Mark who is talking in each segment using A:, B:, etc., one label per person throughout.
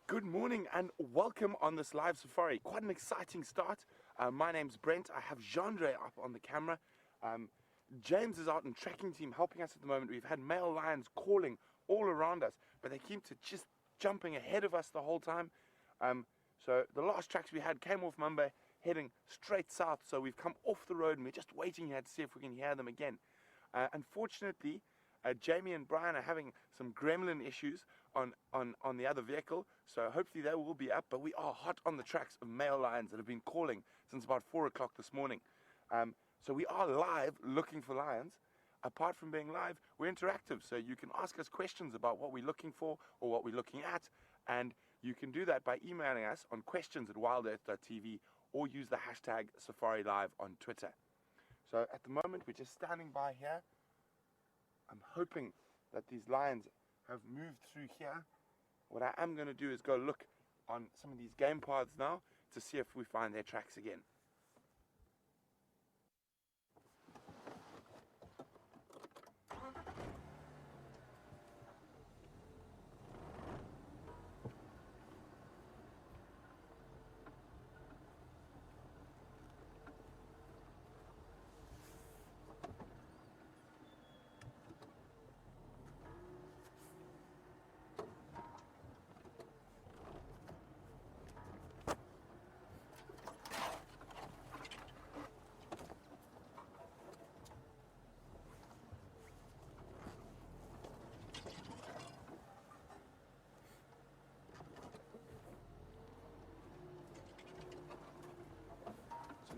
A: Good morning and welcome on this live safari. Quite an exciting start. My name's Brent. I have Jean-Dre up on the camera. James is out in tracking team helping us at the moment. We've had male lions calling all around us, but they keep to just jumping ahead of us the whole time. So the last tracks we had came off Mumbai, heading straight south. So we've come off the road and we're just waiting here to see if we can hear them again. Unfortunately, Jamie and Brian are having some gremlin issues on the other vehicle, so hopefully they will be up, but we are hot on the tracks of male lions that have been calling since about 4 o'clock this morning. So we are live looking for lions. Apart from being live, we're interactive, so you can ask us questions about what we're looking for or what we're looking at, and you can do that by emailing us on questions@wildearth.tv or use the hashtag SafariLive on Twitter. So at the moment, we're just standing by here. I'm hoping that these lions have moved through here. What I am going to do is go look on some of these game paths now to see if we find their tracks again.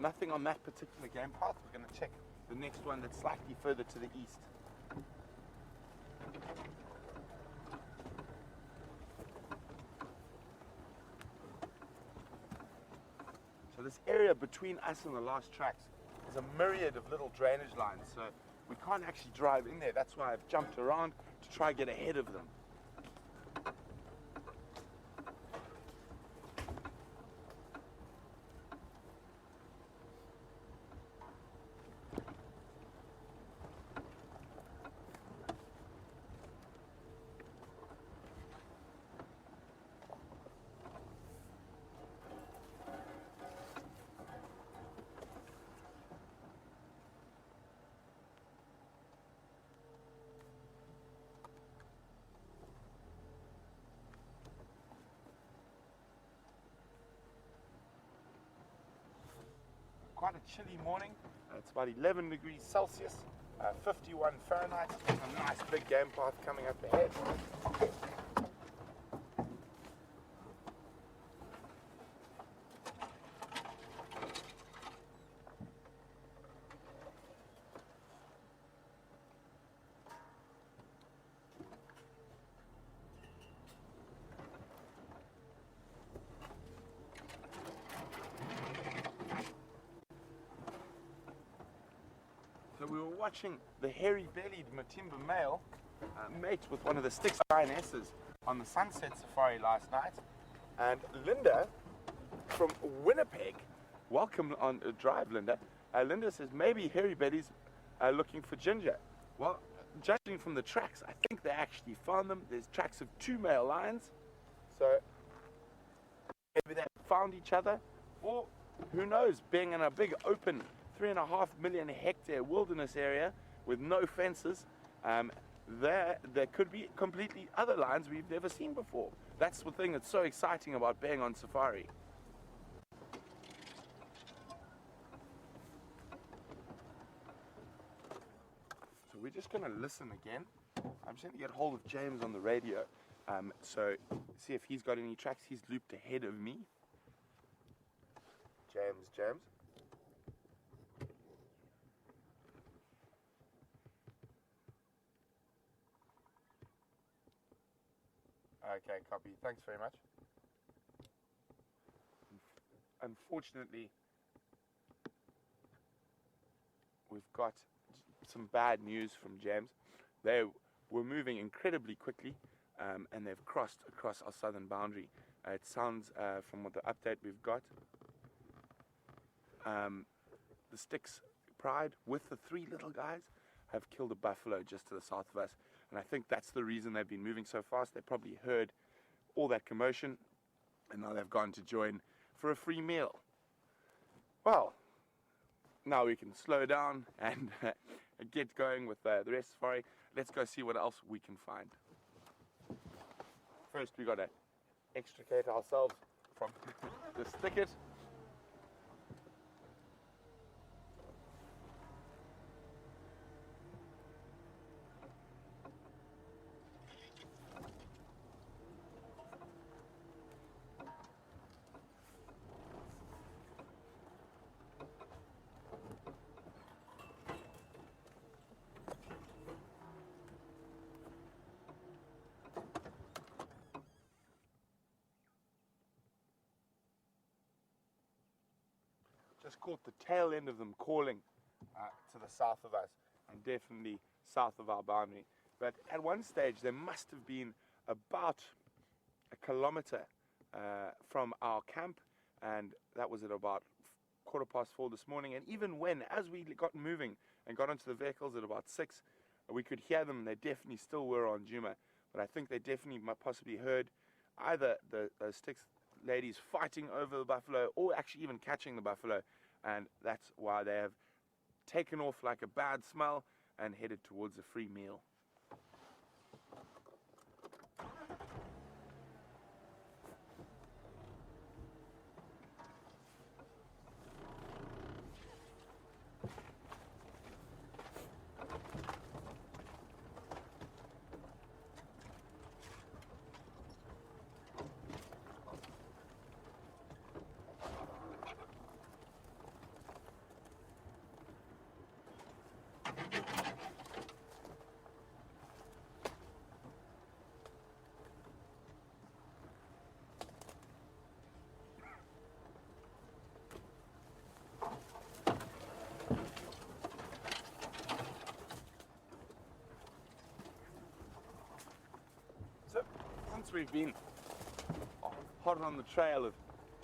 A: Nothing on that particular game path. We're going to check the next one that's slightly further to the east. So this area between us and the last tracks is a myriad of little drainage lines, so we can't actually drive in there. That's why I've jumped around to try and get ahead of them. Quite a chilly morning. It's about 11 degrees Celsius, 51 Fahrenheit. A nice big game path coming up ahead. So we were watching the hairy-bellied Matimba Male mate with one of the Styx lionesses on the Sunset Safari last night. And Linda from Winnipeg, welcome on Drive, Linda. Linda says maybe hairy-bellies are looking for ginger. Well, judging from the tracks, I think they actually found them. There's tracks of 2 male lions. So maybe they found each other, or who knows, being in a big open 3.5 million hectare wilderness area with no fences, there could be completely other lions we've never seen before. That's the thing that's so exciting about being on safari. So we're just going to listen again. I'm just going to get hold of James on the radio, so see if he's got any tracks. He's looped ahead of me. James. Okay, copy. Thanks very much. Unfortunately, we've got some bad news from James. They were moving incredibly quickly, and they've crossed across our southern boundary. It sounds, from what the update we've got, the Styx Pride with the 3 little guys have killed a buffalo just to the south of us. And I think that's the reason they've been moving so fast. They probably heard all that commotion, and now they've gone to join for a free meal. Well, now we can slow down and get going with the rest of the safari. Let's go see what else we can find. First, we got to extricate ourselves from this thicket. Just caught the tail end of them calling to the south of us, and definitely south of our boundary. But at one stage there must have been about a kilometer from our camp, and that was at about 4:15 this morning. And even when, as we got moving and got onto the vehicles at about 6, we could hear them. They definitely still were on Djuma, but I think they definitely possibly heard either those six ladies fighting over the buffalo or actually even catching the buffalo, and that's why they have taken off like a bad smell and headed towards a free meal. Since we've been hot on the trail of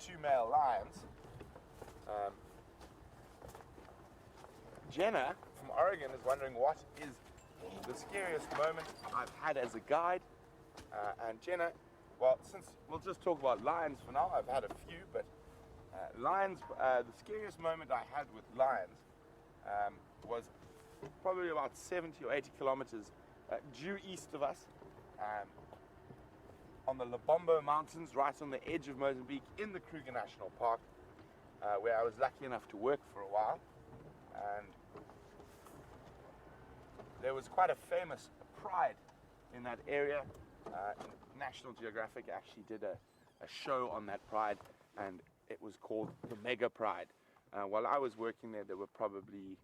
A: 2 male lions, Jenna from Oregon is wondering what is the scariest moment I've had as a guide. And Jenna, well, since we'll just talk about lions for now, I've had a few, but lions, the scariest moment I had with lions was probably about 70 or 80 kilometers due east of us. On the Lubombo Mountains, right on the edge of Mozambique, in the Kruger National Park, where I was lucky enough to work for a while. And there was quite a famous pride in that area. National Geographic actually did a show on that pride, and it was called the Mega Pride. While I was working there, there were probably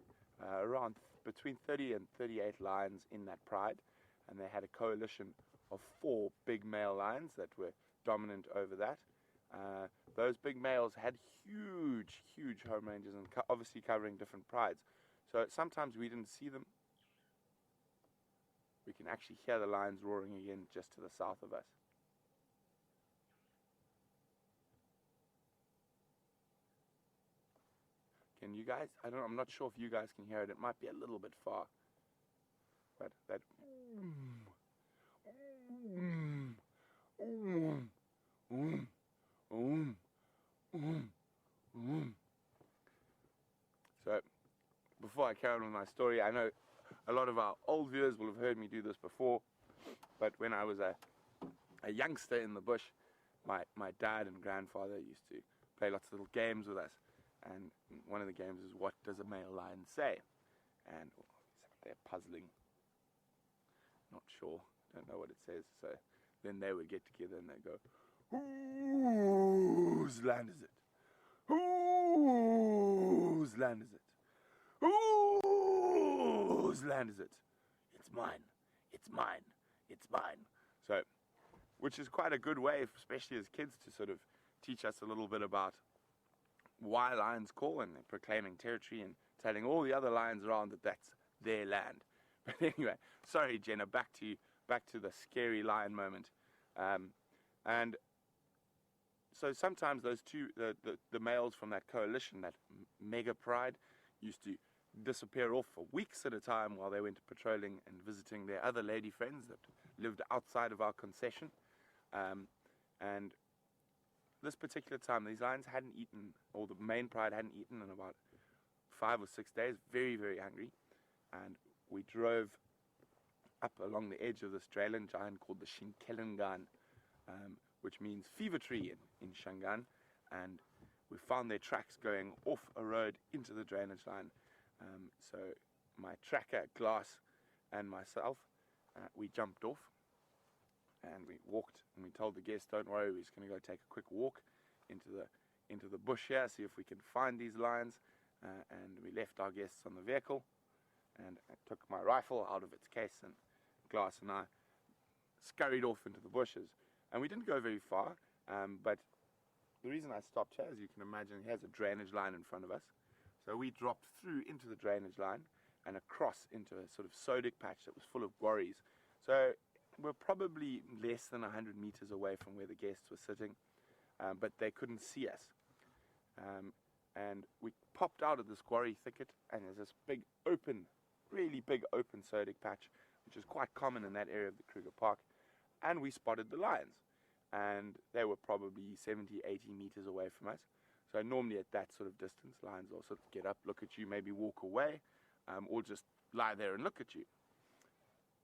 A: around between 30 and 38 lions in that pride, and they had a coalition of 4 big male lions that were dominant over that. Those big males had huge home ranges and obviously covering different prides. So sometimes we didn't see them. We can actually hear the lions roaring again just to the south of us. Can you guys? I'm not sure if you guys can hear it. It might be a little bit far. But that. So, before I carry on with my story, I know a lot of our old viewers will have heard me do this before, but when I was a youngster in the bush, my dad and grandfather used to play lots of little games with us, and one of the games is, what does a male lion say? And they're puzzling, not sure, don't know what it says. So then they would get together and they'd go, whose land is it? Whose land is it? Whose land is it? It's mine, it's mine, it's mine. So, which is quite a good way, especially as kids, to sort of teach us a little bit about why lions call and proclaiming territory and telling all the other lions around that that's their land. But anyway, sorry Jenna, back to the scary lion moment. And so sometimes those two, the males from that coalition, that mega pride, used to disappear off for weeks at a time while they went patrolling and visiting their other lady friends that lived outside of our concession. And this particular time, these lions hadn't eaten, or the main pride hadn't eaten in about 5 or 6 days, very, very hungry. And we drove up along the edge of this drainage line called the Shinkelengan, which means fever tree in Shangaan. And we found their tracks going off a road into the drainage line. So my tracker, Glass, and myself, we jumped off and we walked, and we told the guests, don't worry, we're just going to go take a quick walk into the bush here, see if we can find these lions. And we left our guests on the vehicle, and I took my rifle out of its case, and Glass and I scurried off into the bushes. And we didn't go very far, but the reason I stopped here, as you can imagine, here's a drainage line in front of us. So we dropped through into the drainage line and across into a sort of sodic patch that was full of quarries. So we're probably less than 100 meters away from where the guests were sitting, but they couldn't see us. And we popped out of this quarry thicket, and there's this big open, really big open sodic patch, which is quite common in that area of the Kruger Park. And we spotted the lions, and they were probably 70, 80 meters away from us. So normally at that sort of distance, lions will sort of get up, look at you, maybe walk away, or just lie there and look at you.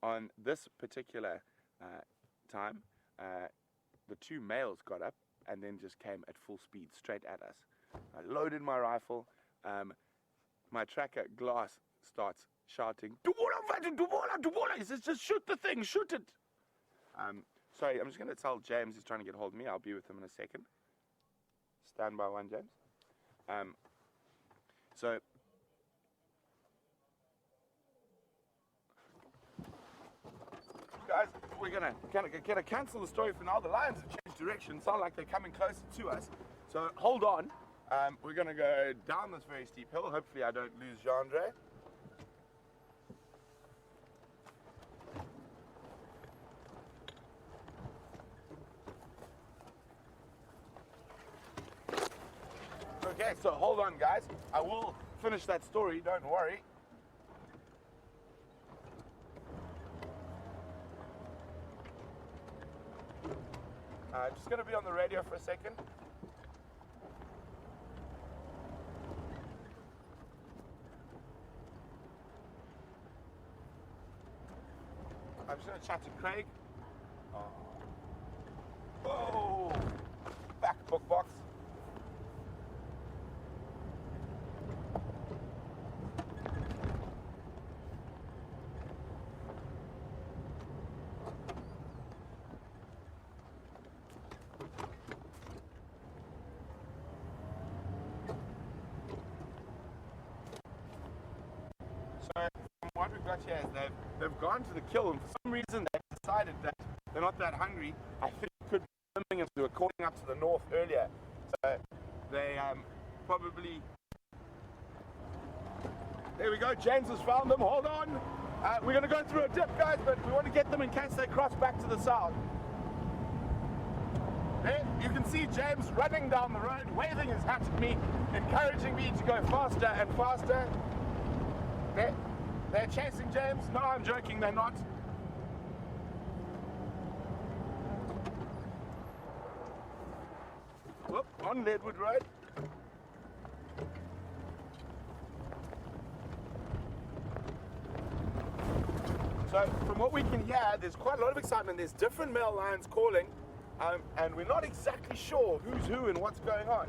A: On this particular time, the two males got up and then just came at full speed straight at us. I loaded my rifle. My tracker, Glass, starts shouting, he says, just shoot the thing, shoot it. Sorry, I'm just going to tell James he's trying to get hold of me. I'll be with him in a second. Stand by one, James. So, guys, we're gonna cancel the story for now. The lions have changed direction. Sound like they're coming closer to us. So hold on. We're gonna go down this very steep hill. Hopefully, I don't lose Jandre. Okay, so hold on, guys. I will finish that story, don't worry. Just going to be on the radio for a second. I'm just going to chat to Craig. Oh, back book box. What we've got here is they've gone to the kill, and for some reason they've decided that they're not that hungry. I think it could be Birmingham, they were calling up to the north earlier. So they probably... There we go, James has found them, hold on. We're going to go through a dip, guys, but we want to get them in case they cross back to the south. There, you can see James running down the road, waving his hat at me, encouraging me to go faster and faster. They're chasing James. No, I'm joking, they're not. Whoop, on Leadwood Road. So, from what we can hear, there's quite a lot of excitement. There's different male lions calling, and we're not exactly sure who's who and what's going on.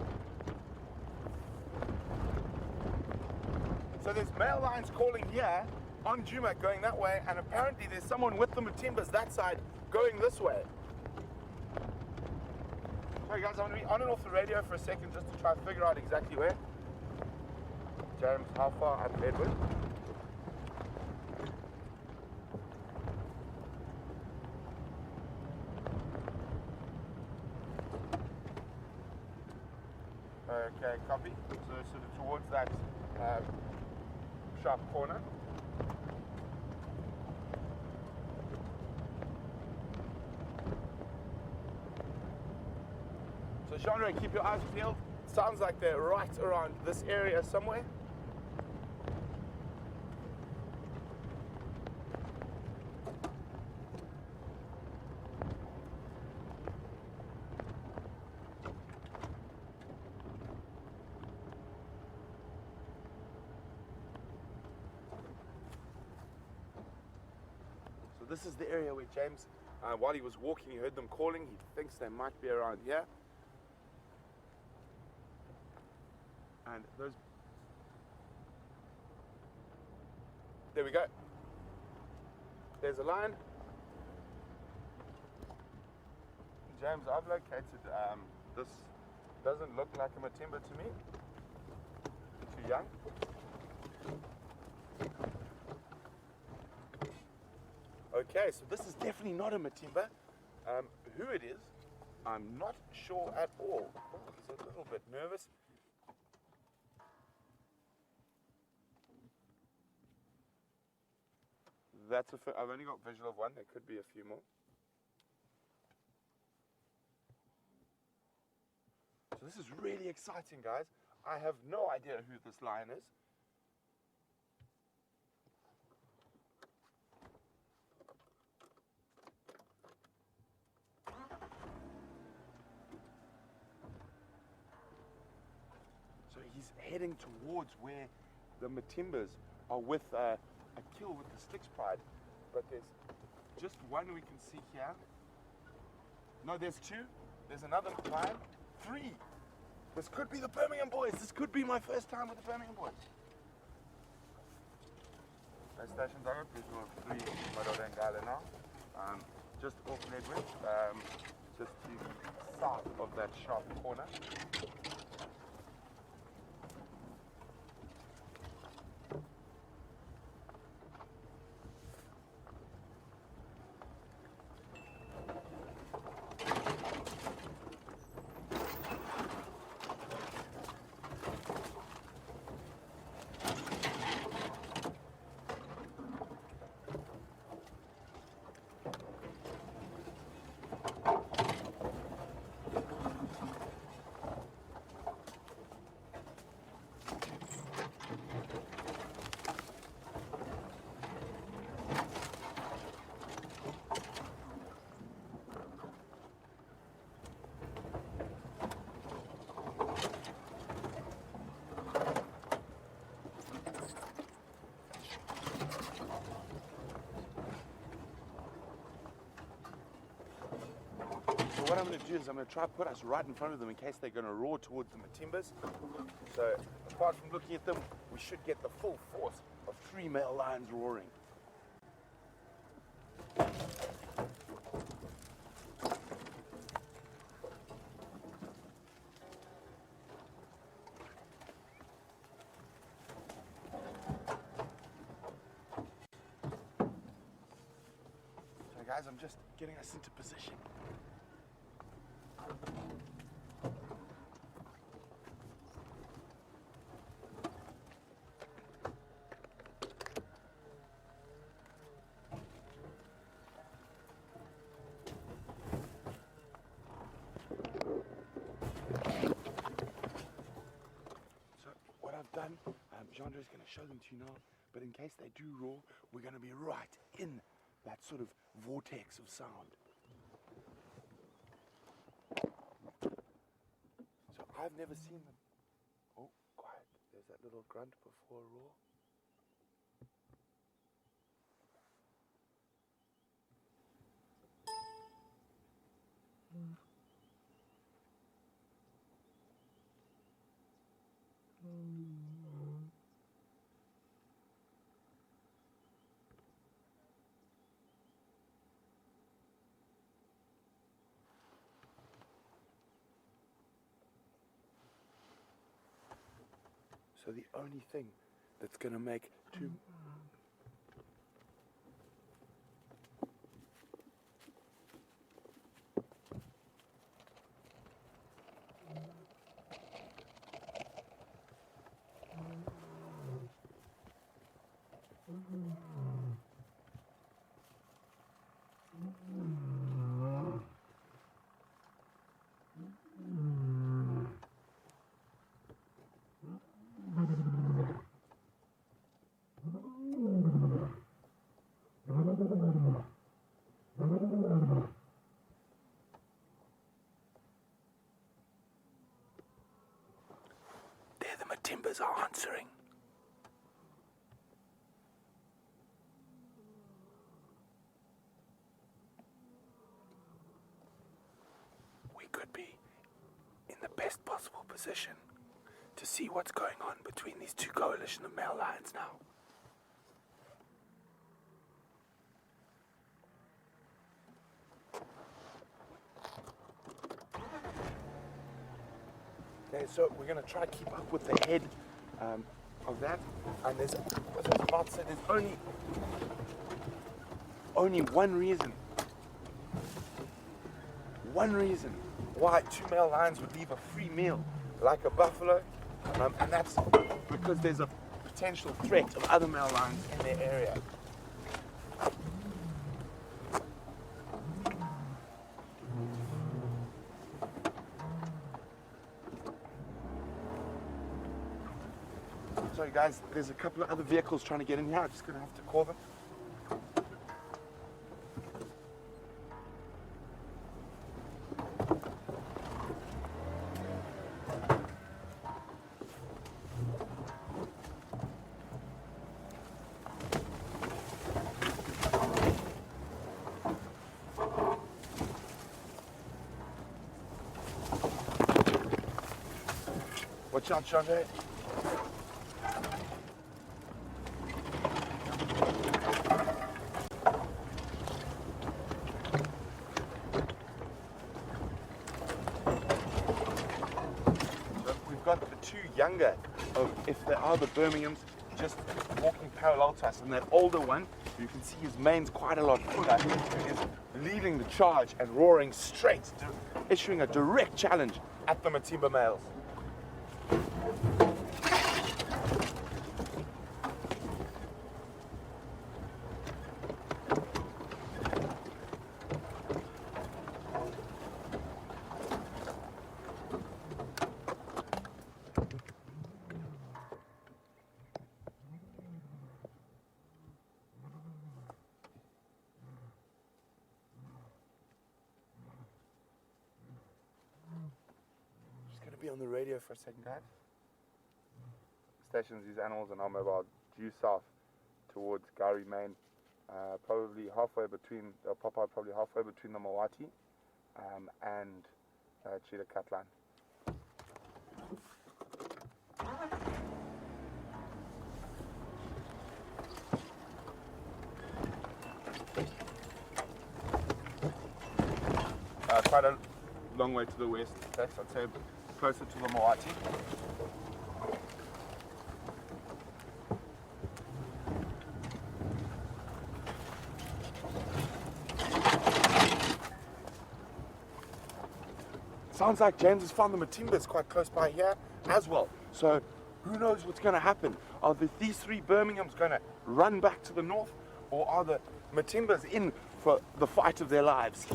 A: So there's male lions calling here on Jumak going that way, and apparently there's someone with the Matimbas that side going this way. Sorry guys, I'm going to be on and off the radio for a second just to try and figure out exactly where. James, how far up Edward? Okay, copy. So sort of towards that sharp corner. So Chandra, keep your eyes peeled. Sounds like they're right around this area somewhere. this is the area where James, while he was walking, he heard them calling. He thinks they might be around here. And those... There we go. There's a line. James, I've located, this doesn't look like a Matimba to me. Too young. Okay, so this is definitely not a Matimba. Who it is, I'm not sure at all. Oh, he's a little bit nervous. I've only got visual of one. There could be a few more. So this is really exciting, guys. I have no idea who this lion is. So he's heading towards where the Matimbas are with a kill with the Sticks Pride. But there's just one we can see here. No, there's two. There's another lion. Three. This could be the Birmingham Boys. This could be my first time with the Birmingham Boys. Base stations are visual of 3 Madoda and Gala now. Just off Ledwin, just to the south of that sharp corner. So what I'm going to do is I'm going to try to put us right in front of them in case they're going to roar towards the Matimbas. So apart from looking at them, we should get the full force of 3 male lions roaring. So guys, I'm just getting us into position. Chandra is going to show them to you now, but in case they do roar, we're going to be right in that sort of vortex of sound. So I've never seen them. Oh, quiet. There's that little grunt before a roar. So the only thing that's going to make two... There the Matimbas are answering. could be in the best possible position to see what's going on between these two coalition of male lions now. Okay, so we're going to try to keep up with the head of that, and there's, as I was about to say, there's only one reason why two male lions would leave a free meal like a buffalo, and that's because there's a potential threat of other male lions in their area. Sorry guys, there's a couple of other vehicles trying to get in here. I'm just going to have to call them. Watch out, Chandra. Got the two younger of, if they are the Birminghams, just walking parallel to us, and that older one, you can see his mane's quite a lot fuller, is leading the charge and roaring straight, issuing a direct challenge at the Matimba Males. Be on the radio for a second, guys. Stations these animals are now mobile due south towards Gary, Maine. Probably halfway between, they'll pop out probably halfway between the Mawati and Cheetah Cut Line. Quite a long way to the west, I'd say closer to the Mawati. Sounds like James has found the Matimbas quite close by here as well. So who knows what's going to happen? Are these three Birminghams going to run back to the north, or are the Matimbas in for the fight of their lives?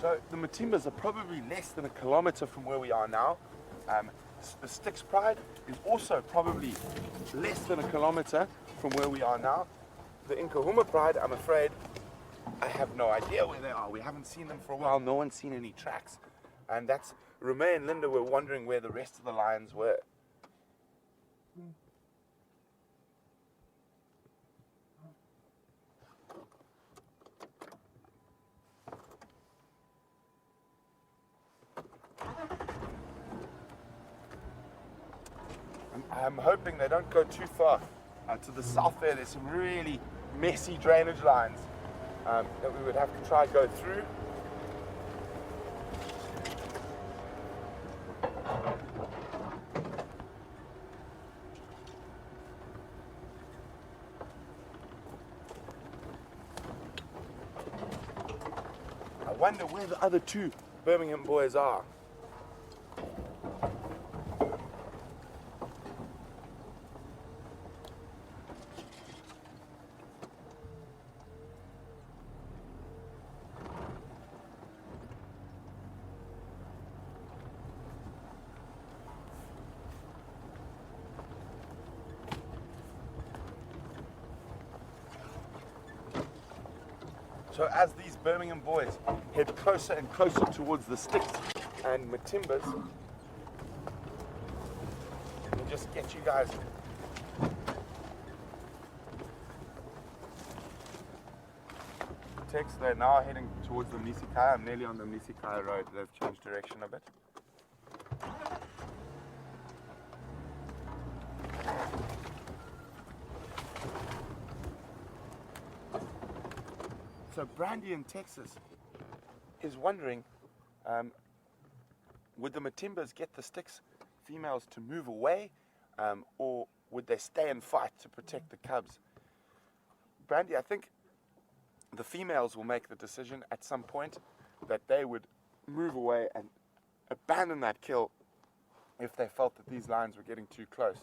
A: So the Matimbas are probably less than a kilometer from where we are now. The Styx Pride is also probably less than a kilometer from where we are now. The Nkahuma Pride, I'm afraid, I have no idea where they are. We haven't seen them for a while. No one's seen any tracks. And that's Romeo and Linda were wondering where the rest of the lions were. I'm hoping they don't go too far. To the south there's some really messy drainage lines that we would have to try and go through. I wonder where the other two Birmingham boys are. So as these Birmingham boys head closer and closer towards the sticks and Matimbas, let me just get you guys. Text, they're now heading towards the Mnisikaya. I'm nearly on the Mnisikaya road. They've changed direction a bit. So Brandy in Texas is wondering, would the Matimbas get the sticks females to move away, or would they stay and fight to protect the cubs? Brandy, I think the females will make the decision at some point that they would move away and abandon that kill if they felt that these lions were getting too close.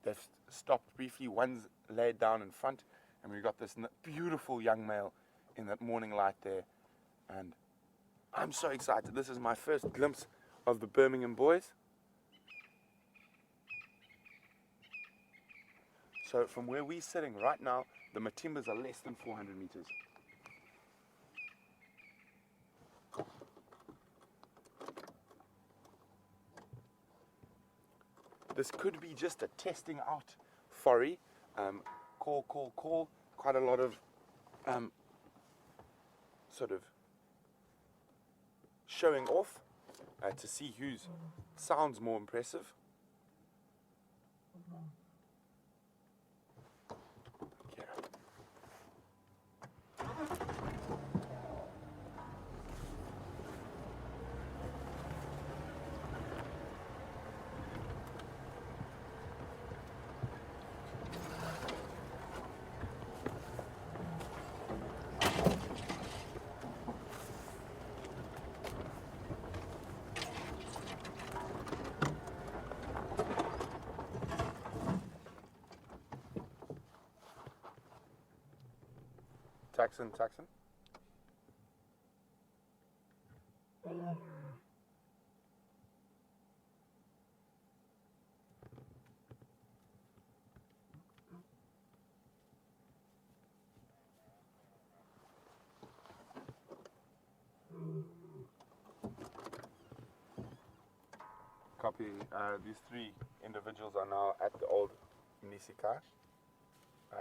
A: They've stopped briefly. One's laid down in front, and we've got this beautiful young male in that morning light there. And I'm so excited. This is my first glimpse of the Birmingham boys. So from where we're sitting right now, the Matimbas are less than 400 meters. This could be just a testing out foray. Call. Quite a lot of sort of showing off to see whose sounds more impressive. Taxon. Copy. These three individuals are now at the old Mnisikaya,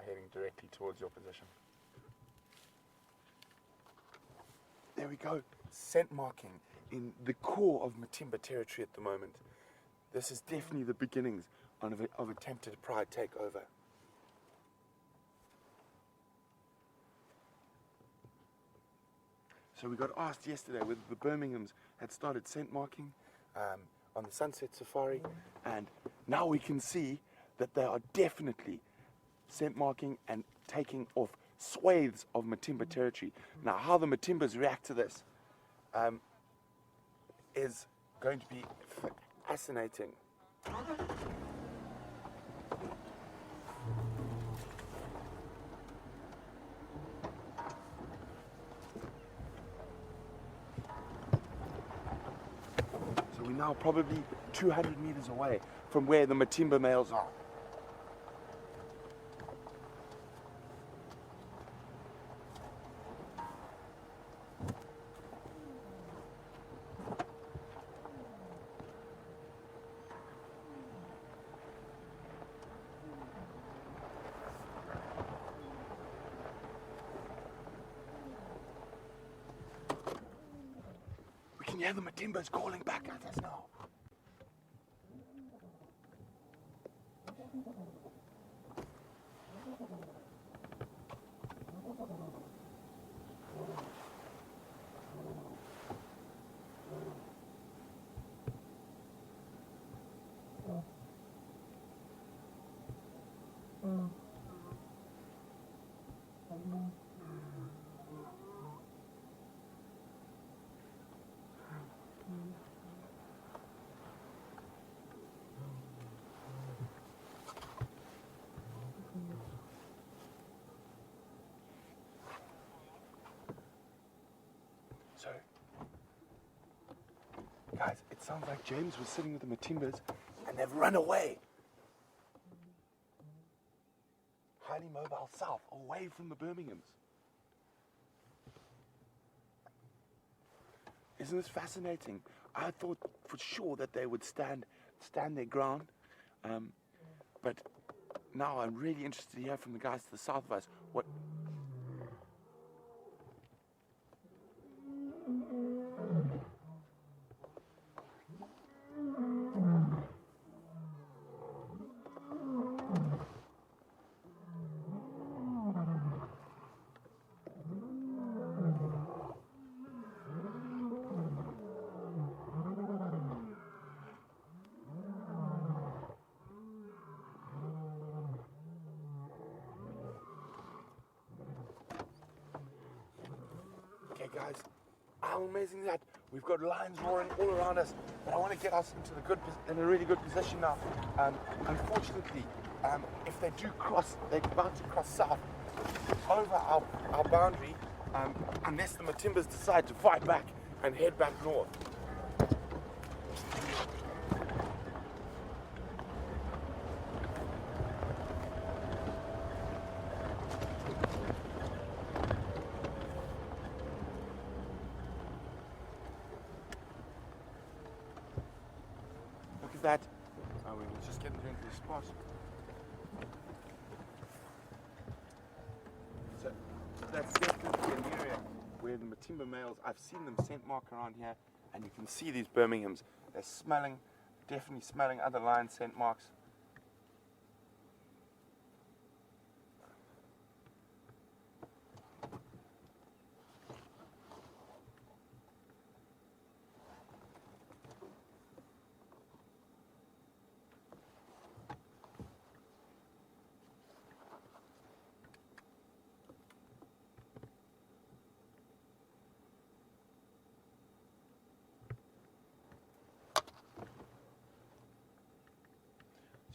A: heading directly towards your position. There we go, scent marking in the core of Matimba territory at the moment. This is definitely the beginnings of attempted pride takeover. So we got asked yesterday whether the Birminghams had started scent marking on the Sunset Safari, and now we can see that they are definitely scent marking and taking off swathes of Matimba territory. Now, how the Matimbas react to this is going to be fascinating. So we're now probably 200 meters away from where the Matimba males are. Yeah, the Matimba's calling back at us now. So, guys, it sounds like James was sitting with the Matimbas and they've run away. Highly mobile south, away from the Birminghams. Isn't this fascinating? I thought for sure that they would stand their ground, but now I'm really interested to hear from the guys to the south of us. What? Okay, guys, how amazing is that? We've got lions roaring all around us, but I want to get us in a really good position now. Unfortunately, if they do cross, they're about to cross south over our boundary, unless the Matimbas decide to fight back and head back north. That we will just get into the spot. So that's definitely an area where the Matimba males, I've seen them scent mark around here, and you can see these Birminghams. They're definitely smelling other lion scent marks.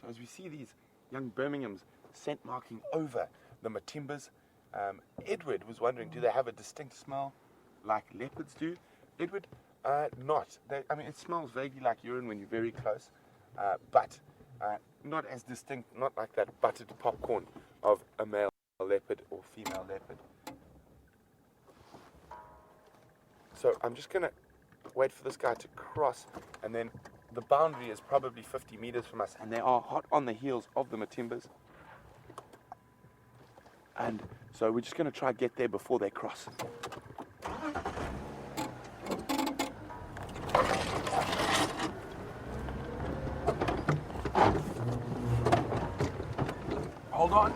A: So as we see these young Birminghams scent marking over the Matimbas, Edward was wondering, do they have a distinct smell like leopards do? Edward, not. I mean, it smells vaguely like urine when you're very close, but not as distinct, not like that buttered popcorn of a male leopard or female leopard. So I'm just going to wait for this guy to cross, and then the boundary is probably 50 meters from us, and they are hot on the heels of the Matimbas. And so we're just going to try to get there before they cross. Hold on.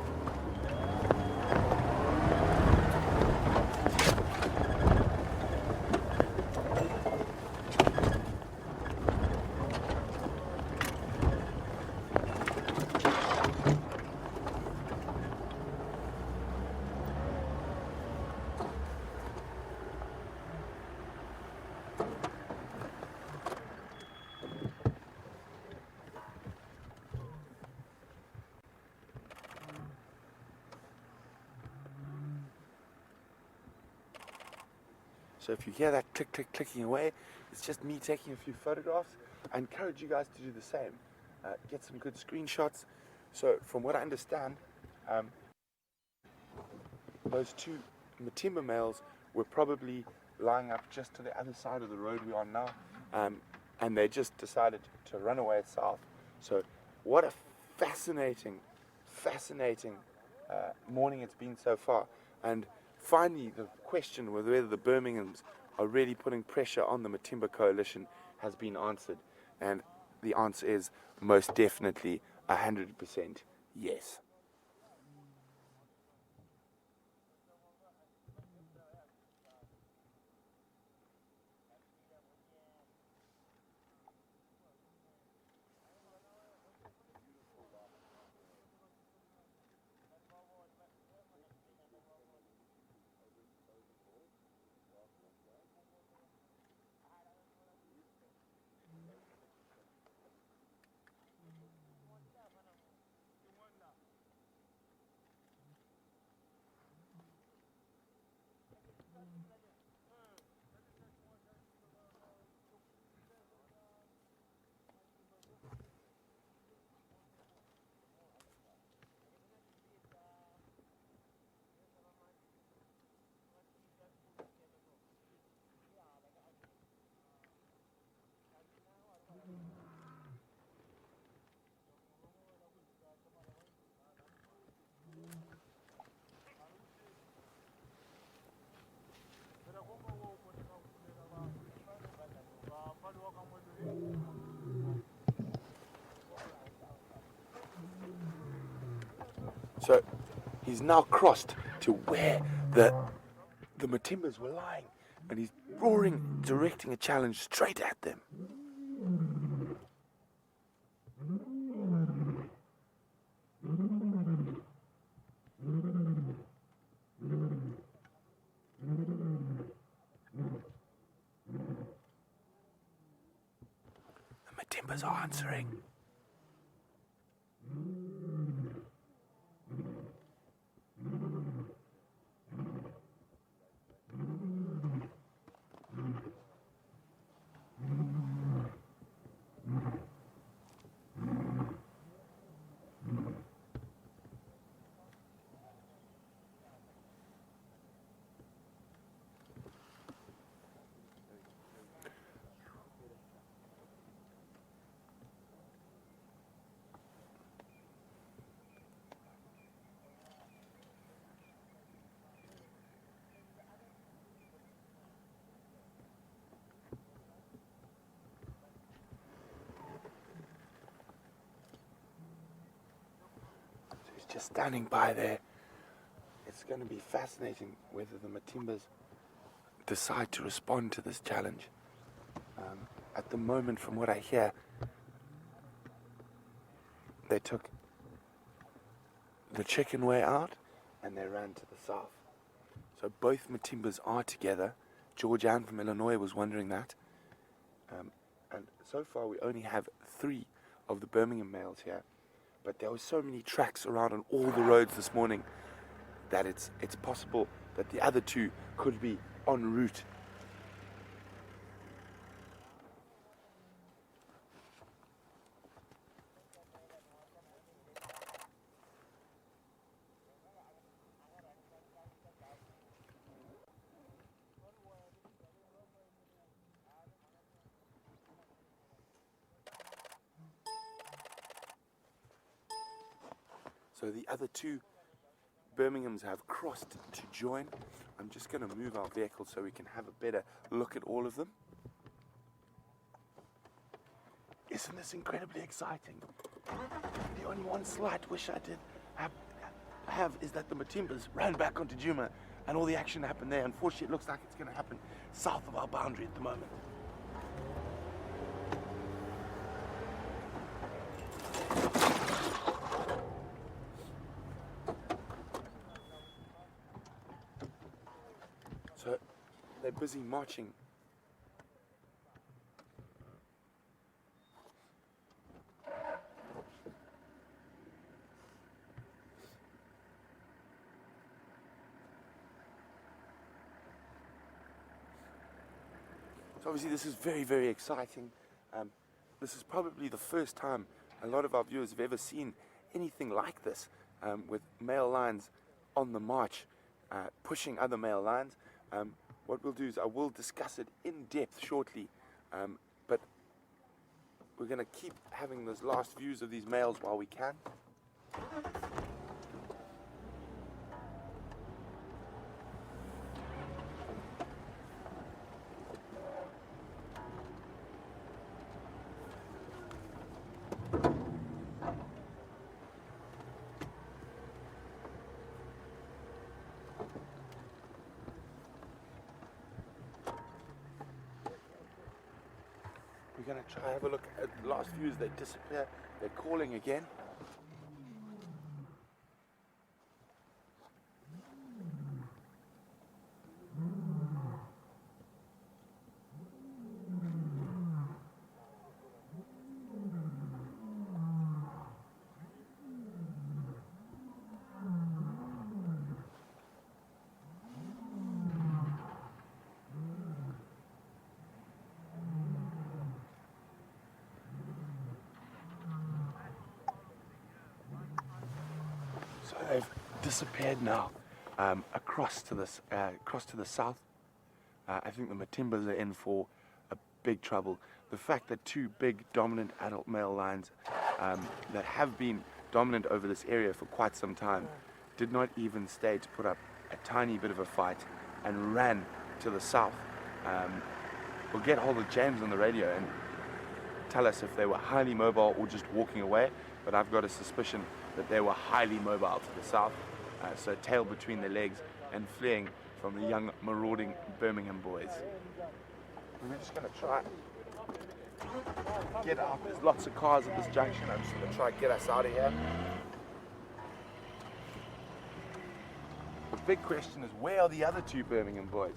A: So if you hear that click, click, clicking away, it's just me taking a few photographs. I encourage you guys to do the same. Get some good screenshots. So from what I understand, those two Matimba males were probably lying up just to the other side of the road we are now, and they just decided to run away south. So what a fascinating morning it's been so far. And finally, the question was whether the Birminghams are really putting pressure on the Matimba coalition has been answered. And the answer is most definitely 100% yes. So he's now crossed to where the Matimbas were lying, and he's roaring, directing a challenge straight at them. The Matimbas are answering. Just standing by there. It's going to be fascinating whether the Matimbas decide to respond to this challenge. At the moment, from what I hear, they took the chicken way out and they ran to the south. So both Matimbas are together. George Ann from Illinois was wondering that. And so far we only have 3 of the Birmingham males here. But there were so many tracks around on all the roads this morning that it's possible that the other 2 could be en route. So the other 2 Birminghams have crossed to join. I'm just going to move our vehicle so we can have a better look at all of them. Isn't this incredibly exciting? The only one slight wish I did have is that the Matimbas ran back onto Juma and all the action happened there. Unfortunately, it looks like it's going to happen south of our boundary at the moment. So they're busy marching. So obviously this is very, very exciting. This is probably the first time a lot of our viewers have ever seen anything like this, with male lions on the march, pushing other male lions. What we'll do is I will discuss it in depth shortly, but we're going to keep having those last views of these males while we can. We're going to try have a look at the last views. They disappear. They're calling again. They've disappeared now, across to the south. I think the Matimbas are in for a big trouble. The fact that 2 big dominant adult male lions that have been dominant over this area for quite some time did not even stay to put up a tiny bit of a fight and ran to the south. We'll get hold of James on the radio and tell us if they were highly mobile or just walking away, but I've got a suspicion that they were highly mobile to the south, so tail between their legs and fleeing from the young marauding Birmingham Boys. We're just going to try get out. There's lots of cars at this junction. I'm just going to try and get us out of here. The big question is, where are the other two Birmingham Boys?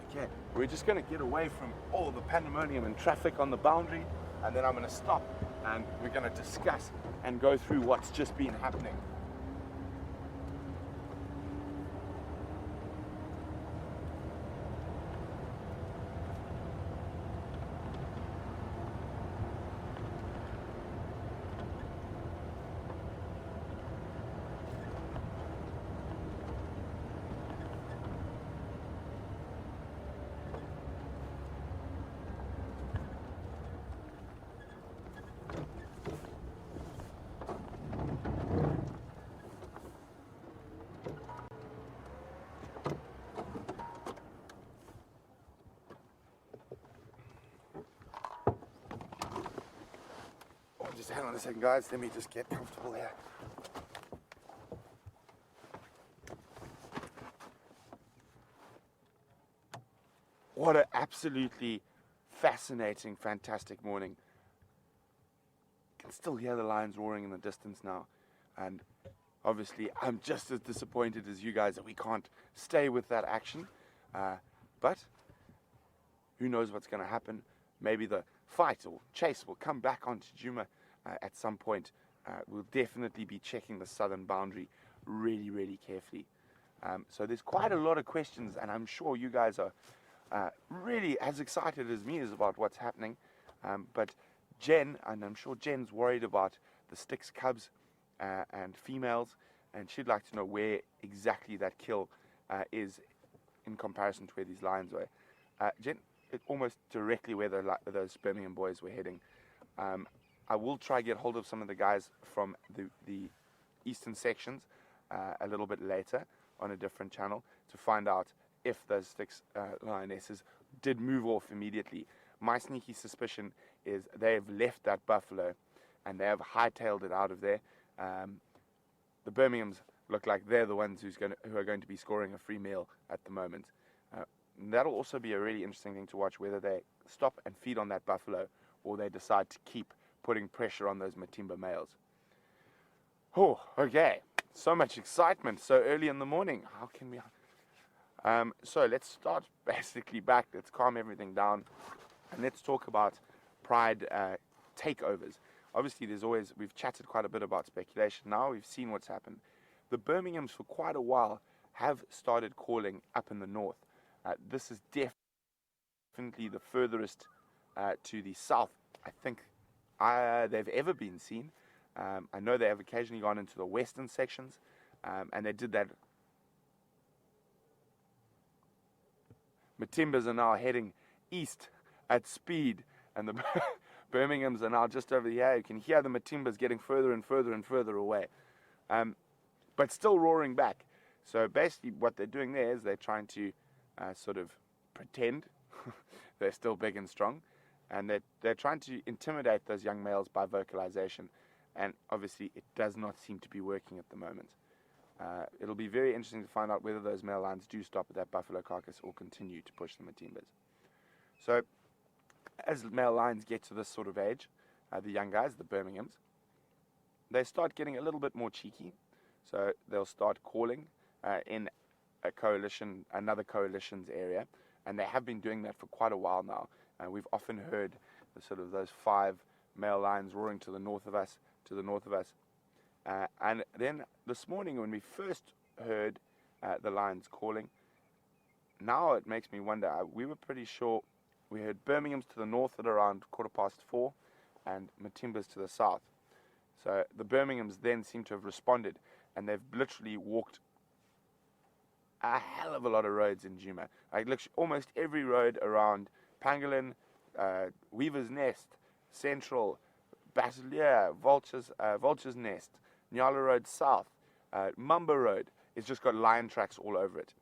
A: Okay, we're just going to get away from all the pandemonium and traffic on the boundary, and then I'm going to stop and we're going to discuss and go through what's just been happening. Just hang on a second, guys. Let me just get comfortable here. What an absolutely fascinating, fantastic morning. You can still hear the lions roaring in the distance now. And obviously, I'm just as disappointed as you guys that we can't stay with that action. But who knows what's going to happen. Maybe the fight or chase will come back onto Djuma at some point. We'll definitely be checking the southern boundary really, really carefully. So there's quite a lot of questions, and I'm sure you guys are really as excited as me is about what's happening. But Jen, and I'm sure Jen's worried about the Styx cubs and females, and she'd like to know where exactly that kill is in comparison to where these lions were. Jen, almost directly where those Birmingham Boys were heading. I will try to get hold of some of the guys from the eastern sections a little bit later on a different channel to find out if those Styx lionesses did move off immediately. My sneaky suspicion is they have left that buffalo and they have hightailed it out of there. The Birminghams look like they're the ones who are going to be scoring a free meal at the moment. That'll also be a really interesting thing to watch, whether they stop and feed on that buffalo or they decide to keep putting pressure on those Matimba males. Oh, okay. So much excitement so early in the morning. How can we... So let's start basically back. Let's calm everything down. And let's talk about pride takeovers. Obviously, we've chatted quite a bit about speculation. Now we've seen what's happened. The Birminghams for quite a while have started calling up in the north. This is definitely the furthest to the south, I think, they've ever been seen. I know they have occasionally gone into the western sections, and they did that. Matimbas are now heading east at speed, and the Birminghams are now just over here. You can hear the Matimbas getting further and further and further away, but still roaring back. So basically what they're doing there is they're trying to sort of pretend they're still big and strong, and they're trying to intimidate those young males by vocalization, and obviously it does not seem to be working at the moment. It'll be very interesting to find out whether those male lions do stop at that buffalo carcass or continue to push the Matimbas. So as male lions get to this sort of age, the young guys, the Birminghams, they start getting a little bit more cheeky. So they'll start calling in another coalition's area, and they have been doing that for quite a while now. We've often heard those 5 male lions roaring to the north of us, and then this morning when we first heard the lions calling, now it makes me wonder. We were pretty sure we heard Birmingham's to the north at around 4:15 and Matimbas to the south. So the Birminghams then seem to have responded, and they've literally walked a hell of a lot of roads in Djuma. Like almost every road around Pangolin, Weaver's Nest, Central, Basileia, Vulture's Nest, Nyala Road South, Mumba Road. It's just got lion tracks all over it.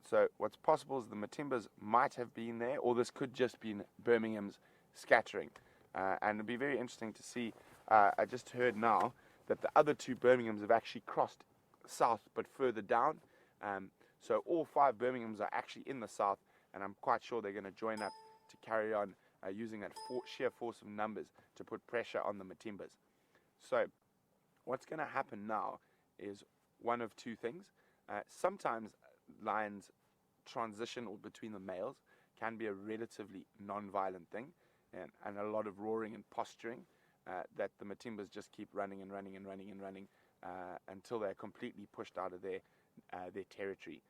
A: So what's possible is the Matimbas might have been there, or this could just be Birmingham's scattering. And it'd be very interesting to see. I just heard now that the other two Birminghams have actually crossed south, but further down. So all 5 Birminghams are actually in the south, and I'm quite sure they're going to join up to carry on using that sheer force of numbers to put pressure on the Matimbas. So what's going to happen now is one of two things. Sometimes lions transition between the males can be a relatively non-violent thing, and a lot of roaring and posturing that the Matimbas just keep running and running and running and running until they're completely pushed out of their territory.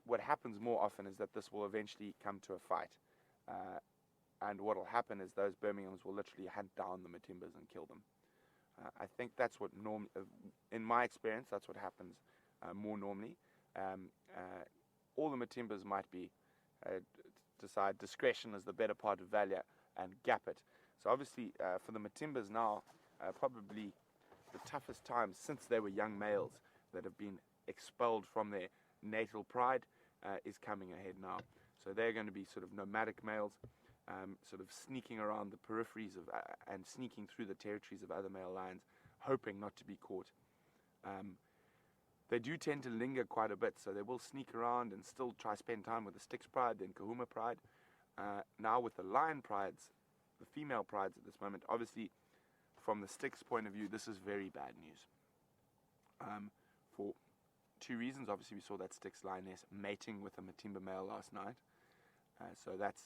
A: What happens more often is that this will eventually come to a fight, and what will happen is those Birminghams will literally hunt down the Matimbas and kill them. I think that's what in my experience, that's what happens more normally. All the Matimbas might be decide discretion is the better part of valor and gap it. So obviously for the Matimbas now, probably the toughest time since they were young males that have been expelled from their natal pride is coming ahead now. So they're going to be sort of nomadic males, sort of sneaking around the peripheries of and sneaking through the territories of other male lions, hoping not to be caught. They do tend to linger quite a bit, so they will sneak around and still try to spend time with the Styx pride, then Kahuma pride. Now with the lion prides, the female prides at this moment, obviously from the Styx point of view, this is very bad news. For 2 reasons. Obviously we saw that Styx lioness mating with a Matimba male last night. So that's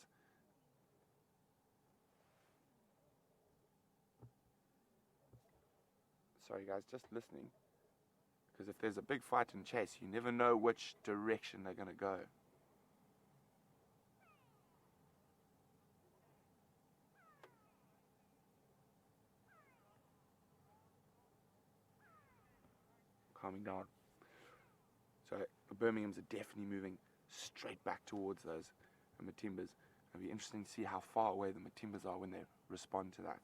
A: sorry guys, just listening, because if there's a big fight and chase, you never know which direction they're going to go. Calming down. So the Birminghams are definitely moving straight back towards those Matimbas. It'll be interesting to see how far away the Matimbas are when they respond to that.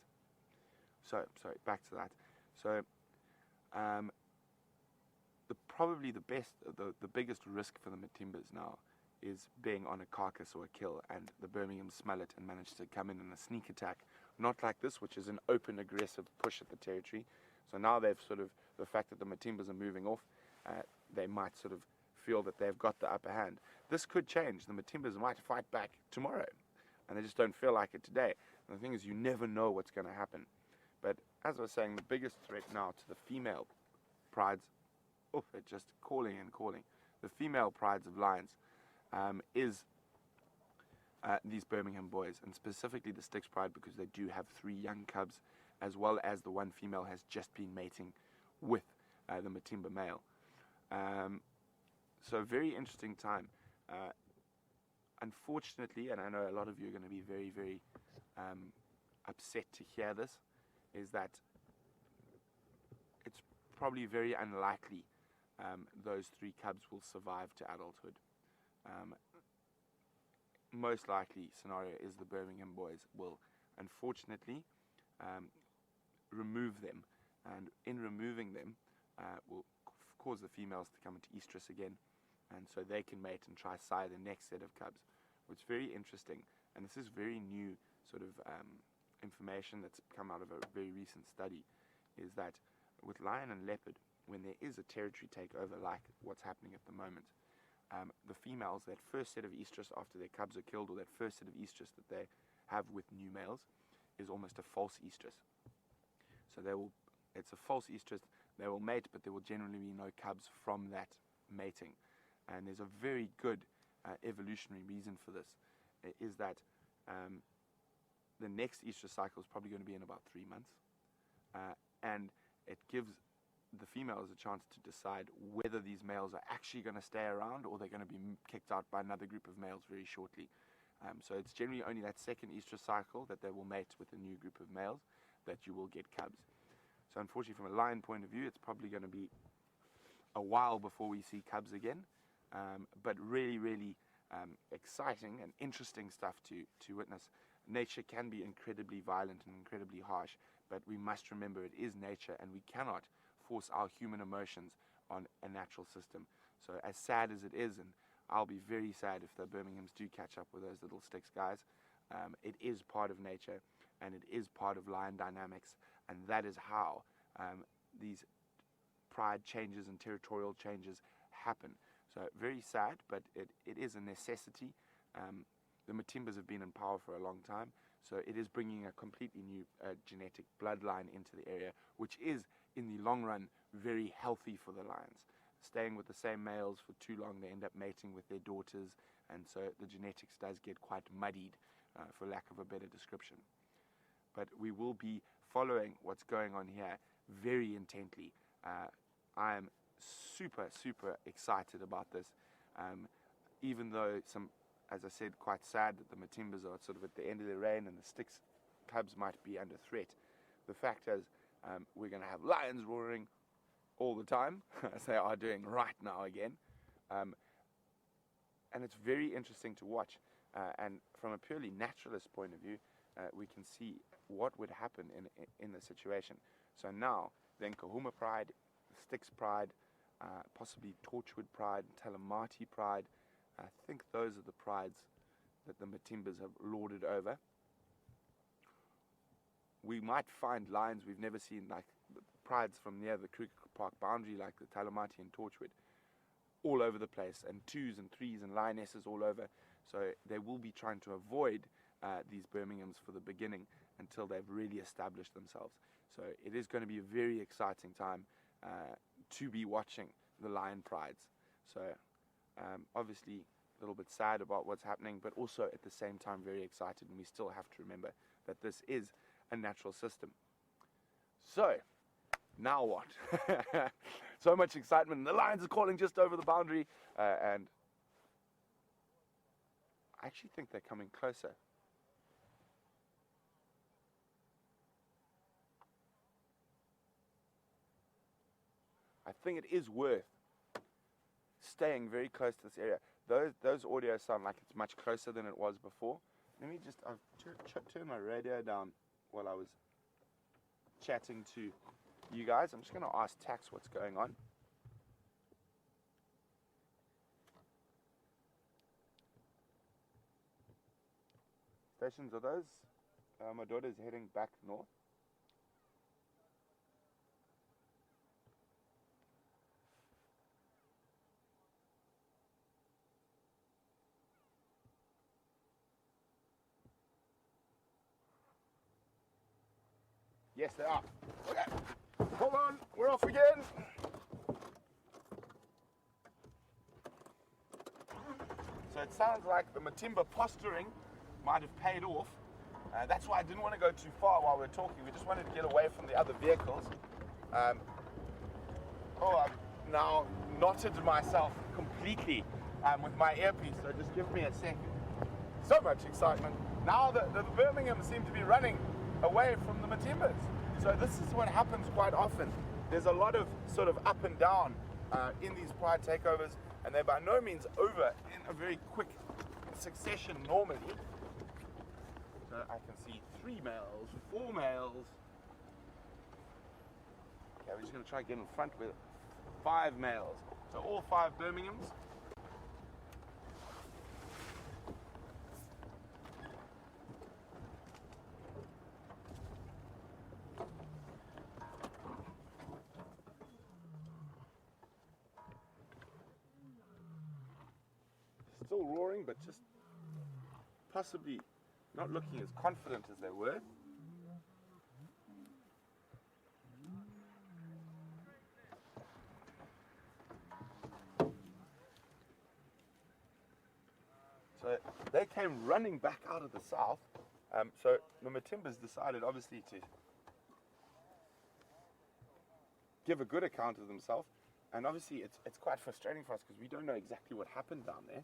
A: So, sorry, back to that. So, probably the biggest risk for the Matimbas now is being on a carcass or a kill, and the Birminghams smell it and manage to come in a sneak attack. Not like this, which is an open, aggressive push at the territory. So now they've sort of, the fact that the Matimbas are moving off, they might sort of feel that they've got the upper hand. This could change. The Matimbas might fight back tomorrow, and they just don't feel like it today. And the thing is, you never know what's going to happen. But as I was saying, the biggest threat now to the female prides, they're just calling and calling. The female prides of lions is these Birmingham Boys, and specifically the Styx pride, because they do have 3 young cubs, as well as the one female has just been mating with the Matimba male. So very interesting time. Unfortunately, and I know a lot of you are going to be very, very upset to hear this, is that it's probably very unlikely those 3 cubs will survive to adulthood. Most likely scenario is the Birmingham Boys will unfortunately remove them, and in removing them will cause the females to come into estrus again, and so they can mate and try sire the next set of cubs. What's very interesting, and this is very new sort of information that's come out of a very recent study, is that with lion and leopard, when there is a territory takeover like what's happening at the moment, the females, that first set of estrus after their cubs are killed, or that first set of estrus that they have with new males, is almost a false estrus. So it's a false estrus. They will mate, but there will generally be no cubs from that mating. And there's a very good evolutionary reason for this, is that the next estrus cycle is probably going to be in about 3 months, and it gives the females a chance to decide whether these males are actually going to stay around, or they're going to be kicked out by another group of males very shortly. So it's generally only that second estrus cycle that they will mate with a new group of males that you will get cubs. So unfortunately, from a lion point of view, it's probably going to be a while before we see cubs again, but really, really exciting and interesting stuff to witness. Nature can be incredibly violent and incredibly harsh, but we must remember it is nature, and we cannot force our human emotions on a natural system. So as sad as it is, and I'll be very sad if the Birminghams do catch up with those little sticks guys, it is part of nature, and it is part of lion dynamics, and that is how these pride changes and territorial changes happen. So very sad, but it is a necessity. The Matimbas have been in power for a long time, so it is bringing a completely new genetic bloodline into the area, which is, in the long run, very healthy for the lions. Staying with the same males for too long, they end up mating with their daughters, and so the genetics does get quite muddied, for lack of a better description. But we will be following what's going on here very intently. I am super excited about this, even though as I said, quite sad that the Matimbas are sort of at the end of their reign and the sticks cubs might be under threat. The fact is, we're going to have lions roaring all the time, as they are doing right now again, and it's very interesting to watch, and from a purely naturalist point of view, we can see what would happen in the situation. So now, then Kahuma pride, Styx pride, possibly Torchwood pride, Talamati pride. I think those are the prides that the Matimbas have lorded over. We might find lions we've never seen, like the prides from near the Kruger Park boundary, like the Talamati and Torchwood, all over the place, and 2s and 3s and lionesses all over. So they will be trying to avoid these Birminghams for the beginning until they've really established themselves. So it is going to be a very exciting time to be watching the lion prides. So obviously a little bit sad about what's happening, but also at the same time very excited, and we still have to remember that this is a natural system. So now what? So much excitement. The lions are calling just over the boundary, and I actually think they're coming closer. I think it is worth staying very close to this area. Those audios sound like it's much closer than it was before. Let me just turn my radio down while I was chatting to you guys. I'm just going to ask Tax what's going on. Stations are those? My daughter's heading back north. Yes, they are. Okay. Hold on, we're off again. So it sounds like the Matimba posturing might have paid off. That's why I didn't want to go too far while we were talking. We just wanted to get away from the other vehicles. I've now knotted myself completely with my earpiece, so just give me a second. So much excitement. Now the Birmingham seem to be running away from the Matimbas. So this is what happens quite often. There's a lot of sort of up and down in these pride takeovers, and they're by no means over in a very quick succession normally. So I can see 3 males, 4 males. Okay, we're just going to try and get in front with 5 males. So all 5 Birminghams. Still roaring, but just possibly not looking as confident as they were. So they came running back out of the south. So the Matimbas decided obviously to give a good account of themselves. And obviously it's quite frustrating for us because we don't know exactly what happened down there.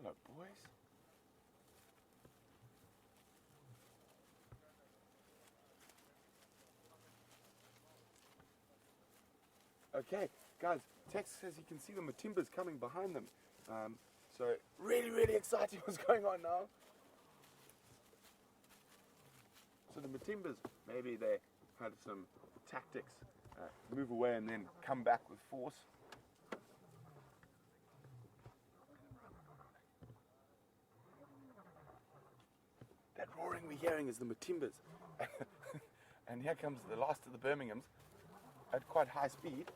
A: Hello, boys. Okay, guys, Tex says he can see the Matimbas coming behind them. So really exciting what's going on now. So the Matimbas, maybe they had some tactics, move away and then come back with force. That roaring we're hearing is the Matimbas. And here comes the last of the Birminghams at quite high speed.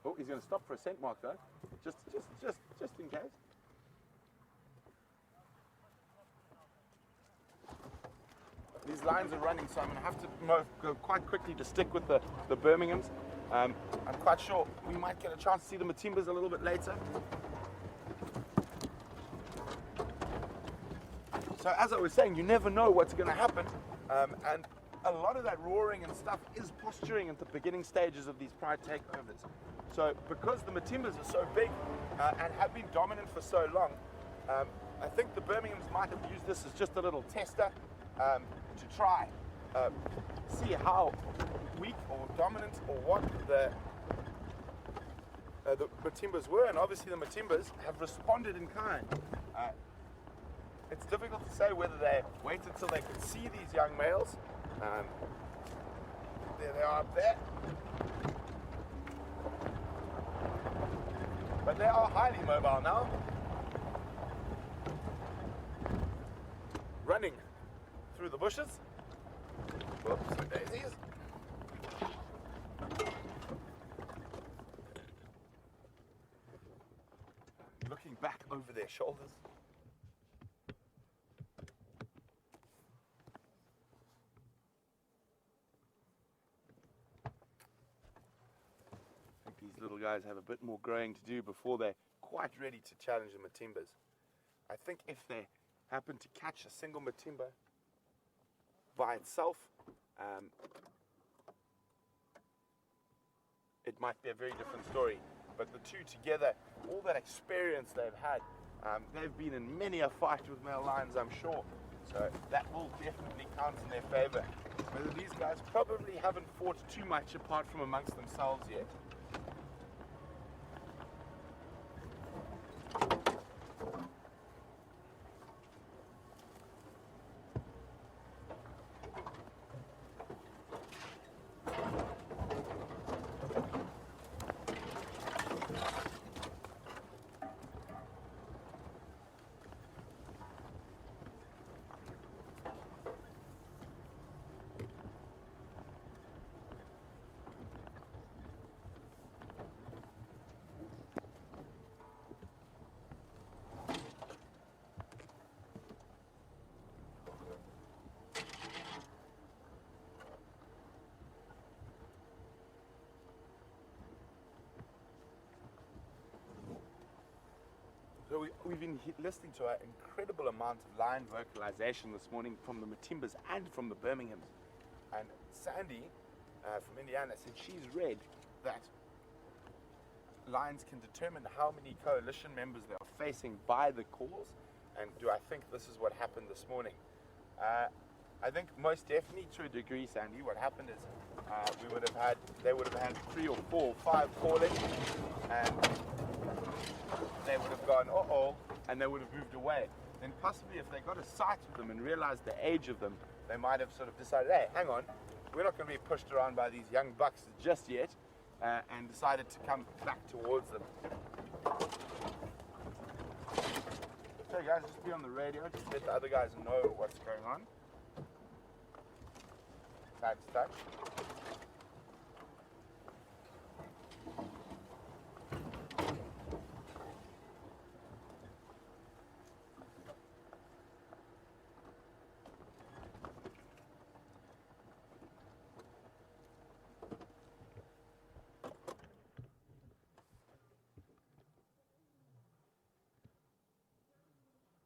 A: Oh, he's going to stop for a scent mark though, just in case. These lines are running, so I'm going to have to go quite quickly to stick with the Birminghams. I'm quite sure we might get a chance to see the Matimbas a little bit later. So as I was saying, you never know what's going to happen, and a lot of that roaring and stuff is posturing at the beginning stages of these pride takeovers. So because the Matimbas are so big and have been dominant for so long, I think the Birminghams might have used this as just a little tester to try see how weak or dominant or what the Matimbas were, and obviously the Matimbas have responded in kind. It's difficult to say whether they waited until they could see these young males. There they are up there. But they are highly mobile now. Running through the bushes. Whoops, daisies. Looking back over their shoulders. These little guys have a bit more growing to do before they're quite ready to challenge the Matimbas. I think if they happen to catch a single Matimba by itself, it might be a very different story. But the two together, all that experience they've had, they've been in many a fight with male lions, I'm sure. So that will definitely count in their favor. Whether these guys probably haven't fought too much apart from amongst themselves yet. So we've been listening to an incredible amount of lion vocalization this morning from the Matimbas and from the Birminghams. And Sandy from Indiana said she's read that lions can determine how many coalition members they are facing by the calls. And do I think this is what happened this morning? I think most definitely to a degree, Sandy, what happened is they would have had 3 or 4 or 5 calling, and they would have gone, uh-oh, and they would have moved away. Then possibly if they got a sight of them and realized the age of them, they might have sort of decided, hey, hang on, we're not going to be pushed around by these young bucks just yet, and decided to come back towards them. So guys, just be on the radio, just let the other guys know what's going on. Touch.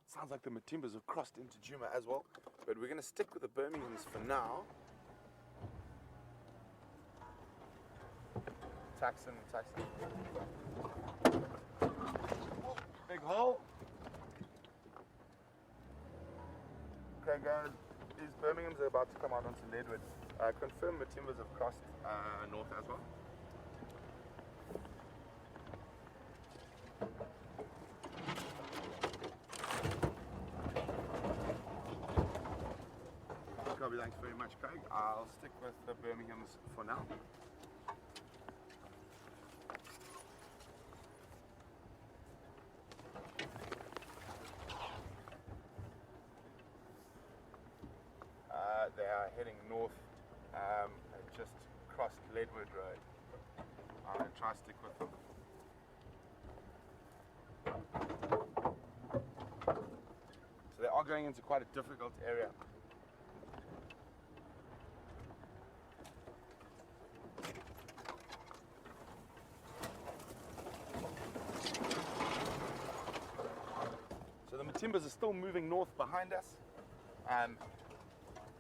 A: Sounds like the Matimbas have crossed into Juma as well, but we're going to stick with the Birminghams for now. Taxon. Big hole. Okay guys, these Birminghams are about to come out onto Leadwood. Confirm Matimbas have crossed north as well. Copy, thanks very much, Craig. I'll stick with the Birminghams for now. They are heading north, just crossed Ledwood Road. I'm going to try to stick with them. So they are going into quite a difficult area. So the Matimbas are still moving north behind us.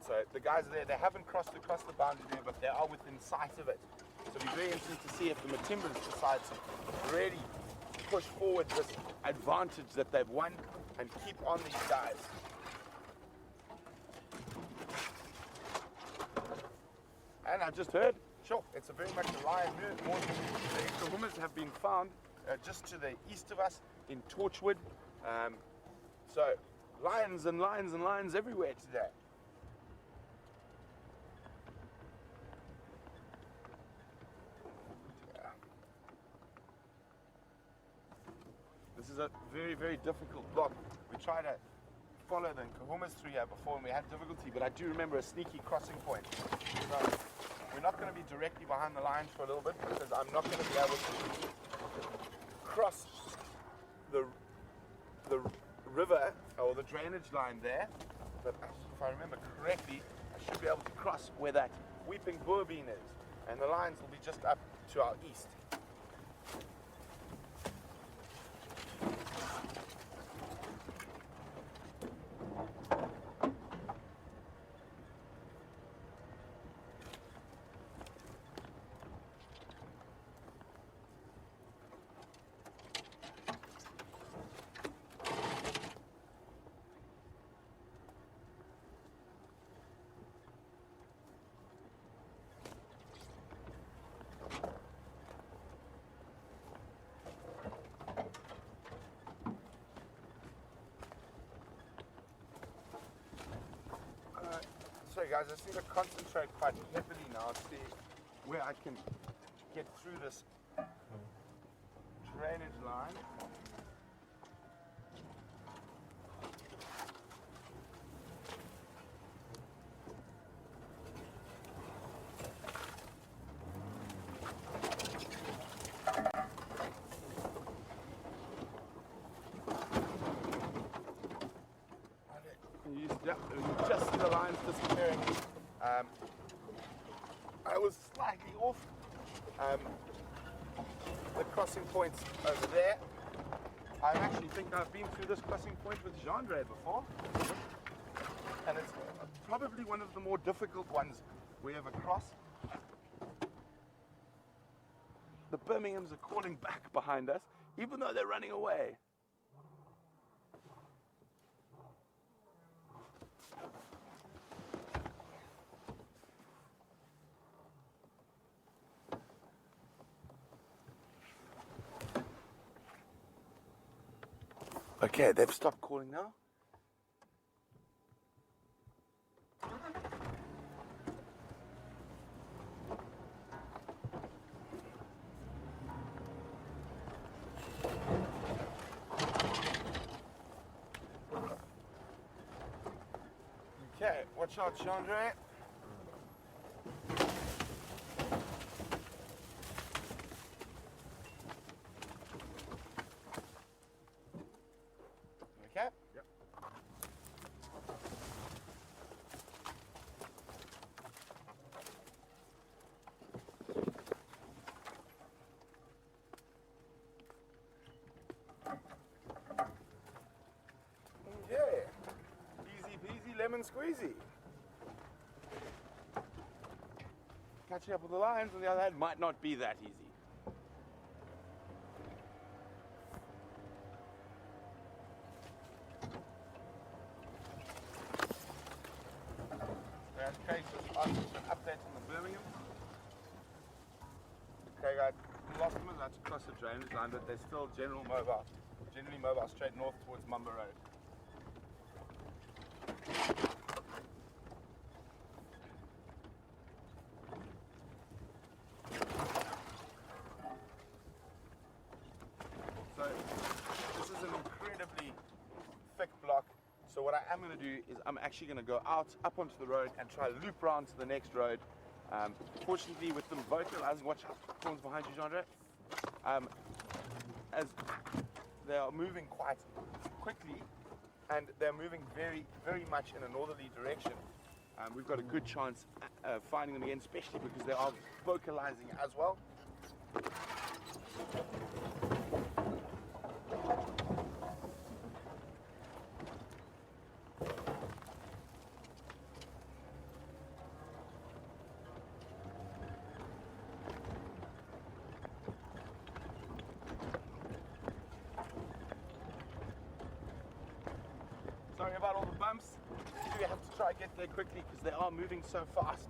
A: So the guys are there, they haven't crossed across the boundary there, but they are within sight of it. So it'll be very interesting to see if the Matimbas decide to really push forward this advantage that they've won and keep on these guys. And I've just heard, sure, it's a very much a lion move. More than the extra women have been found just to the east of us in Torchwood. So lions and lions and lions everywhere today. This is a very, very difficult block. We tried to follow the Kahumas through here before and we had difficulty, but I do remember a sneaky crossing point. So we're not going to be directly behind the lines for a little bit because I'm not going to be able to cross the river or the drainage line there. But if I remember correctly, I should be able to cross where that weeping boerbean is. And the lines will be just up to our east. Sorry guys, I just need to concentrate quite heavily now to see where I can get through this drainage line. Yeah, you just see the lines disappearing. I was slightly off the crossing points over there. I actually think I've been through this crossing point with Jean-Ray before. And it's probably one of the more difficult ones we ever cross. The Birminghams are calling back behind us, even though they're running away. Okay, they've stopped calling now. Okay, watch out, Chandra. Okay? Yep. Okay. Easy peasy lemon squeezy. Catching up with the lions on the other hand might not be that easy. Okay, so an update they got lost them that's across the drainage line, but they're still generally mobile straight north towards Matimba Road. So this is an incredibly thick block. So what I am going to do is I'm actually going to go out up onto the road and try to loop around to the next road. Fortunately, with them vocalizing, watch out, thorns behind you, Jandre. As they are moving quite quickly and they're moving very, very much in a northerly direction, we've got a good chance finding them again, especially because they are vocalizing as well. Sorry about all the bumps. You have to try and get there quickly because they are moving so fast.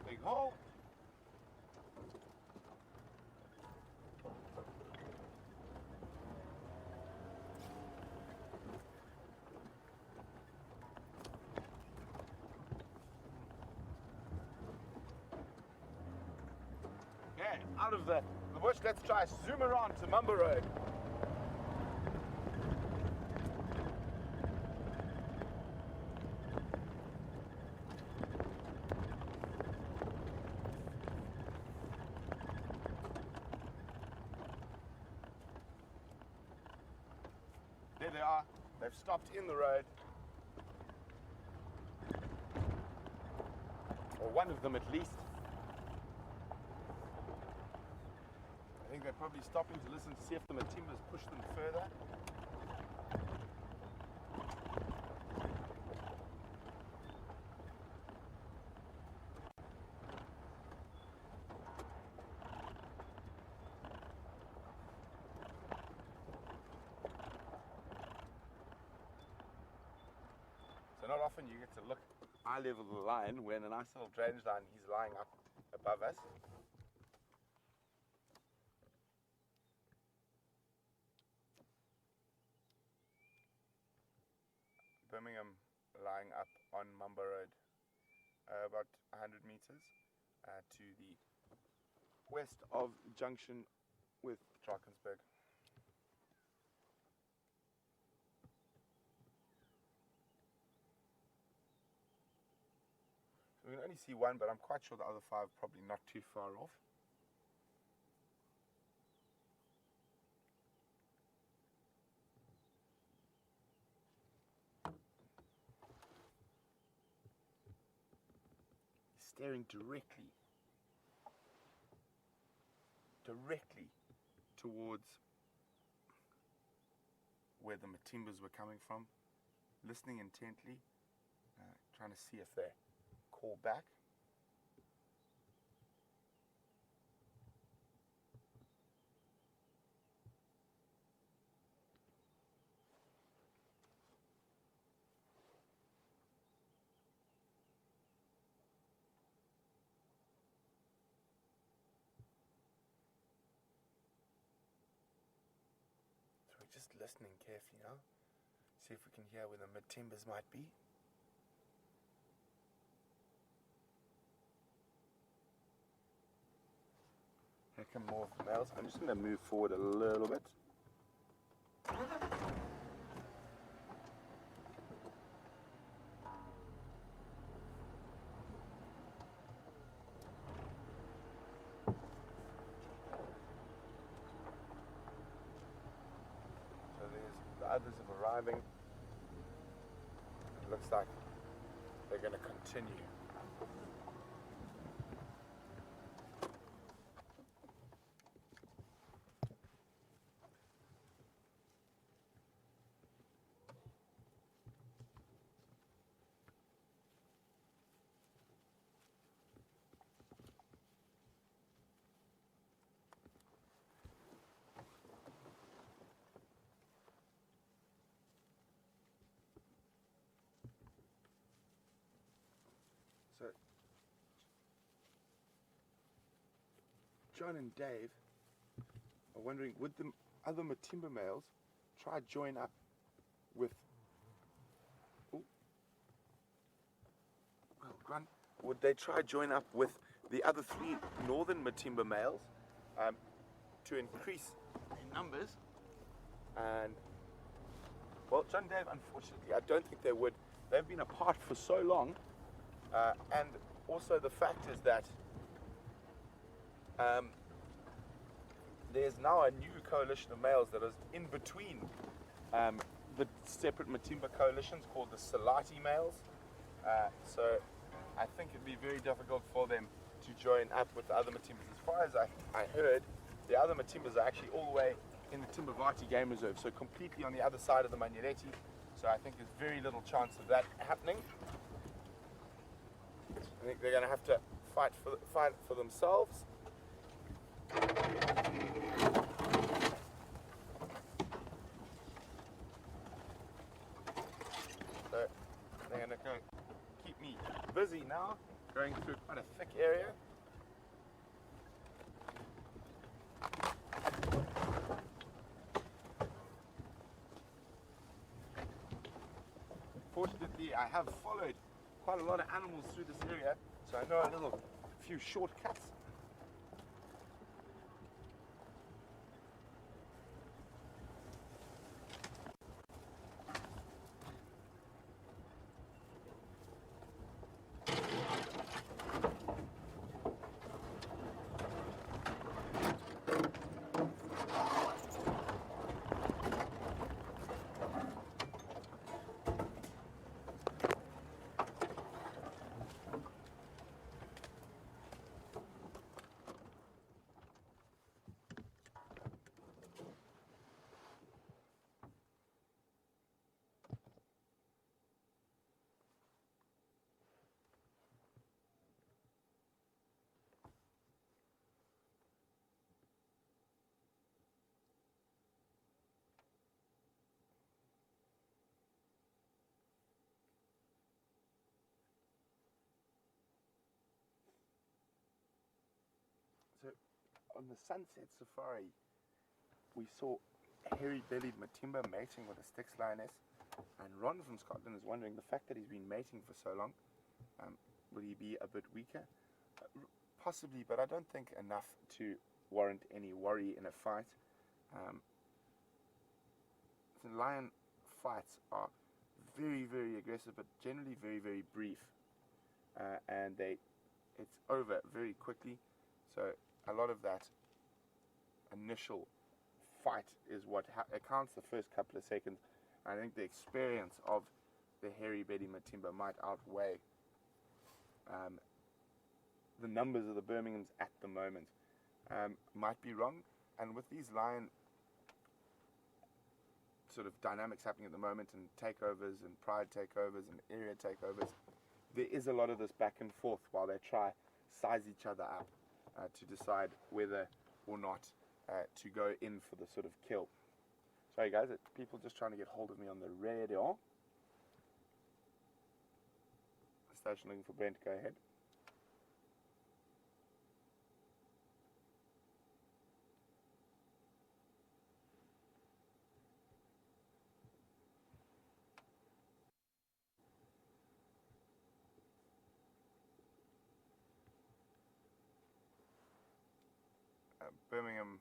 A: Big hole. Okay, out of the bush, let's try zoom around to Matimba Road. There they are. They've stopped in the road. Or one of them at least. I think they're probably stopping to listen to see if the Matimbas push them further. So not often you get to look eye level of the line when a nice little drainage line he's lying up above us. Birmingham lying up on Matimba Road, about 100 meters to the west of junction with Drakensberg. So we can only see one, but I'm quite sure the other five are probably not too far off. Staring directly towards where the Matimbas were coming from, listening intently, trying to see if they call back. Just listening carefully now. See if we can hear where the Matimbas might be. Here come more of the males. I'm just going to move forward a little bit. Others are arriving. It looks like they're going to continue. So John and Dave are wondering, would the other Matimba males try join up with would they try join up with the other 3 northern Matimba males to increase their numbers? And well, John and Dave, unfortunately, I don't think they would. They've been apart for so long, and also the fact is that there's now a new coalition of males that is in between the separate Matimba coalitions called the Salati males. So I think it'd be very difficult for them to join up with the other Matimbas. As far as I heard, the other Matimbas are actually all the way in the Timbavati Game Reserve, so completely on the other side of the Manyeleti. So I think there's very little chance of that happening. I think they're going to have to fight for themselves. So they're going to go keep me busy now, going through quite a thick area. Fortunately, I have followed quite a lot of animals through this area, so I know a few shortcuts. So on the sunset safari, we saw a hairy-bellied Matimba mating with a Styx lioness, and Ron from Scotland is wondering, the fact that he's been mating for so long, will he be a bit weaker? Possibly, but I don't think enough to warrant any worry in a fight. The lion fights are very, very aggressive, but generally very, very brief, and it's over very quickly. So a lot of that initial fight is what accounts the first couple of seconds. I think the experience of the hairy-bellied Matimba might outweigh the numbers of the Birminghams at the moment. Might be wrong, and with these lion sort of dynamics happening at the moment, and takeovers and pride takeovers and area takeovers, there is a lot of this back and forth while they try size each other up to decide whether or not to go in for the sort of kill. Sorry guys, people just trying to get hold of me on the radio. Station looking for Brent, go ahead. Birmingham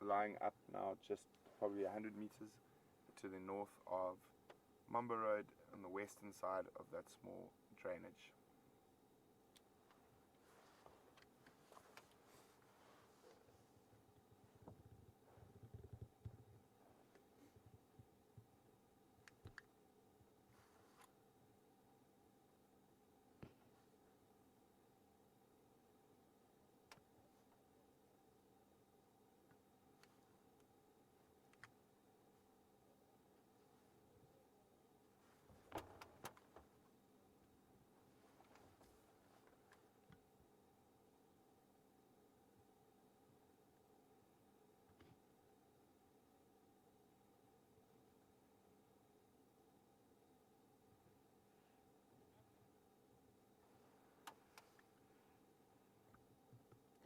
A: lying up now just probably 100 meters to the north of Mumba Road on the western side of that small drainage.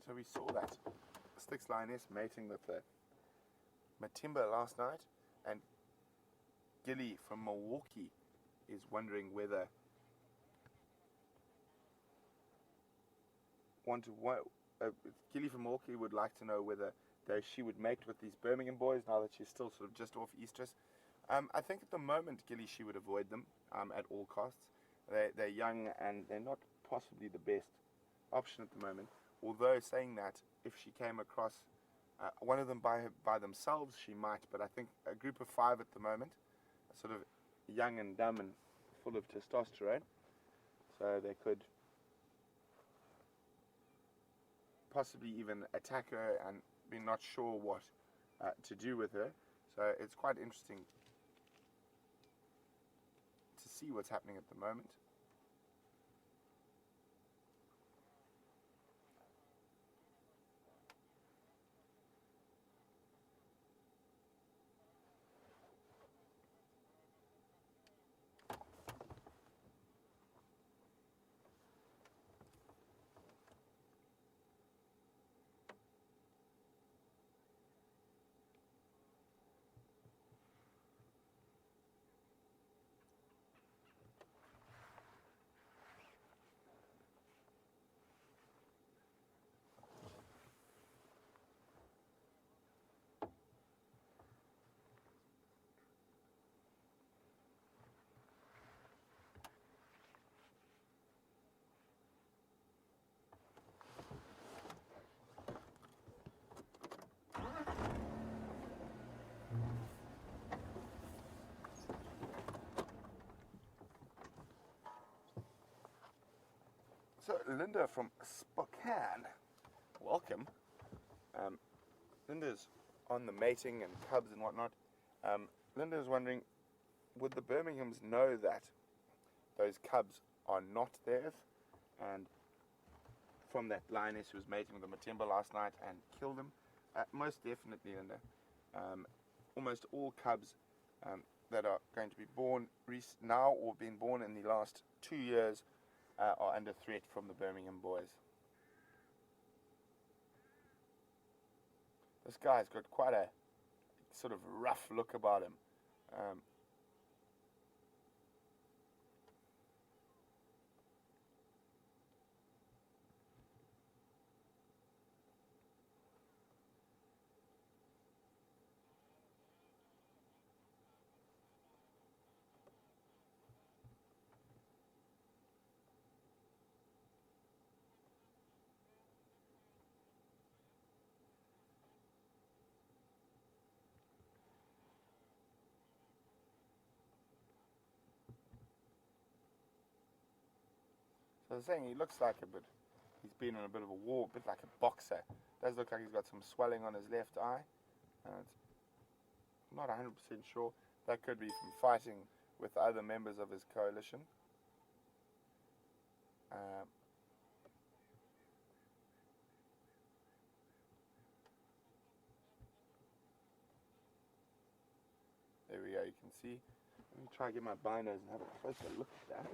A: So we saw that Styx lioness mating with the Matimba last night, and Gilly from Milwaukee is wondering whether Gilly from Milwaukee would like to know whether she would mate with these Birmingham boys now that she's still sort of just off estrus. I think at the moment, Gilly, she would avoid them at all costs. They're young and they're not possibly the best option at the moment. Although saying that, if she came across one of them by themselves, she might. But I think a group of 5 at the moment, sort of young and dumb and full of testosterone, so they could possibly even attack her and be not sure what to do with her. So it's quite interesting to see what's happening at the moment. So Linda from Spokane, welcome. Linda's on the mating and cubs and whatnot. Linda's wondering, would the Birminghams know that those cubs are not theirs? And from that lioness who was mating with the Matimba last night and killed them? Most definitely, Linda. Almost all cubs that are going to be born now or been born in the last 2 years are under threat from the Birmingham Boys. This guy's got quite a sort of rough look about him. So I was saying he looks like he's been in a bit of a war, a bit like a boxer. Does look like he's got some swelling on his left eye. I'm not 100% sure. That could be from fighting with other members of his coalition. There we go, you can see. Let me try and get my binos and have a closer look at that.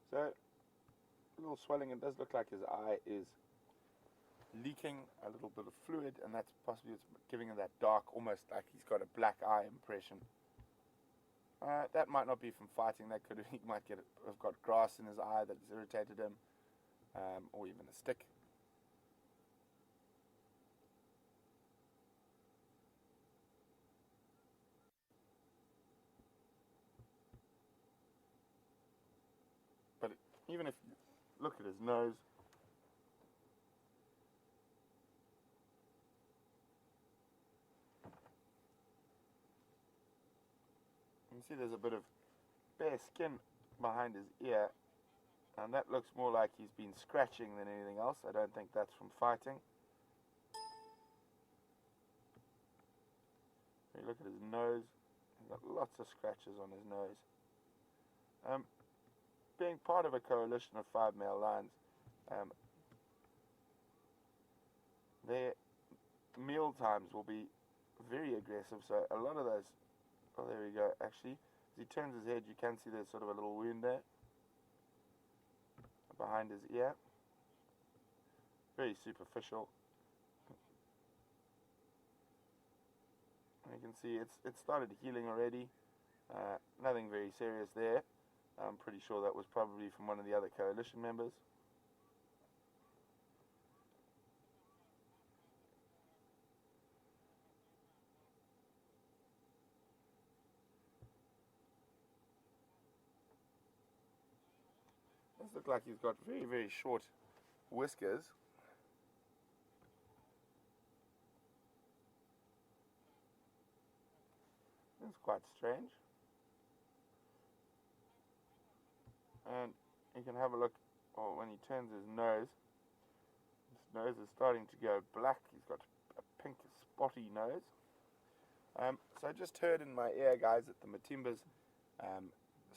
A: So, a little swelling. It does look like his eye is leaking a little bit of fluid, and that's possibly what's giving him that dark, almost like he's got a black eye impression. That might not be from fighting. That could he might have got grass in his eye that's irritated him, or even a stick. But even if you look at his nose, you can see there's a bit of bare skin behind his ear, and that looks more like he's been scratching than anything else. I don't think that's from fighting. If you look at his nose, he's got lots of scratches on his nose. Being part of a coalition of 5 male lions, meal times will be very aggressive. So a lot of those, oh, there we go. Actually, as he turns his head, you can see there's sort of a little wound there behind his ear. Very superficial. And you can see it's started healing already. Nothing very serious there. I'm pretty sure that was probably from one of the other coalition members. Does look like he's got very, very short whiskers. It's quite strange. And you can have a look, when he turns his nose is starting to go black. He's got a pink spotty nose. So I just heard in my ear, guys, that the Matimbas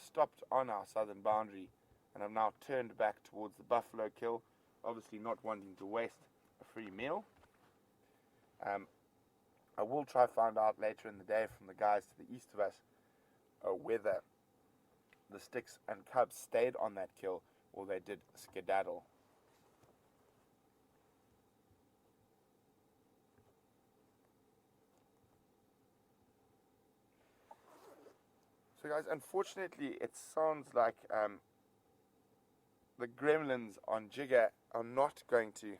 A: stopped on our southern boundary and have now turned back towards the buffalo kill, obviously not wanting to waste a free meal. I will try to find out later in the day from the guys to the east of us whether the sticks and cubs stayed on that kill or they did skedaddle. So guys, unfortunately it sounds like the gremlins on Jigger are not going to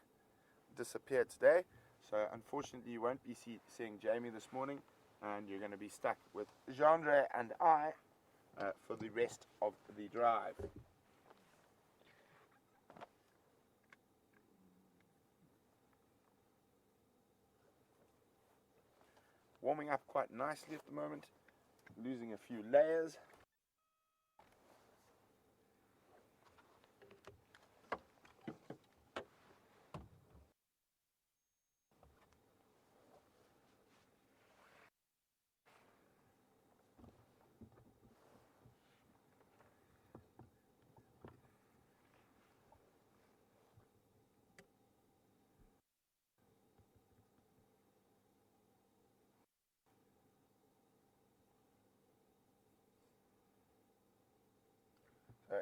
A: disappear today. So unfortunately you won't be seeing Jamie this morning, and you're going to be stuck with Jandre and I for the rest of the drive. Warming up quite nicely at the moment, losing a few layers.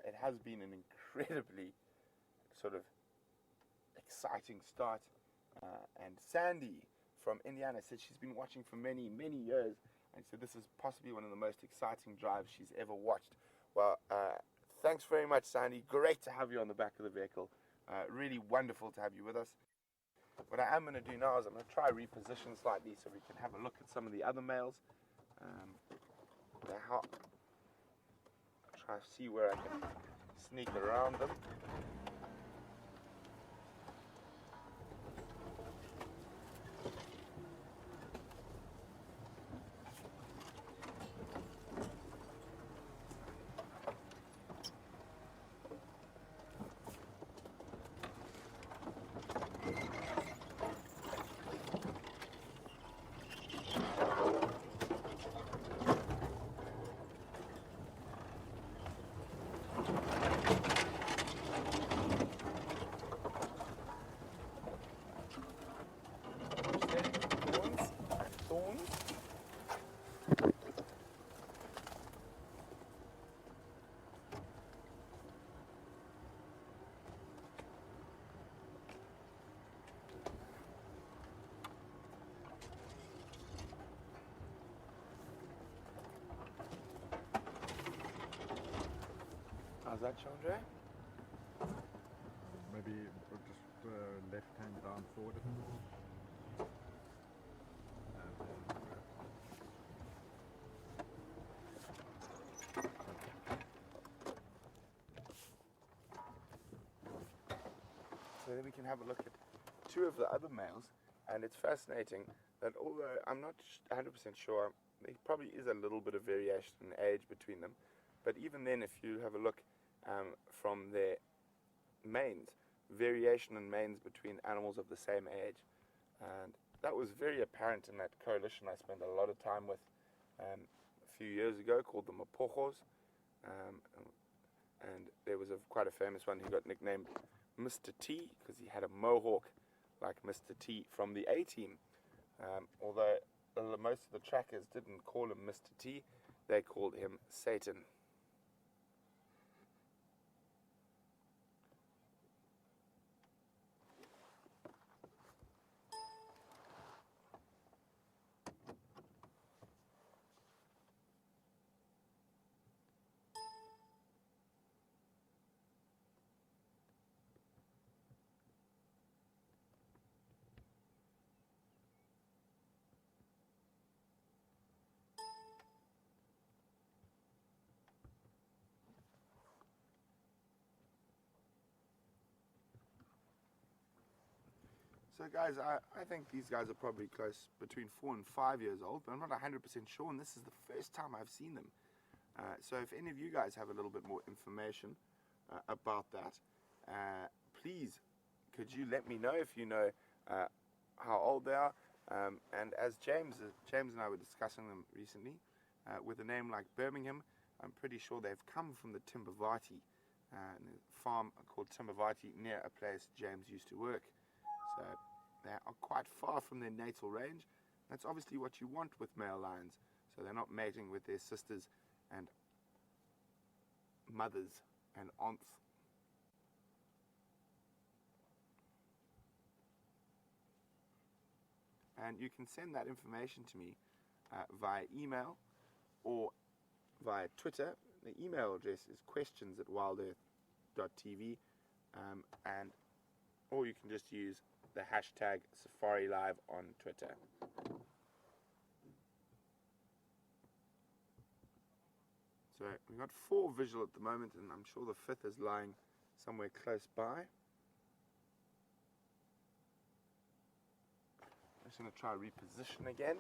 A: It has been an incredibly sort of exciting start. And Sandy from Indiana said she's been watching for many, many years, and said this is possibly one of the most exciting drives she's ever watched. Well, thanks very much, Sandy. Great to have you on the back of the vehicle. Really wonderful to have you with us. What I am going to do now is I'm going to try reposition slightly so we can have a look at some of the other males. Try to see where I can sneak around them. How's that, Chandra?
B: Maybe just left hand down forward.
A: So then we can have a look at two of the other males, and it's fascinating that although I'm not 100% sure, there probably is a little bit of variation in age between them, but even then if you have a look from their manes, variation in manes between animals of the same age, and that was very apparent in that coalition I spent a lot of time with a few years ago called the Mapojos, and there was quite a famous one who got nicknamed Mr. T because he had a mohawk like Mr. T from the A-Team, Although most of the trackers didn't call him Mr. T, they called him Satan. So guys, I think these guys are probably close between 4 and 5 years old, but I'm not 100% sure, and this is the first time I've seen them. So if any of you guys have a little bit more information about that, please could you let me know if you know how old they are. And as James and I were discussing them recently, with a name like Birmingham, I'm pretty sure they've come from the Timbavati, farm called Timbavati near a place James used to work. So they are quite far from their natal range. That's obviously what you want with male lions, so they're not mating with their sisters and mothers and aunts. And you can send that information to me via email or via Twitter. The email address is questions@wildearth.tv, or you can just use the hashtag SafariLive on Twitter. So we've got 4 visual at the moment, and I'm sure the 5th is lying somewhere close by. I'm just going to try reposition again.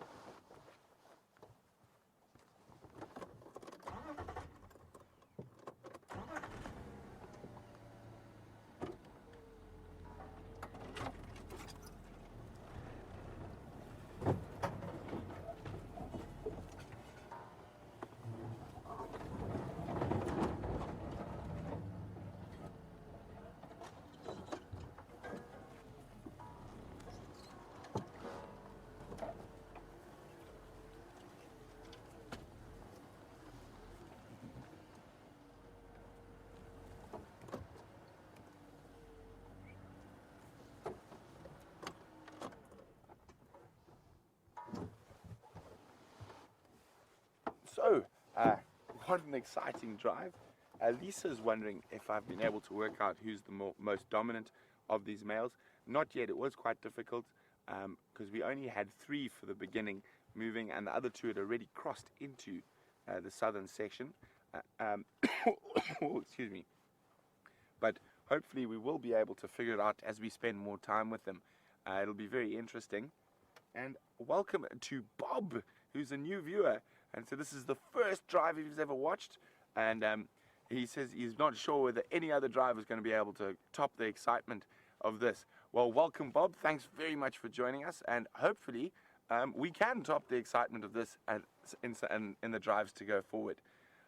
A: So, what an exciting drive. Lisa's wondering if I've been able to work out who's the most dominant of these males. Not yet. It was quite difficult because we only had 3 for the beginning moving, and the other 2 had already crossed into the southern section. Excuse me. But hopefully we will be able to figure it out as we spend more time with them. It'll be very interesting. And welcome to Bob, who's a new viewer. And so this is the first drive he's ever watched, and he says he's not sure whether any other driver is going to be able to top the excitement of this. Well, welcome, Bob. Thanks very much for joining us, and hopefully we can top the excitement of this in the drives to go forward.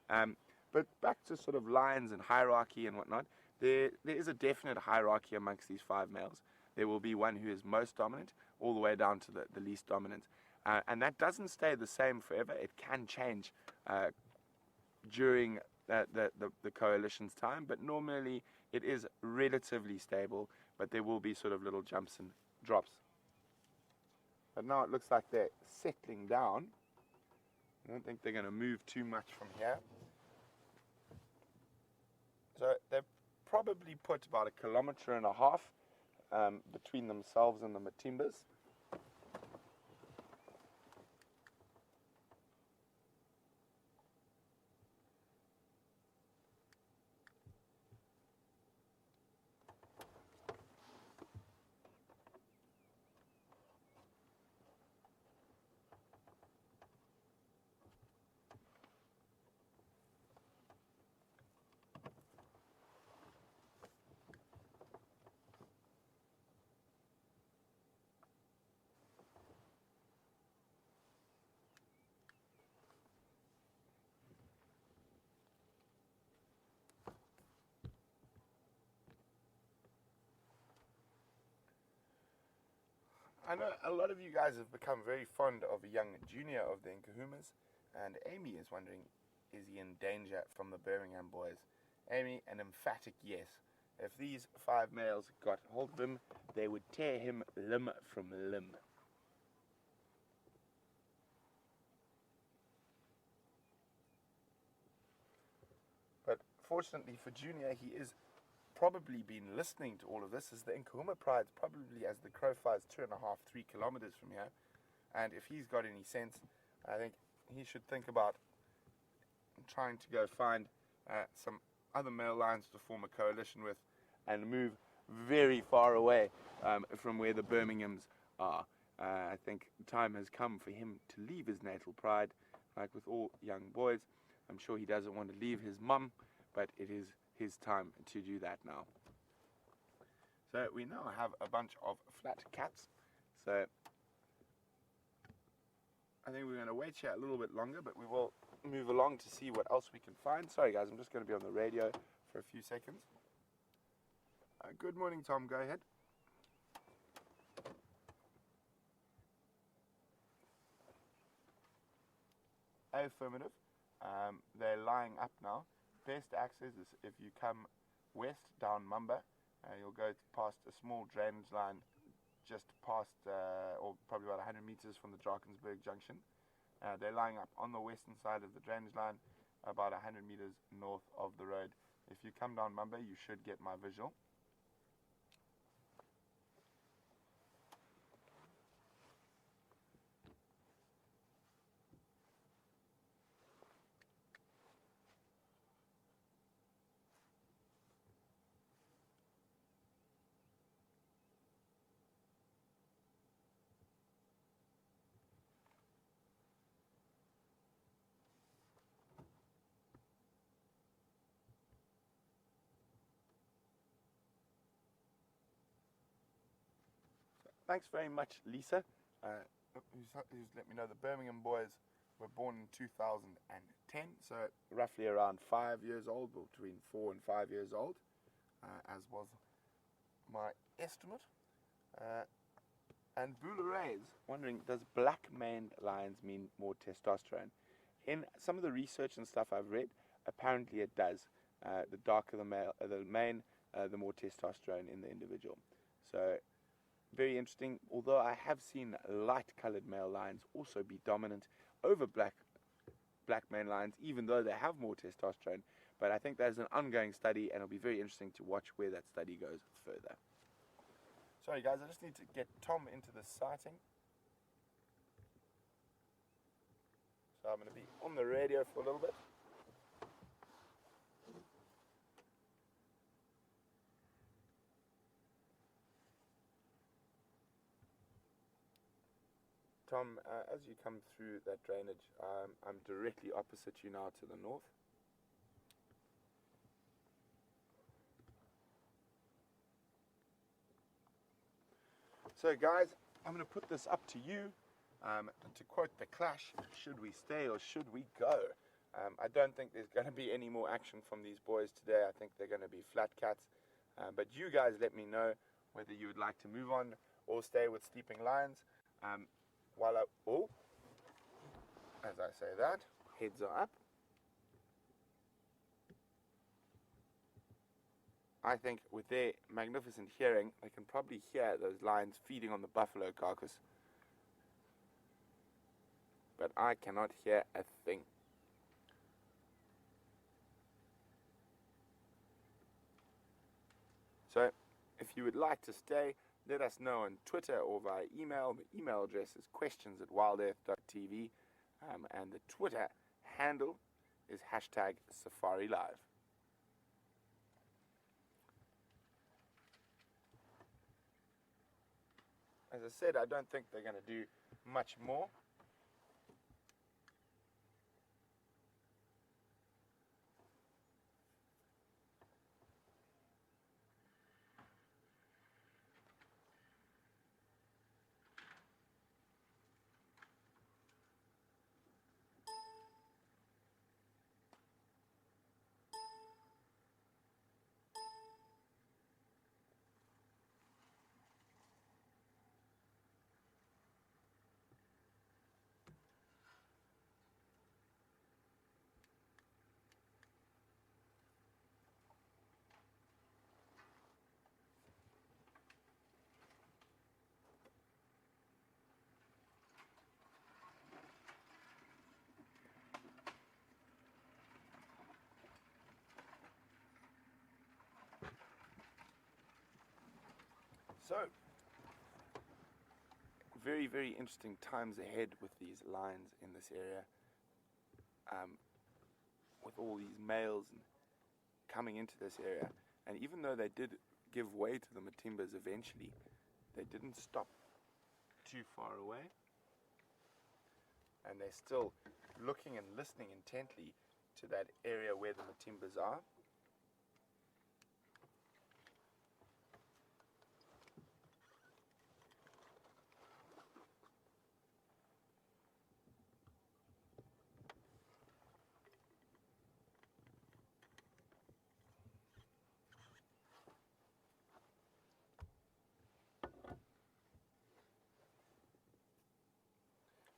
A: But back to sort of lines and hierarchy and whatnot, there is a definite hierarchy amongst these 5 males. There will be one who is most dominant, all the way down to the least dominant. And that doesn't stay the same forever. It can change during the coalition's time, but normally it is relatively stable, but there will be sort of little jumps and drops. But now it looks like they're settling down. I don't think they're going to move too much from here. So they've probably put about 1.5 kilometers between themselves and the Matimbas. I know a lot of you guys have become very fond of a young junior of the Nkahumas, and Amy is wondering, is he in danger from the Birmingham Boys? Amy, an emphatic yes. If these 5 males got hold of him, they would tear him limb from limb. But fortunately for Junior, he is probably been listening to all of this, as the Nkahuma Pride's probably, as the crow flies, 2.5, 3 kilometers from here. And if he's got any sense, I think he should think about trying to go find some other male lions to form a coalition with and move very far away from where the Birminghams are. I think time has come for him to leave his natal pride, like with all young boys. I'm sure he doesn't want to leave his mum, but it is his time to do that now. So we now have a bunch of flat cats. So I think we're going to wait here a little bit longer, but we will move along to see what else we can find. Sorry guys, I'm just going to be on the radio for a few seconds. Good morning, Tom. Go ahead. Affirmative. They're lying up now. Best access is if you come west down Mumba. You'll go past a small drainage line just past, or probably about 100 meters from the Drakensberg junction. They're lying up on the western side of the drainage line, about 100 meters north of the road. If you come down Mumba, you should get my visual. Thanks very much, Lisa, who's let me know the Birmingham Boys were born in 2010, so roughly around 5 years old, between 4 and 5 years old, as was my estimate. And Bouleray is wondering, does black maned lions mean more testosterone? In some of the research and stuff I've read, apparently it does. The darker the mane, the more testosterone in the individual. So very interesting, although I have seen light-colored male lions also be dominant over black male lions, even though they have more testosterone. But I think there's an ongoing study, and it'll be very interesting to watch where that study goes further. Sorry guys, I just need to get Tom into the sighting. So I'm going to be on the radio for a little bit. Tom, as you come through that drainage, I'm directly opposite you now to the north. So guys, I'm going to put this up to you. To quote The Clash, should we stay or should we go? I don't think there's going to be any more action from these boys today. I think they're going to be flat cats. But you guys let me know whether you would like to move on or stay with Sleeping Lions. As I say that, heads are up. I think with their magnificent hearing, they can probably hear those lions feeding on the buffalo carcass. But I cannot hear a thing. So, if you would like to stay, let us know on Twitter or via email. The email address is questions@wildearth.tv, and the Twitter handle is #SafariLive. As I said, I don't think they're going to do much more. So, very, very interesting times ahead with these lions in this area. With all these males coming into this area. And even though they did give way to the Matimbas eventually, they didn't stop too far away. And they're still looking and listening intently to that area where the Matimbas are.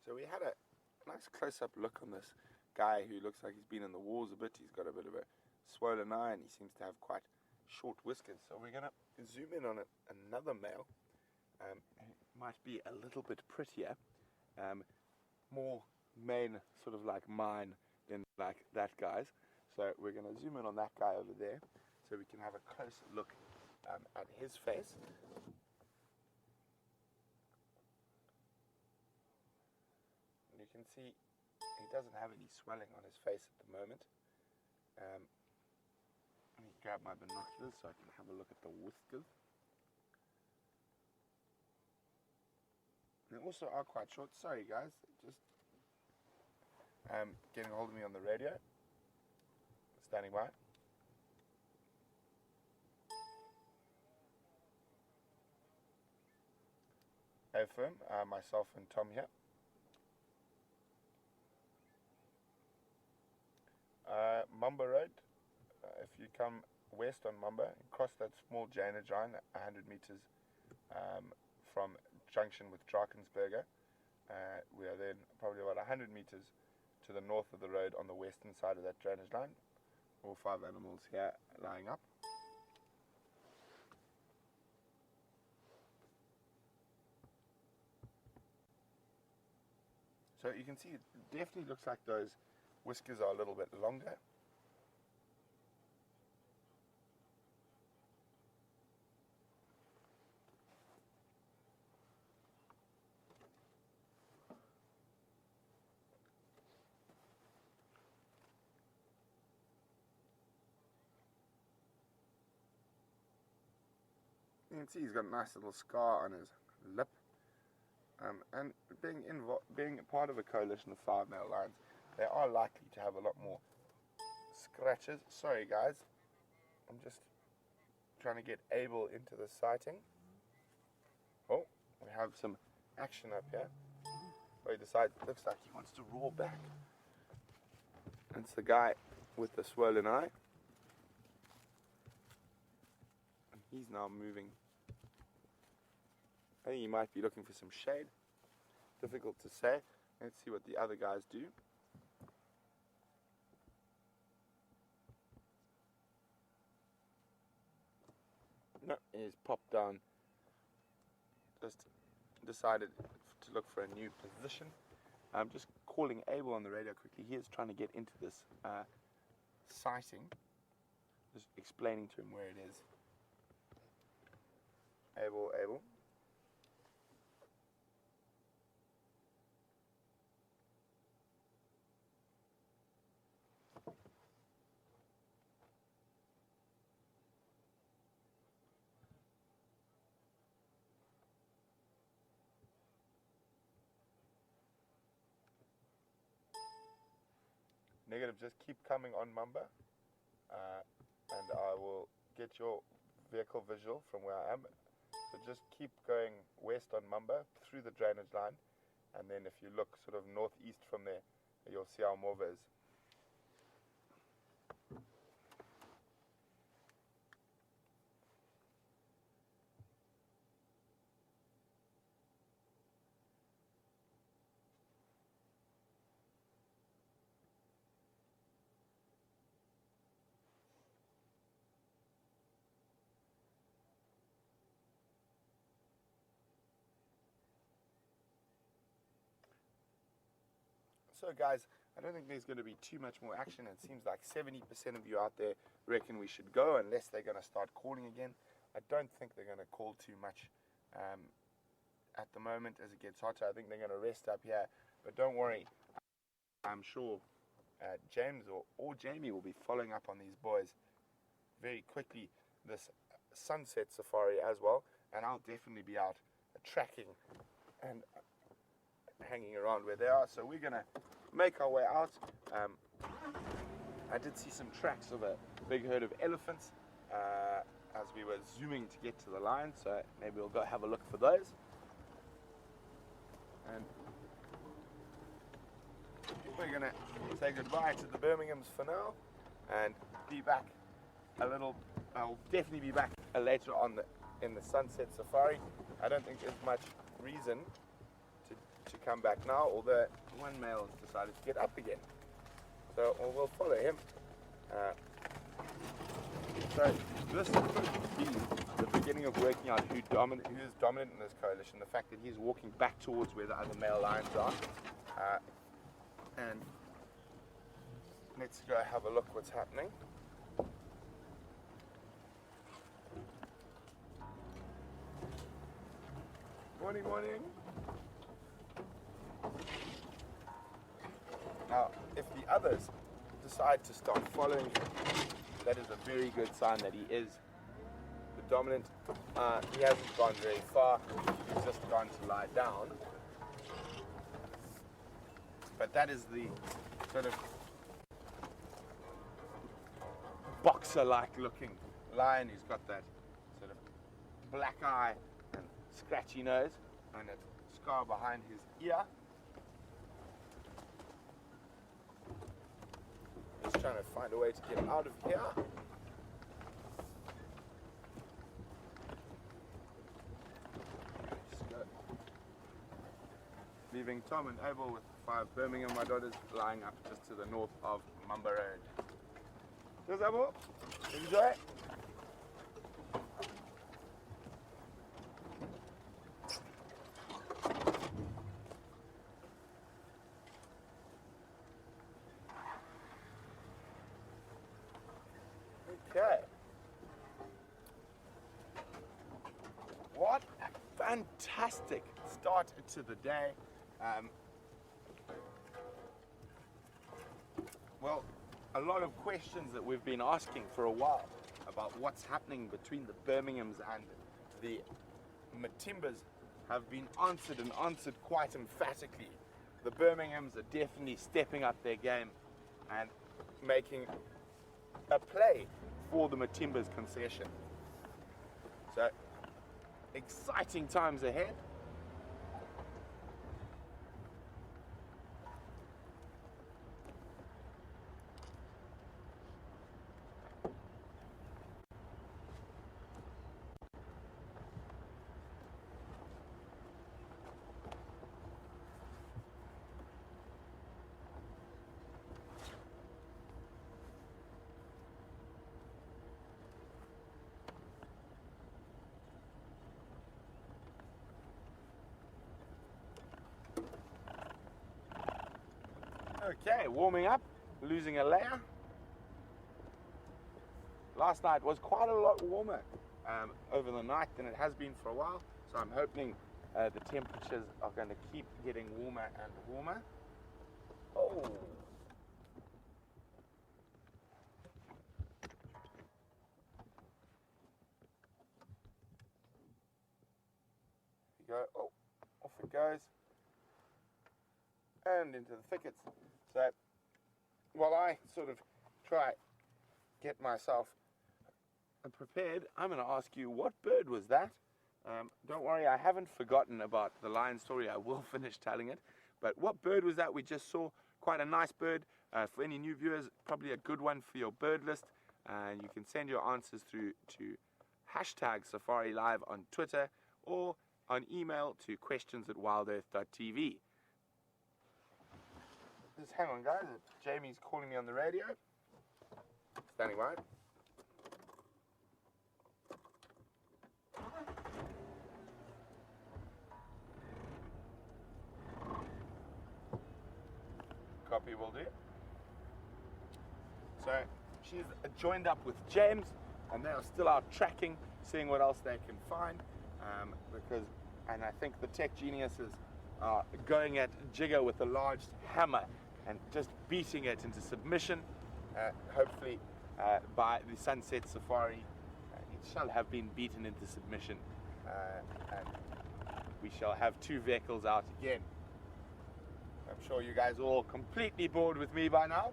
A: So we had a nice close-up look on this guy who looks like he's been in the wars a bit. He's got a bit of a swollen eye and he seems to have quite short whiskers. So we're going to zoom in on another male. Might be a little bit prettier, more mane sort of like mine than like that guy's. So we're going to zoom in on that guy over there so we can have a close look at his face. You can see he doesn't have any swelling on his face at the moment. Let me grab my binoculars so I can have a look at the whiskers. They also are quite short. Sorry guys, just getting hold of me on the radio. Standing by. FM, myself and Tom here. Mumba Road, if you come west on Mumba, cross that small drainage line 100 meters from junction with Drakensberger. We are then probably about 100 meters to the north of the road on the western side of that drainage line. All 5 animals here lying up. So you can see it definitely looks like those whiskers are a little bit longer. You can see he's got a nice little scar on his lip. And being part of a coalition of 5 male lions, they are likely to have a lot more scratches. Sorry guys, I'm just trying to get Abel into the sighting. Oh, we have some action up here. Oh, he decides, looks like he wants to roar back. It's the guy with the swollen eye. He's now moving. I think he might be looking for some shade. Difficult to say. Let's see what the other guys do. No, he's popped down. Just decided to look for a new position. I'm just calling Abel on the radio quickly. He is trying to get into this sighting. Just explaining to him where it is. Abel. Negative, just keep coming on Mumba, and I will get your vehicle visual from where I am. So just keep going west on Mumba through the drainage line, and then if you look sort of northeast from there, you'll see our Morva is. So guys, I don't think there's going to be too much more action. It seems like 70% of you out there reckon we should go unless they're going to start calling again. I don't think they're going to call too much at the moment. As it gets hotter, I think they're going to rest up here, but don't worry, I'm sure James or Jamie will be following up on these boys very quickly this sunset safari as well, and I'll definitely be out tracking and hanging around where they are. So we're going to make our way out. I did see some tracks of a big herd of elephants as we were zooming to get to the line, so maybe we'll go have a look for those. And we're going to say goodbye to the Birminghams for now and be back I'll definitely be back later on in the sunset safari. I don't think there's much reason to come back now, although one male has decided to get up again. So we'll follow him. So this could be the beginning of working out who is dominant in this coalition. The fact that he's walking back towards where the other male lions are. And let's go have a look what's happening. Morning, morning. Now, if the others decide to start following him, that is a very good sign that he is the dominant. He hasn't gone very far. He's just gone to lie down. But that is the sort of boxer-like looking lion. He's got that sort of black eye and scratchy nose and a scar behind his ear. Just trying to find a way to get out of here. Just go. Leaving Tom and Abel with 5 Birmingham, my daughters, lying up just to the north of Matimba Road. Cheers, Abel. Enjoy. Okay. What a fantastic start to the day. Well, a lot of questions that we've been asking for a while about what's happening between the Birminghams and the Matimbas have been answered, and answered quite emphatically. The Birminghams are definitely stepping up their game and making a play for the Matimba's concession. So, exciting times ahead. Okay, warming up, losing a layer. Last night was quite a lot warmer over the night than it has been for a while, so I'm hoping the temperatures are going to keep getting warmer and warmer. Oh! Here we go. Oh, off it goes. And into the thickets. So while I sort of try get myself prepared, I'm going to ask you, what bird was that? Don't worry, I haven't forgotten about the lion story. I will finish telling it. But what bird was that we just saw? Quite a nice bird. For any new viewers, probably a good one for your bird list. And you can send your answers through to #SafariLive on Twitter or on email to questions@wildearth.tv. Just hang on, guys. Jamie's calling me on the radio. Standing by. Copy will do. So she's joined up with James, and they are still out tracking, seeing what else they can find. and I think the tech geniuses are going at Jigger with a large hammer and just beating it into submission. Hopefully by the Sunset Safari it shall have been beaten into submission, and we shall have two vehicles out again. I'm sure you guys are all completely bored with me by now.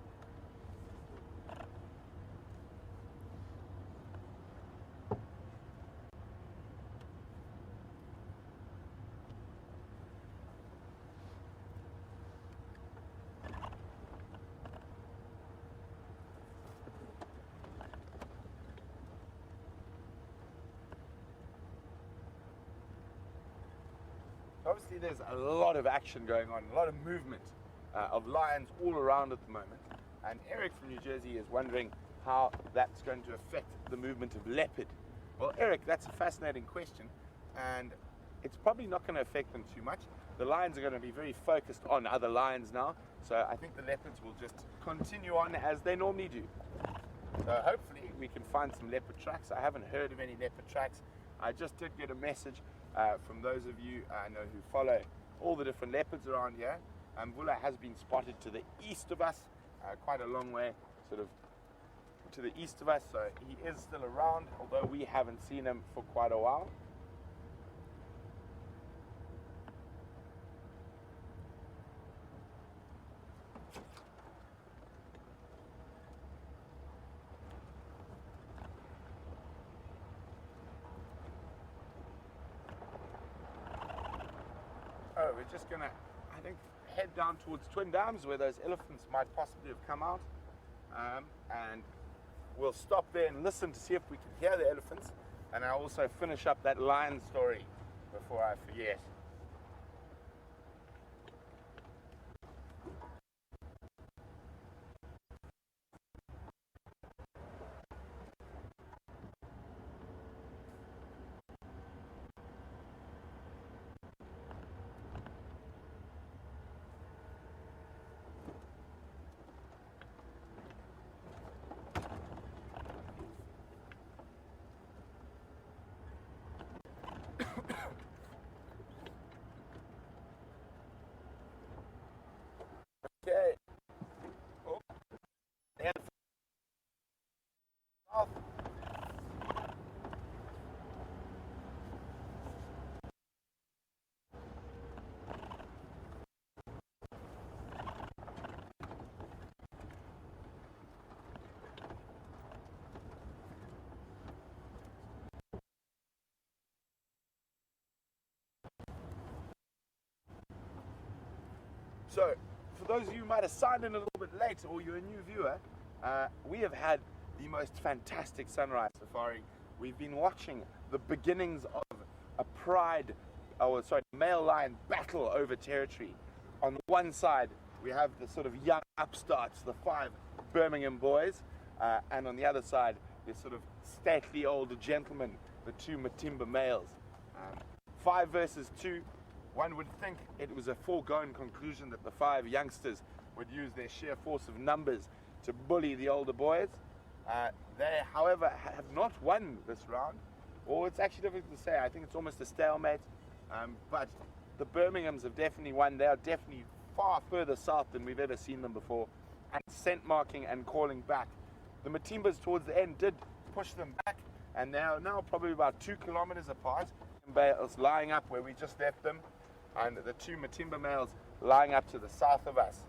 A: Obviously there's a lot of action going on, a lot of movement of lions all around at the moment, and Eric from New Jersey is wondering how that's going to affect the movement of leopard. Well, Eric, that's a fascinating question, and it's probably not going to affect them too much. The lions are going to be very focused on other lions now, so I think the leopards will just continue on as they normally do. So hopefully we can find some leopard tracks. I haven't heard of any leopard tracks. I just did get a message from those of you I know who follow all the different leopards around here. Vula has been spotted to the east of us, quite a long way sort of to the east of us, so he is still around, although we haven't seen him for quite a while. Oh, we're just gonna, I think, head down towards Twin Dams where those elephants might possibly have come out, and we'll stop there and listen to see if we can hear the elephants, and I'll also finish up that lion story before I forget. Okay. Oh. And south. So, for those of you who might have signed in a little bit late, or you're a new viewer, we have had the most fantastic sunrise safari. We've been watching the beginnings of a male lion battle over territory. On the one side, we have the sort of young upstarts, the 5 Birmingham Boys, and on the other side, this sort of stately older gentlemen, the 2 Matimba Males. 5 versus 2. One would think it was a foregone conclusion that the 5 youngsters would use their sheer force of numbers to bully the older boys. They, however, have not won this round, or it's actually difficult to say. I think it's almost a stalemate, but the Birminghams have definitely won. They are definitely far further south than we've ever seen them before, and scent marking and calling back. The Matimbas towards the end did push them back, and they are now probably about 2 kilometers apart. Bales lying up where we just left them, and the 2 Matimba Males lying up to the south of us.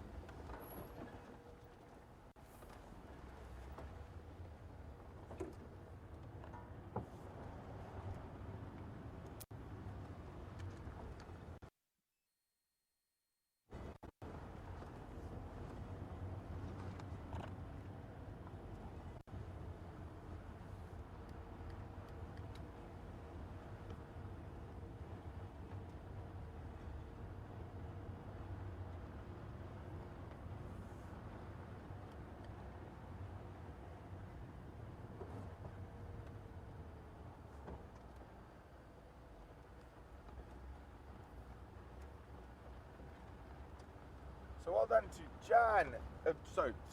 A: So well done to John,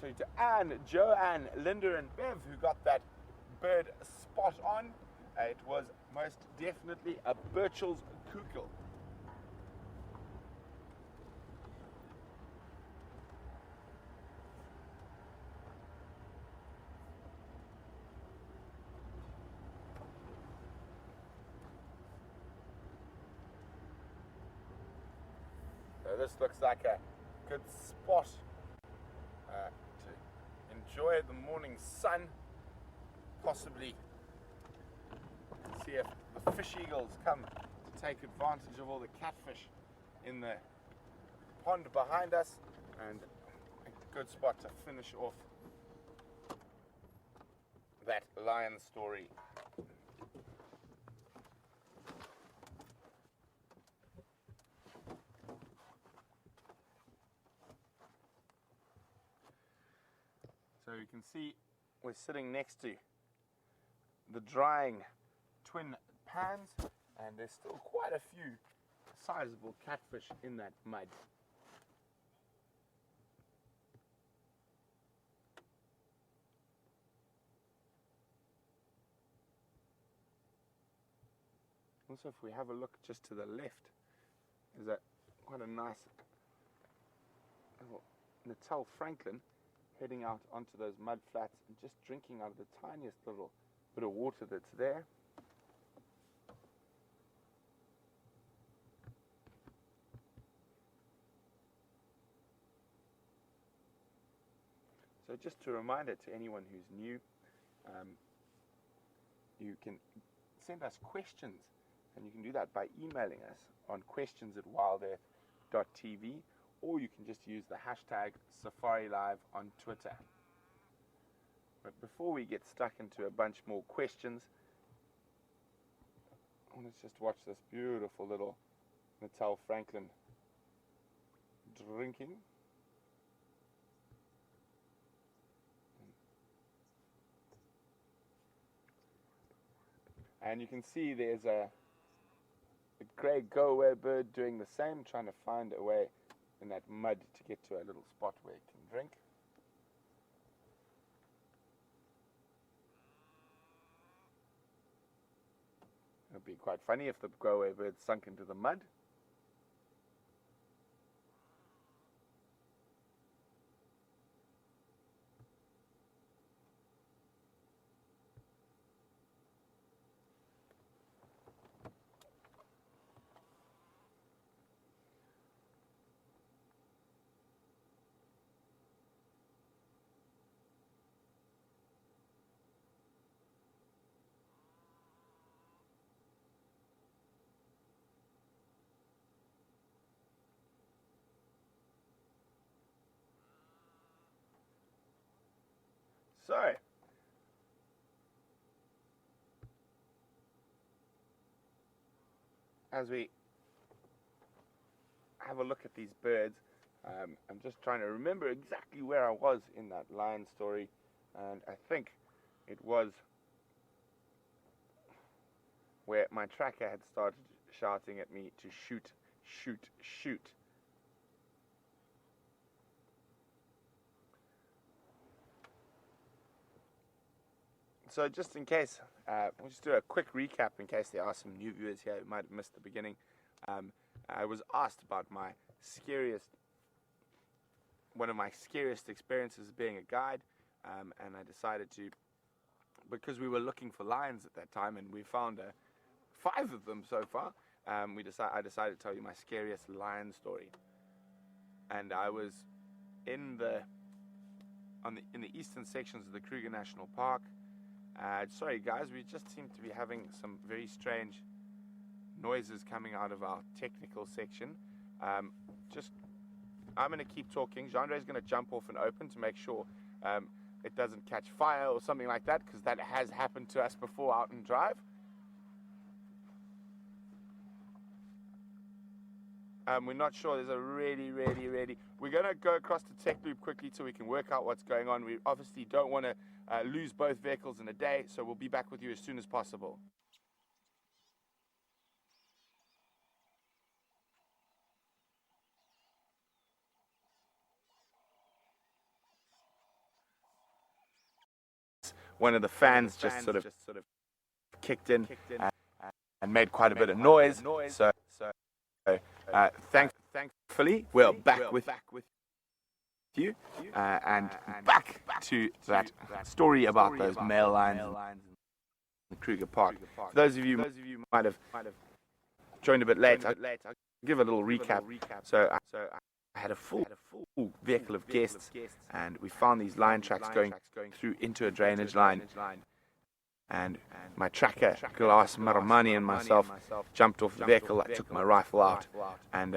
A: to Anne, Joanne, Linda and Bev, who got that bird spot on. It was most definitely a Birchall's Kukkel. So this looks like a good spot to enjoy the morning sun, possibly see if the fish eagles come to take advantage of all the catfish in the pond behind us, and a good spot to finish off that lion story. So you can see we're sitting next to the drying twin pans, and there's still quite a few sizable catfish in that mud. Also, if we have a look just to the left, is that quite a nice little Natal Franklin heading out onto those mud flats and just drinking out of the tiniest little bit of water that's there. So just a reminder to anyone who's new, you can send us questions, and you can do that by emailing us on questions@wildearth.tv, or you can just use the hashtag SafariLive on Twitter. But before we get stuck into a bunch more questions, let's just watch this beautiful little Natal Franklin drinking. And you can see there's a grey go-away bird doing the same, trying to find a way in that mud to get to a little spot where it can drink. It would be quite funny if the go-away bird sunk into the mud. So, as we have a look at these birds, I'm just trying to remember exactly where I was in that lion story, and I think it was where my tracker had started shouting at me to shoot, shoot, shoot. So just in case, we'll just do a quick recap in case there are some new viewers here who might have missed the beginning. I was asked about one of my scariest experiences being a guide, and I decided to, because we were looking for lions at that time, and we found 5 of them so far. I decided to tell you my scariest lion story. And I was in the eastern sections of the Kruger National Park. Sorry guys, we just seem to be having some very strange noises coming out of our technical section. I'm going to keep talking. Jean-Andre's going to jump off and open to make sure it doesn't catch fire or something like that, because that has happened to us before out in drive. We're not sure. There's a really... We're going to go across to Tech Loop quickly so we can work out what's going on. We obviously don't want to lose both vehicles in a day, so we'll be back with you as soon as possible. One of the fans just sort of kicked in and made quite a bit of noise. So thankfully, we're back with you and back to that story about those male lions in the Kruger Park. For those of you who might have joined a bit late, I'll give a little recap. So I had a full vehicle of guests, and we found these lion tracks going through into a drainage line. And my tracker, Glass, Maramani, and myself jumped off the vehicle. I took my rifle out, and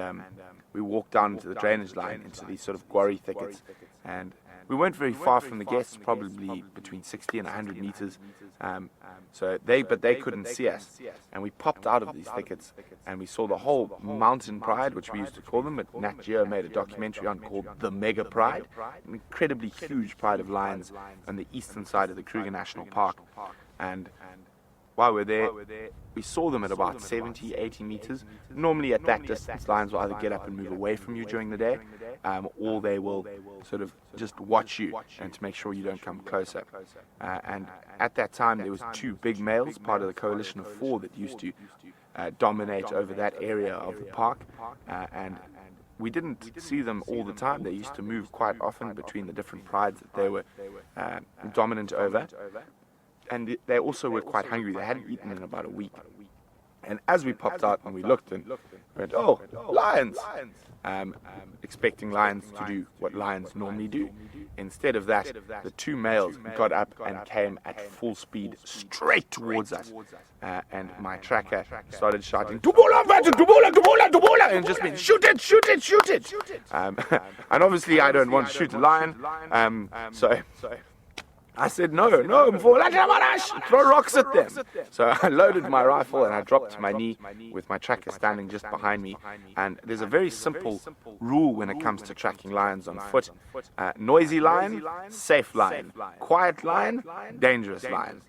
A: we walked down into the drainage line, into these sort of quarry thickets. And we weren't very far from the guests, probably between 60 and 100 meters. But they couldn't see us. And we popped out of these thickets, and we saw the whole mountain pride, which we used to call them, but Nat Geo made a documentary on called The Mega Pride, an incredibly huge pride of lions on the eastern side of the Kruger National Park. And while we're there, we saw them at about 70, 80 meters. Normally at that distance, lions will either get up and move away from you during the day, or they will sort of just watch you and to make sure you don't come closer. And at that time, there was 2 big males, part of the coalition of 4 that used to dominate over that area of the park. And we didn't see them all the time. They used to move quite often between the different prides that they were dominant over. And they also were quite hungry. They hadn't eaten in about a week. And as we popped out and we looked and went, oh, lions! Expecting lions to do what lions normally do. Instead of that, the 2 males got up and came at full speed straight towards us. And my tracker started shouting, Dubula, Dubula, Dubula, Dubula, and just meant, shoot it, shoot it, shoot it. And obviously I don't want to shoot a lion. So I said, no, throw rocks at them. So I loaded my rifle and I dropped to my knee with my tracker standing just behind me. And there's a very simple rule when it comes to tracking lions on foot. Noisy lion, safe lion. Quiet lion, dangerous lion.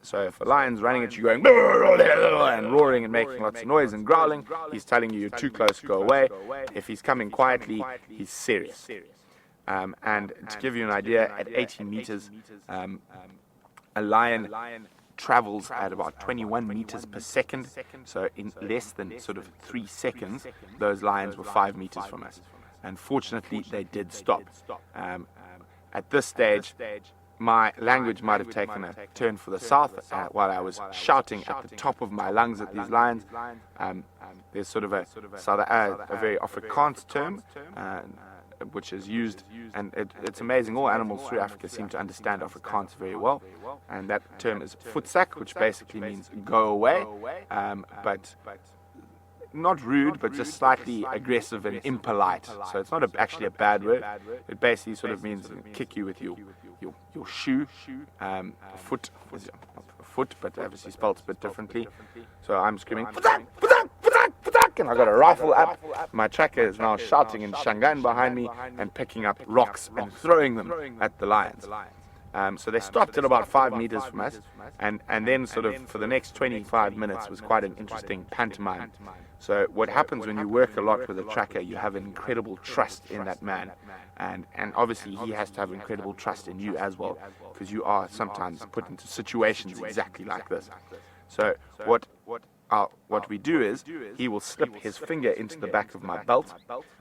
A: So if a lion's running at you going and roaring and making lots of noise and growling, he's telling you you're too close, go away. If he's coming quietly, he's serious. And to give you an idea, at 80 meters, a lion travels at about 21 meters per second. So in less than sort of 3 seconds, those lions were 5 meters from us. And fortunately, they did stop. At this stage, my language might have taken a turn for the south while I was shouting at the top of my lungs at these lions. There's sort of a very Afrikaans term, which is used, and it's amazing, all animals through Africa seem to understand Afrikaans very well, and that term is voetsak, which basically means go away, but not rude, but just slightly aggressive and impolite. So it's not actually a bad word. It basically sort of means kick you with your shoe, foot, but obviously spelled a bit differently. So I'm screaming, voetsak, voetsak, voetsak, voetsak, and I got a rifle up. My tracker is now shouting in Shangaan behind me and picking up rocks and throwing them at the lions. So they stopped at about 5 meters from us, and then sort of for the next 25 minutes was quite an interesting pantomime. So what happens when you work a lot with a tracker, you have an incredible trust in that man, and obviously he has to have incredible trust in you as well, because you are sometimes put into situations exactly like this. So what we do is, he will slip his finger into the back of my belt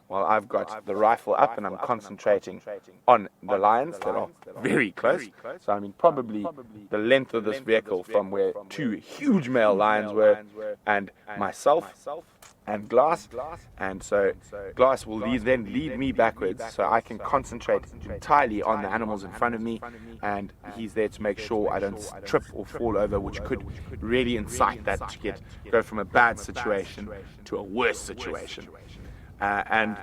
A: while I've got the rifle up and I'm concentrating on the lions that are very close. So I mean probably the length of this vehicle from where 2 huge male lions were and myself and Glass, and so Glass will then lead me backwards so I can concentrate entirely on the animals in front of me, and he's there to make sure I don't trip or fall over, which could really incite that to go from a bad situation to a worse situation. And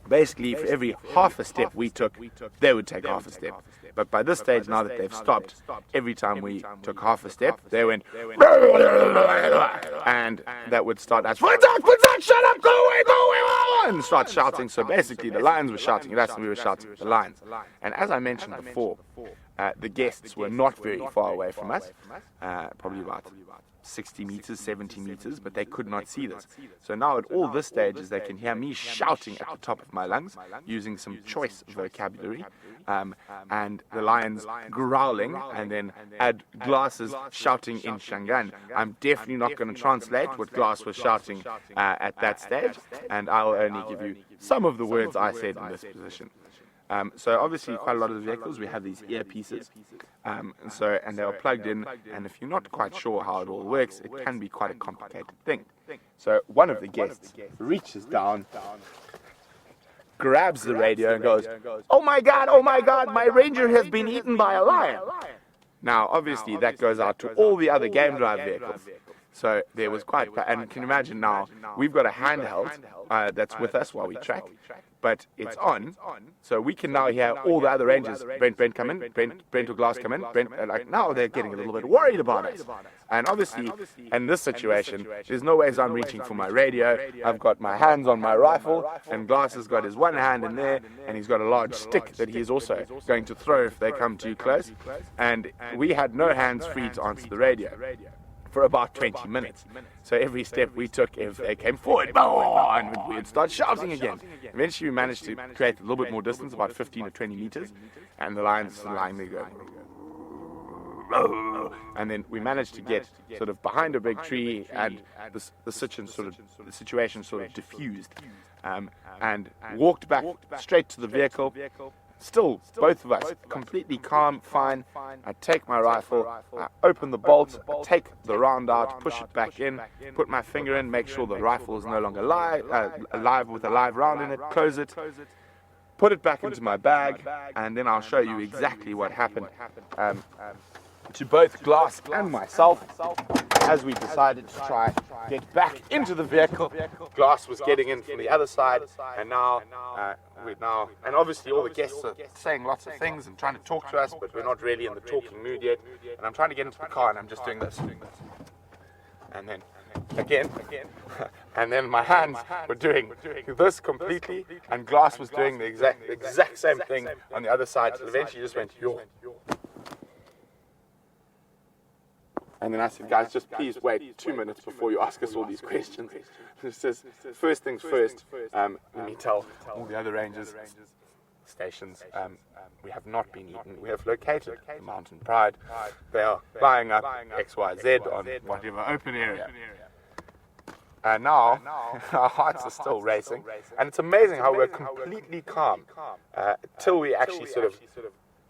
A: basically for every half a step we took, they would take half a step. But by this stage, now that they've stopped, every time we took half a step, they went, and that would start as, shut up, go away, and start shouting. So basically the lions were shouting at us and we were shouting at the lions. And as I mentioned before, the guests were not very far away from us, probably about 60 meters, 70 meters, but they could not see this. So now at all this stages, they can hear me shouting at the top of my lungs, using some choice vocabulary, and the lions growling, and then add Glass's shouting in Shangaan. I'm definitely not going to translate what Glass was shouting at that stage, and I'll only give you some of the words I said in this position. So obviously quite a lot of the vehicles we have these earpieces, and they are plugged in, and if you're not quite sure how it all works, it can be quite a complicated thing. So one of the guests reaches down, grabs the radio and goes, oh my god, my ranger has been eaten by a lion. Now obviously that goes out to all the other game drive vehicles. So there was quite, and can you imagine now, we've got a handheld that's with us while we track, but it's on, so we can now hear all the other rangers, Brent come in, Brent or Glass come in, like now they're getting a little bit worried about us. And obviously, in this situation, there's no ways I'm reaching for my radio. I've got my hands on my rifle, and Glass has got his one hand in there, and he's got a large stick that he's also going to throw if they come too close. And we had no hands free to answer the radio for about 20 minutes. So every step we took, if they came forward, and we'd start shouting again. Eventually we managed to create a little bit more distance, about 15 or 20 meters, and the lions lying there going, and then we managed to get sort of behind a big tree, and the situation sort of diffused, and walked back straight to the vehicle. Still, both of us completely calm, fine. I take my rifle, I open the bolt, I take the round out, push it back in, put my finger in, make sure the rifle is no longer alive with a live round in it, close it, put it back into my bag, and then I'll show you exactly what happened to both Glass and myself as we decided to try get back into the vehicle. Glass was getting in from the other side, and now and obviously all the guests are saying lots of things and trying to talk to us, but we're not really in the talking mood yet. And I'm trying to get into the car, and I'm just doing this, and then again, and then my hands were doing this completely, and Glass was doing the exact same thing on the other side. So eventually just went, yo. And then I said, guys, just please wait 2 minutes before you ask us all these questions. It says, first things first, let me tell all the other rangers stations, we have not been eaten. We have located the Mountain Pride. They are flying up XYZ on whatever open area. And now, our hearts are still racing. And it's amazing how we're completely calm till we actually sort of,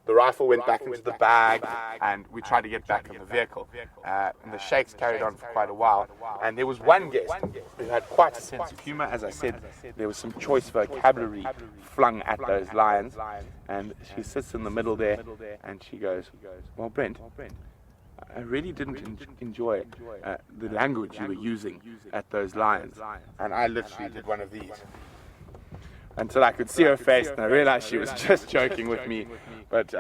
A: the rifle went back into the bag, and we tried to get back in the vehicle. And the shakes carried on for quite a while. And there was one guest who had quite a sense of humor. As I said, there was some choice vocabulary flung at those lions. And she sits in the middle there, and she goes, well, Brent, I really didn't enjoy the language you were using at those lions. And I literally did one of these, until I could see her face, and I realized she was just joking with me. But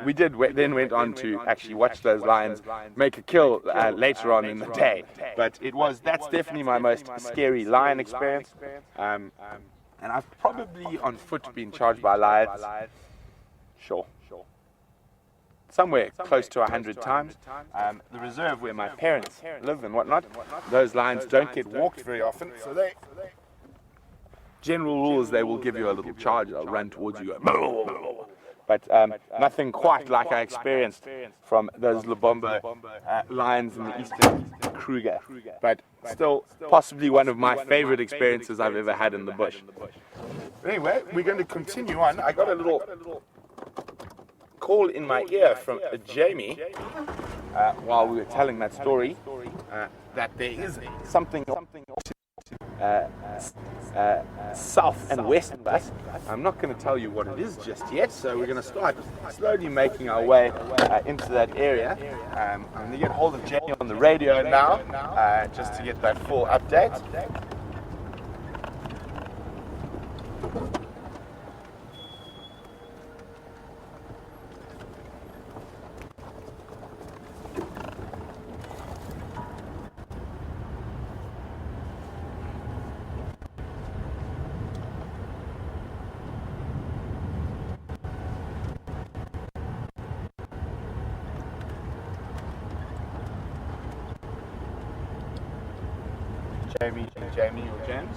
A: we then went on to actually watch those lions make a kill later on in the day. But that's definitely my most scary lion experience. And I've probably on foot been charged by lions, sure, somewhere close to 100 times. The reserve where my parents live and whatnot, those lions don't get walked very often, so general rule is they will give you a little charge. They'll run towards you, go, but nothing quite like I experienced from those Lubombo lions in the eastern Kruger. But still, possibly one of my favorite experiences I've ever had in the bush. Anyway, we're going to continue on. I got a little call in my ear from Jamie while we were telling that story that there is something south and west of us. I'm not going to tell you what it is just yet, so we're going to start slowly making our way into that area. I'm going to get hold of Jamie on the radio now, just to get that full update. Jamie or James?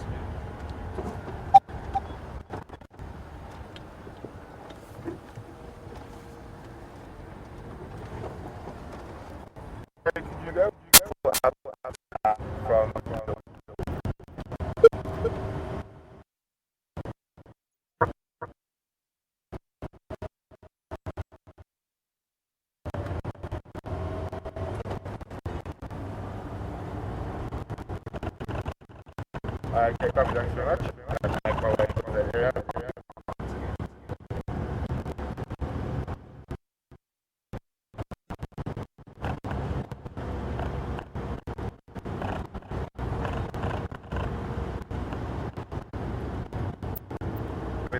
A: Okay, copy, thanks very much. Make my way to that area.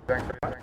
A: Thanks very much.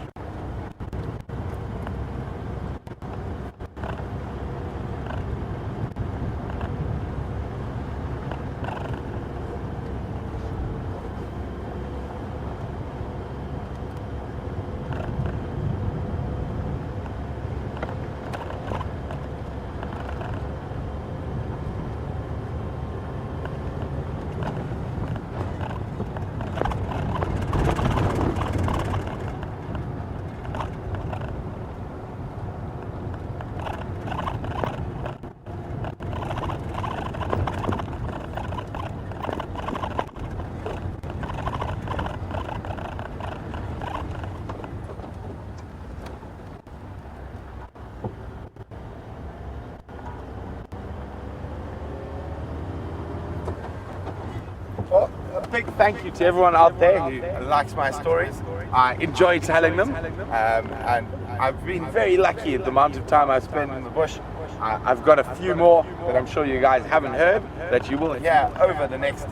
A: Well, a big thank you to everyone out there who likes my stories. I enjoy telling them, and I've been very lucky at the amount of time I've spent in the bush. I've got a few more that I'm sure you guys haven't heard that you will hear over the next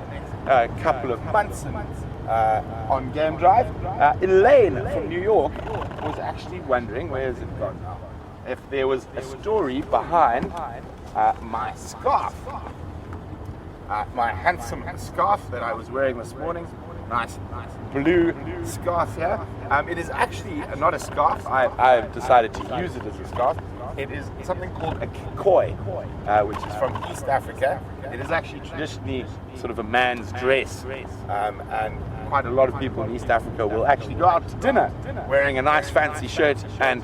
A: couple of months on Game Drive. Elaine from New York was actually wondering, where has it gone now, if there was a story behind my scarf. My handsome scarf that I was wearing this morning. Nice blue scarf here. It is actually not a scarf. I've decided to use it as a scarf. It is something called a kikoi, which is from East Africa. It is actually traditionally sort of a man's dress, and quite a lot of people in East Africa will actually go out to dinner wearing a nice fancy shirt and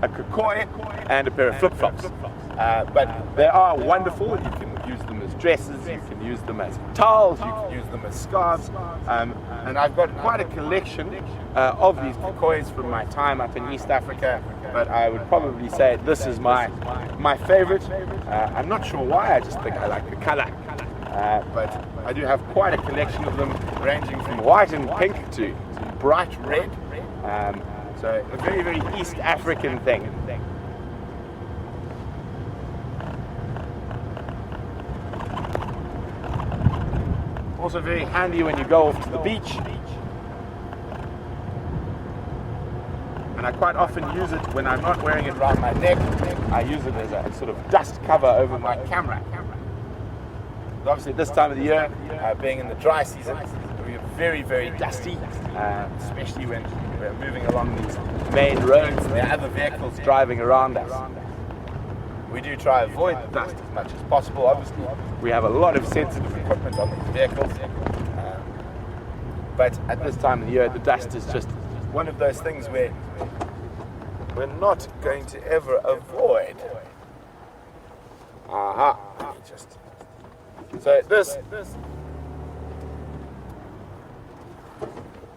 A: a kikoi and a pair of flip-flops. But they are wonderful. You can use them as dresses, you can use them as towels, you can use them as scarves, and I've got quite a collection of these kikois from my time up in East Africa, but I would probably say this is my favorite. I'm not sure why, I just think I like the color, but I do have quite a collection of them ranging from white and pink to bright red, so a very, very East African thing. Also very handy when you go off to the beach. And I quite often use it when I'm not wearing it around my neck. I use it as a sort of dust cover over my camera. Obviously this time of the year, being in the dry season, we're very, very dusty, especially when we're moving along these main roads and there are other vehicles driving around us. We do try to avoid the dust as much as possible. Obviously, we have a lot of sensitive equipment on these vehicles, but at this time of the year, the dust is just one of those things where we're not going to ever avoid. Aha! So this,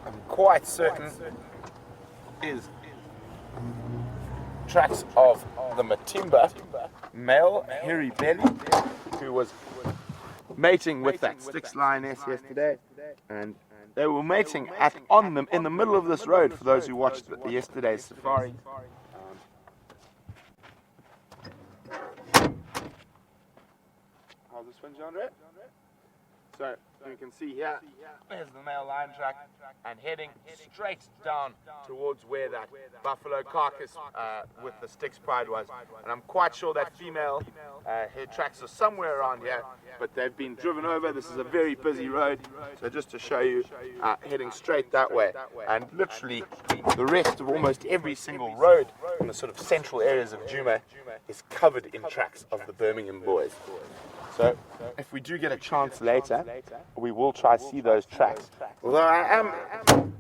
A: I'm quite certain, is tracks of the Matimba male hairy belly, who was mating with that Styx lioness yesterday, and they were mating on them in the middle of this road. For those who watched yesterday's safari, how's this one, John? So you can see here, there's the male lion track, and heading straight down towards where that buffalo carcass with the Styx pride was. And I'm quite sure that female head tracks are somewhere around here, but they've been driven over. This is a very busy road, so just to show you, heading straight that way. And literally the rest of almost every single road in the sort of central areas of Djuma is covered in tracks of the Birmingham Boys. So if we do get a chance later, we will try to see those tracks. Although I am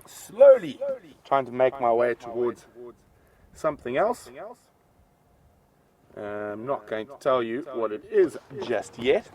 A: slowly trying to make my way towards something else. I'm not going to tell you what it is just yet.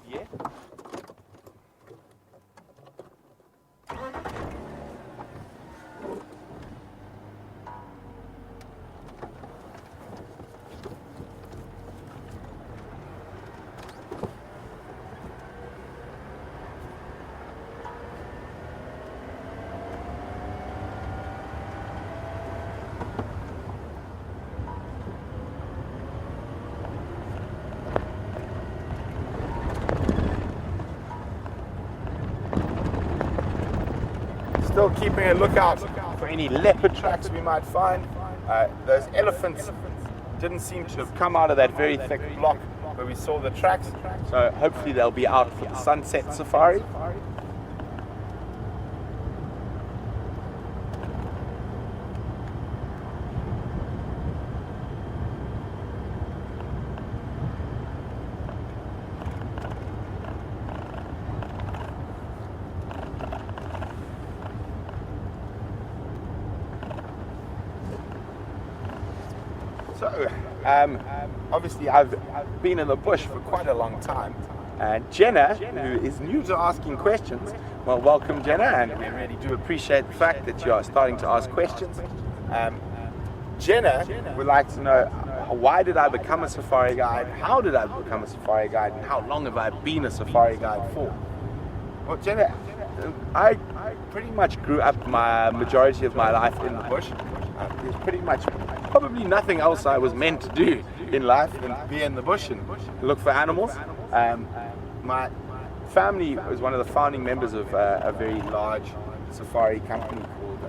A: Still keeping a lookout for any leopard tracks we might find. Those elephants didn't seem to have come out of that very thick block where we saw the tracks, so hopefully they'll be out for the sunset safari. So, obviously I've been in the bush for quite a long time, and Jenna, who is new to asking questions, well, welcome Jenna, and we really do appreciate the fact that you are starting to ask questions. Jenna would like to know, why did I become a safari guide, how did I become a safari guide, and how long have I been a safari guide for? Well, Jenna, I pretty much grew up my majority of my life in the bush. There's pretty much probably nothing else I was meant to do in life than be in the bush and look for animals. My family was one of the founding members of a very large safari company called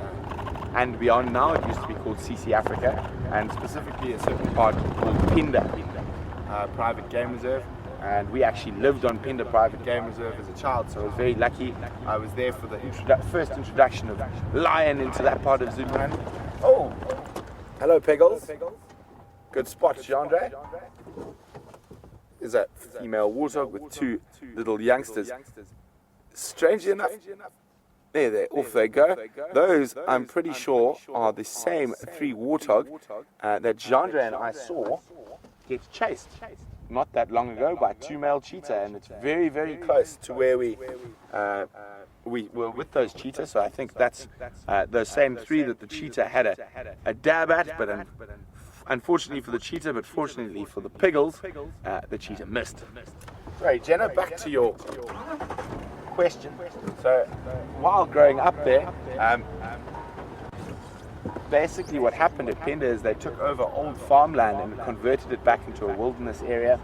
A: And Beyond now. It used to be called CC Africa, and specifically a certain part called Pinda Private Game Reserve. And we actually lived on Pinda Private Game Reserve as a child, so I was very lucky. I was there for the first introduction of lion into that part of Zululand. Oh, hello Piggles. Good spot, Jean-Andre. Is that female warthog with two little youngsters. Strangely enough, there, off they go. Those, I'm pretty sure, are the same three warthog that Jean-Andre and I saw get chased not that long ago by two male cheetah, and it's very, very close to where we were with those cheetahs. So I think that's those same three that the cheetah had a dab at, but unfortunately for the cheetah, but fortunately for the Piggles, the cheetah missed. Right, Jenna, back to your question. So while growing up there, basically what happened at Pinda is they took over old farmland and converted it back into a wilderness area,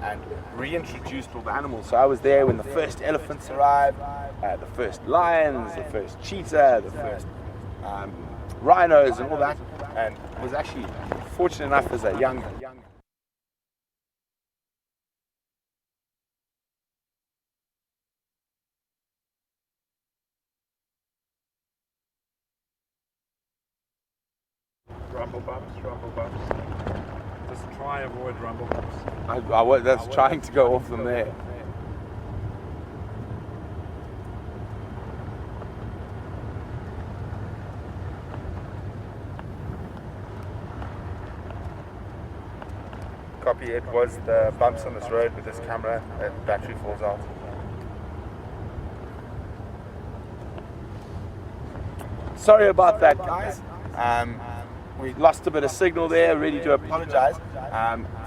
A: and reintroduced all the animals. So I was there when the first elephants arrived, the first lions, the first cheetah, the first rhinos and all that, and was actually fortunate enough as a young
B: Rumble bumps. Just try and avoid rumble bumps.
A: I was that's trying to go off them there. Copy, it was the bumps on this road with this camera that battery falls out. Sorry about that, guys. We lost a bit of signal there, really do apologize.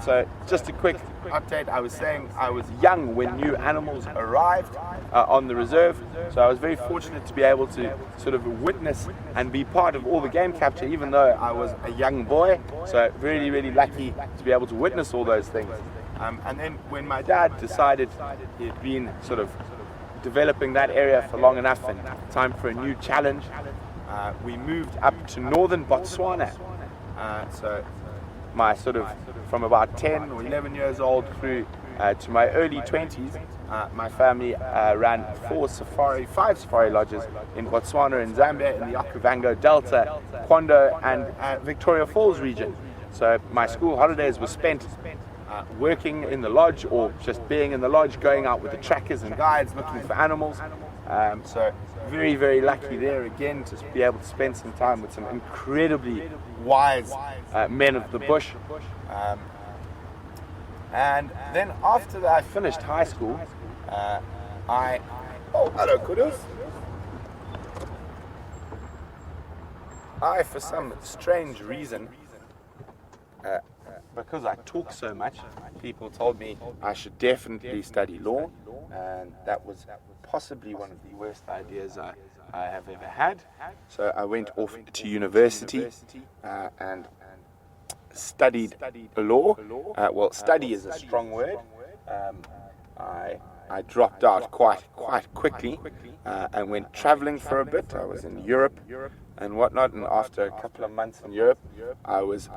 A: So just a quick update. I was saying I was young when new animals arrived on the reserve, so I was very fortunate to be able to sort of witness and be part of all the game capture, even though I was a young boy. So really, really lucky to be able to witness all those things. And then when my dad decided he'd been sort of developing that area for long enough and time for a new challenge, we moved up to northern Botswana. So my sort of from about 10 or 11 years old through to my early 20s, my family ran 5 safari lodges in Botswana and Zambia, in the Okavango Delta, Kwondo and Victoria Falls region. So my school holidays were spent working in the lodge, or just being in the lodge, going out with the trackers and guides looking for animals. So very, very lucky there again to be able to spend some time with some incredibly wise men of the bush. And then after that I finished high school, hello kudos. For some strange reason, because I talk so much, people told me I should definitely study law, and that was possibly one of the worst ideas I have ever had. So I went off to university and studied law. Well, study is a strong word. I I dropped out quite quickly and went traveling for a bit. I was in Europe and whatnot, and after a couple of months in Europe, I was,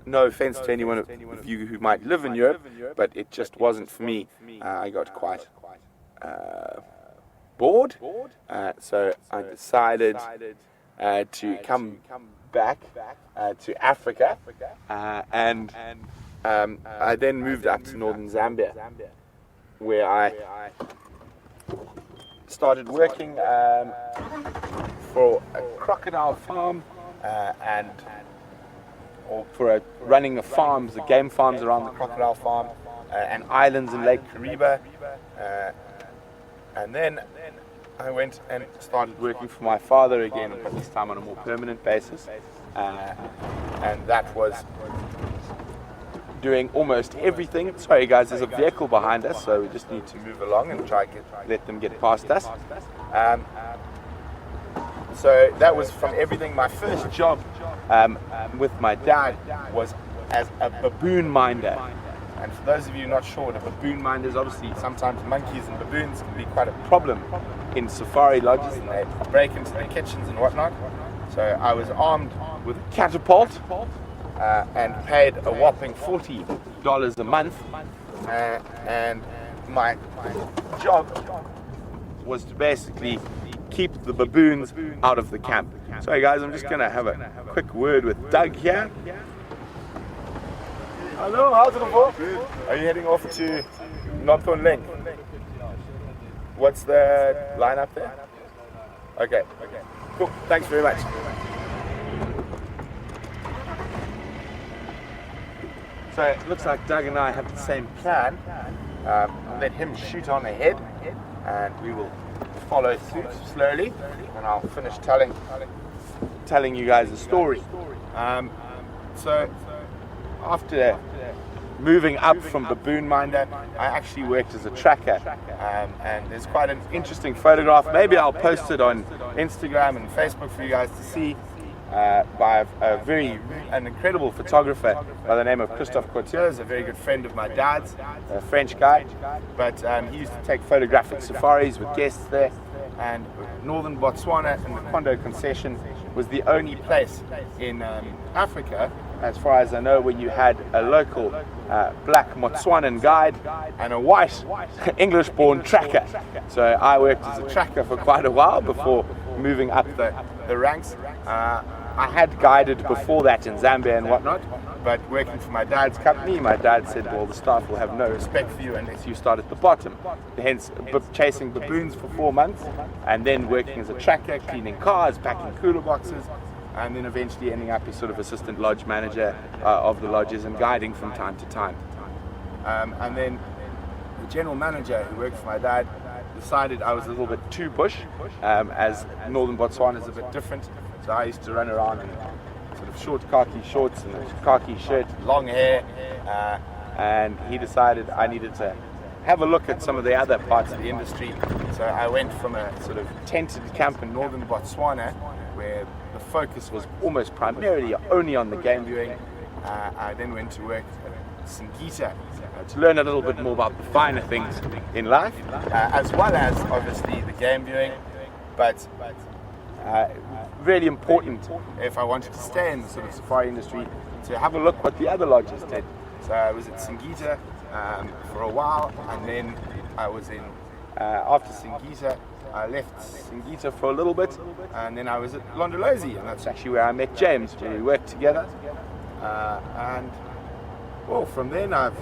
A: no offense to anyone of you who might live in Europe, but it just wasn't for me. I got quite bored, so I decided to come back to Africa, and I then moved up to northern Zambia, where I started working for a crocodile farm running the farms, the game farms around the crocodile farm, and islands in Lake Kariba, and then I went and started working for my father again, but this time on a more permanent basis, and that was doing almost everything. Sorry guys, there's a vehicle behind us, so we just need to move along and let them get past us. So that was from everything. My first job with my dad was as a baboon minder. And for those of you not sure what a baboon minder is, obviously sometimes monkeys and baboons can be quite a problem in safari lodges, and they break into the kitchens and whatnot. So I was armed with a catapult and paid a whopping $40 a month, and my job was to basically keep the baboons out of the camp. Sorry guys, I'm just going to have a quick word with Doug here. Hello, how's it going? Are you heading off to Northern Link? What's the line up there? Okay, cool, thanks very much. So it looks like Doug and I have the same plan. Let him shoot on ahead, and we will follow suit slowly, and I'll finish telling you guys the story. So after moving up from baboon minder, I actually worked as a tracker, and there's quite an interesting photograph. Maybe I'll post it on Instagram and Facebook for you guys to see, by an incredible photographer by the name of Christophe Couture, a very good friend of my dad's, a French guy, but he used to take photographic safaris with guests there. And northern Botswana and the Kondo concession was the only place in Africa, as far as I know, where you had a local black Botswanan guide and a white English-born tracker. So I worked as a tracker for quite a while before moving up the ranks. I had guided before that in Zambia and whatnot, but working for my dad's company, my dad said, well, the staff will have no respect for you unless you start at the bottom. Hence, chasing baboons for 4 months, and then working as a tracker, cleaning cars, packing cooler boxes, and then eventually ending up as sort of assistant lodge manager of the lodges and guiding from time to time. And then the general manager who worked for my dad decided I was a little bit too bush, as northern Botswana is a bit different. So I used to run around in sort of short khaki shorts and a khaki shirt, long hair, and he decided I needed to have a look at some of the other parts of the industry. So I went from a sort of tented camp in northern Botswana, where the focus was almost primarily only on the game viewing. I then went to work at Singita to learn a little bit more about the finer things in life, as well as obviously the game viewing, but really important if I wanted to stay in the sort of safari industry to have a look what the other lodges did. So I was at Singita for a while, and then I was in, after Singita, I left Singita for a little bit, and then I was at Londolozi, and that's actually where I met James, where we worked together. And well, from then I've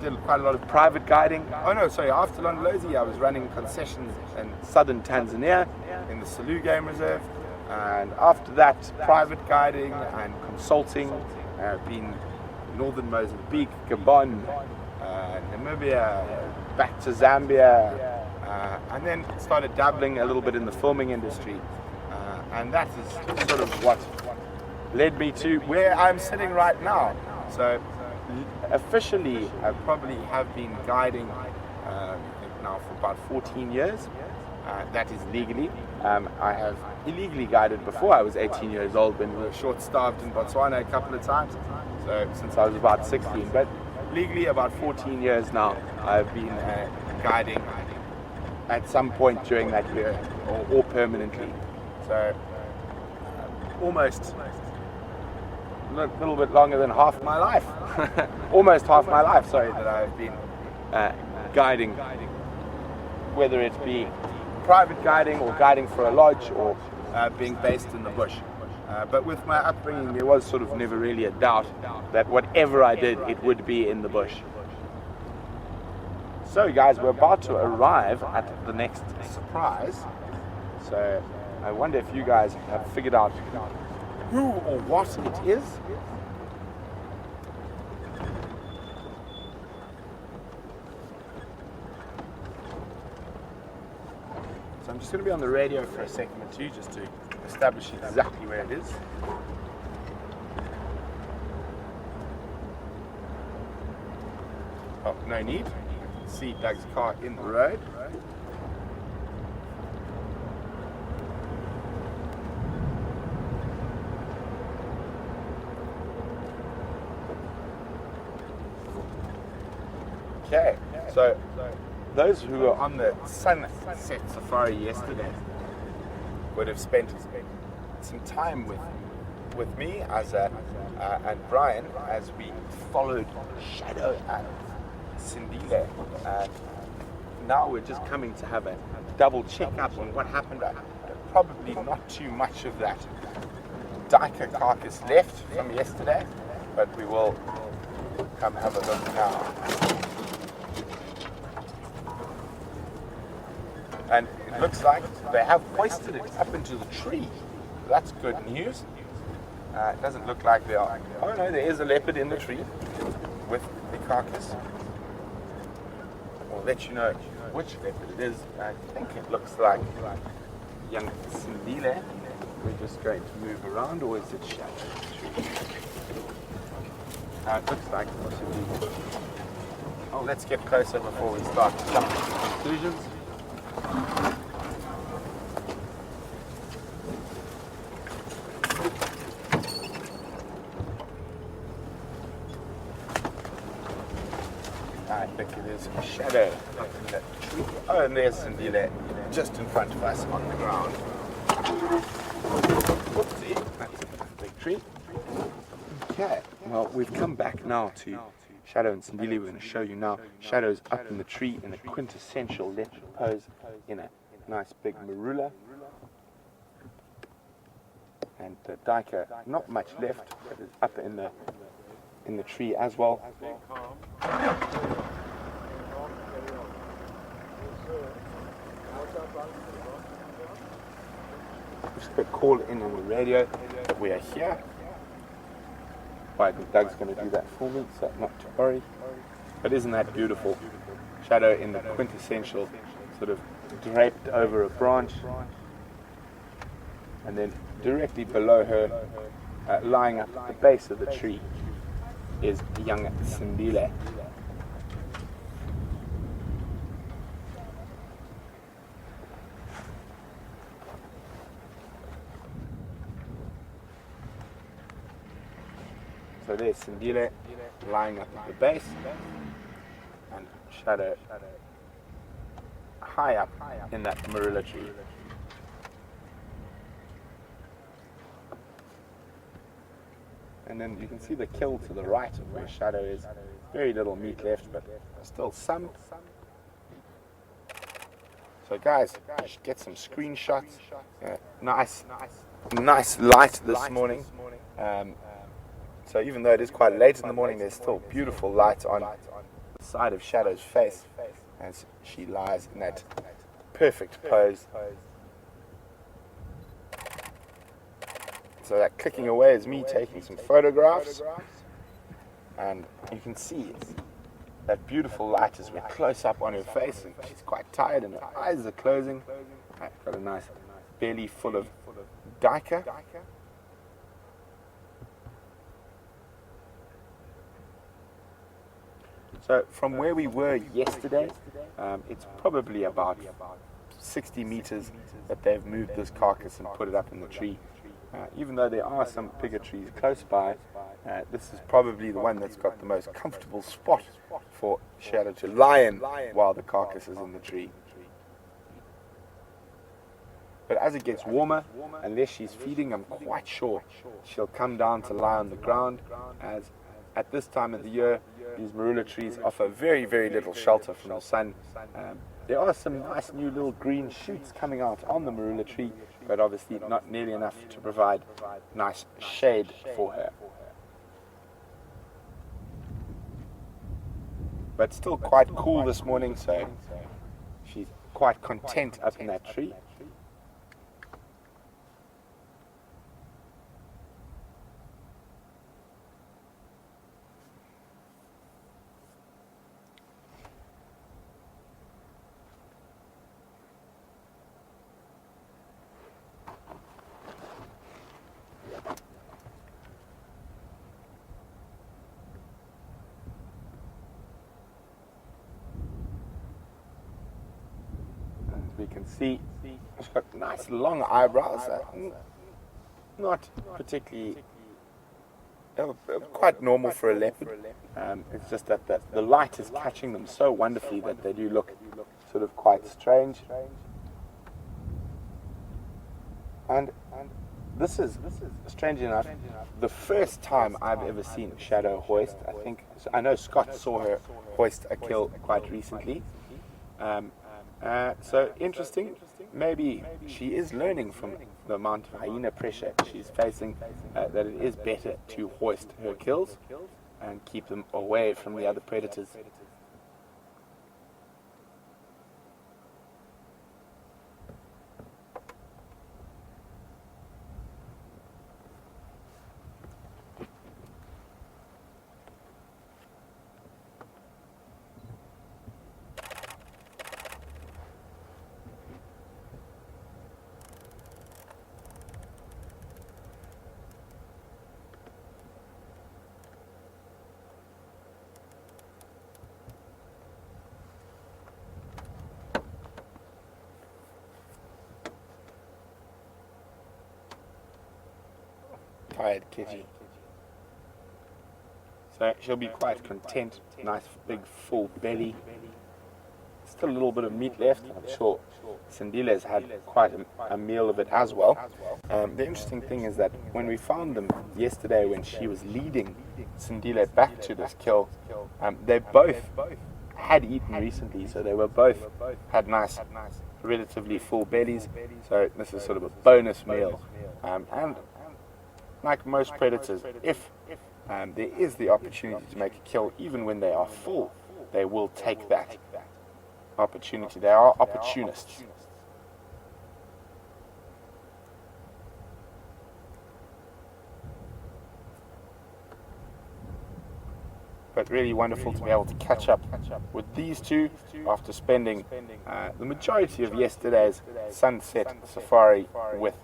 A: did quite a lot of private guiding. Oh no, sorry, after Londolozi I was running concessions in southern Tanzania in the Selous Game Reserve, and after that private guiding and consulting. I've been northern Mozambique, Gabon, Namibia, back to Zambia, and then started dabbling a little bit in the filming industry, and that is sort of what led me to where I'm sitting right now. So officially I probably have been guiding now for about 14 years. That is legally. I have illegally guided before I was 18 years old when we were short-staffed in Botswana a couple of times, so since I was about 16, but legally about 14 years now I've been guiding at some point during that year or permanently. So almost a little bit longer than half my life. Almost half my life, sorry, that I've been guiding, whether it be private guiding or guiding for a lodge or being based in the bush. But with my upbringing, there was sort of never really a doubt that whatever I did, it would be in the bush. So guys, we're about to arrive at the next surprise. So I wonder if you guys have figured out who or what it is. So I'm just going to be on the radio for a second or two just to establish exactly where it is. Oh, no need. See Doug's car in the road. Okay, so those who were on the sunset safari yesterday would have spent some time with me and Brian as we followed Shadow and Sindile. Now we're just coming to have a double check up on what happened. Probably not too much of that Dyker carcass left from yesterday, but we will come have a look now. And it looks like they have hoisted it up into the tree. That's good news. It doesn't look like they are. Oh no, there is a leopard in the tree with the carcass. I'll let you know which leopard it is. I think it looks like young Sindile. We're just going to move around, or is it Shadow? It looks like possibly. Oh, let's get closer before we start jumping to conclusions. I think it is a Shadow up in that tree. Oh, and there's Sindile just in front of us on the ground. Whoopsie, that's a big tree. Okay, well, we've come back now to Shadow and Sindile. We're going to show you now. Shadow's up in the tree in a quintessential leopard pose in a nice big marula. And the Dyker, not much left, but is up in the tree as well. Just got a call in on the radio that we are here. Right, Doug's going to do that for me, so not to worry. But isn't that beautiful? Shadow in the quintessential sort of draped over a branch, and then directly below her, lying up at the base of the tree, is young Sindile. So there's Sindile lying up at the base, and Shadow high up in that marula tree. And then you can see the kill to the right of where Shadow is. Very little meat left, but still some. So guys, get some screenshots. Nice light this morning. So even though it is quite late in the morning, there's still beautiful light on the side of Shadow's face as she lies in that perfect pose. So that clicking away is me taking some photographs, and you can see that beautiful light as we're close up on her face, and she's quite tired and her eyes are closing. Got a nice belly full of Dyker. So from where we were yesterday, it's probably about 60 meters that they've moved this carcass and put it up in the tree. Even though there are some bigger trees close by, this is probably the one that's got the most comfortable spot for Shadow to lie in while the carcass is in the tree. But as it gets warmer, unless she's feeding, I'm quite sure she'll come down to lie on the ground, as at this time of the year, these marula trees offer very, very little shelter from the sun. There are some nice new little green shoots coming out on the marula tree, but obviously not nearly enough to provide nice shade for her. But still quite cool this morning, so she's quite content up in that tree. We can see she's got nice long eyebrows, not particularly, quite normal for a leopard. It's just that the light is catching them so wonderfully that they do look sort of quite strange. And this is, strangely enough, the first time I've ever seen Shadow hoist. I know Scott saw her hoist a kill quite recently. So interesting, maybe she is learning from the amount of hyena pressure she's facing, that it is better to hoist her kills and keep them away from the other predators. Tired kitty. So she'll be quite content, nice big full belly. Still a little bit of meat left. I'm sure Sindile's had quite a meal of it as well. The interesting thing is that when we found them yesterday, when she was leading Sindile back to this kill, they both had eaten recently, so they were both had nice, relatively full bellies. So this is sort of a bonus meal, and like most predators, if there is the opportunity to make a kill, even when they are full, they will take that opportunity. They are opportunists. But really wonderful to be able to catch up with these two after spending the majority of yesterday's sunset safari with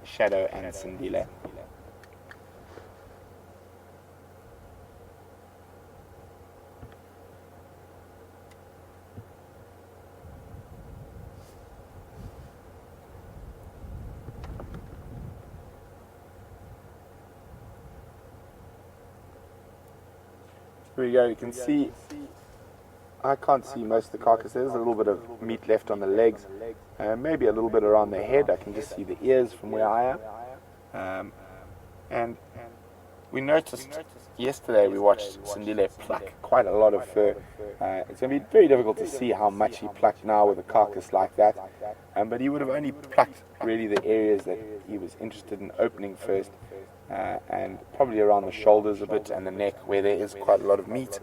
A: Shadow and Sindile. Here we go, you can see, I can't see most of the carcass. There's a little bit of meat left on the legs, maybe a little bit around the head. I can just see the ears from where I am. And we noticed yesterday, we watched Sindile pluck quite a lot of fur. It's going to be very difficult to see how much he plucked now with a carcass like that. But he would have only plucked really the areas that he was interested in opening first. And probably around the shoulders a bit and the neck where there is quite a lot of meat.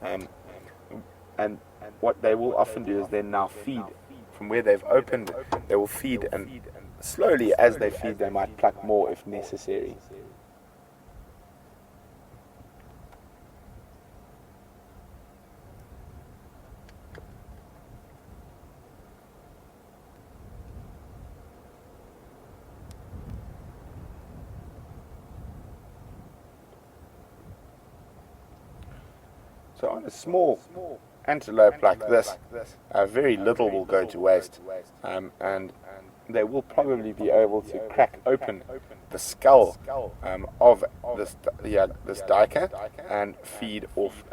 A: And what they will often do is then now feed from where they've opened. They will feed, and slowly as they feed they might pluck more if necessary. So on a small antelope like this, very little will go to waste, and they will probably be able to crack open the skull of this duiker and feed off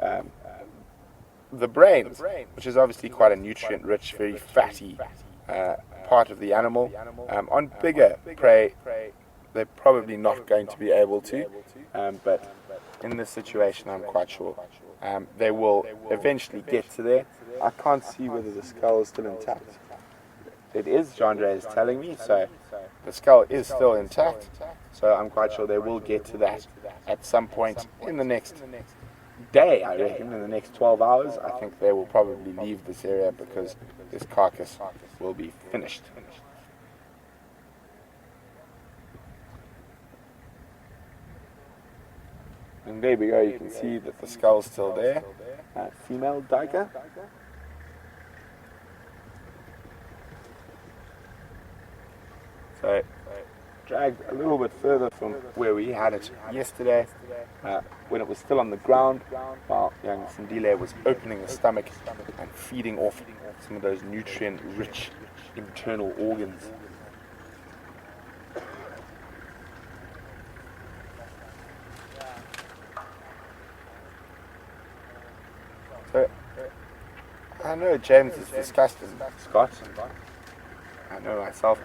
A: the brains, which is obviously quite a nutrient-rich, very fatty part of the animal. On bigger prey, they're probably not going to be able to, but in this situation, I'm quite sure they will eventually get to there. I can't see whether the skull is still intact. It is, Jandre is telling me, so the skull is still intact, so I'm quite sure they will get to that at some point in the next day. I reckon in the next 12 hours, I think they will probably leave this area because this carcass will be finished. And there we go, you can see that the skull's still there. Female duiker. So, dragged a little bit further from where we had it yesterday, when it was still on the ground, while young Sindile was opening the stomach and feeding off some of those nutrient-rich internal organs. So, I know James is disgusted, Scott. I know myself,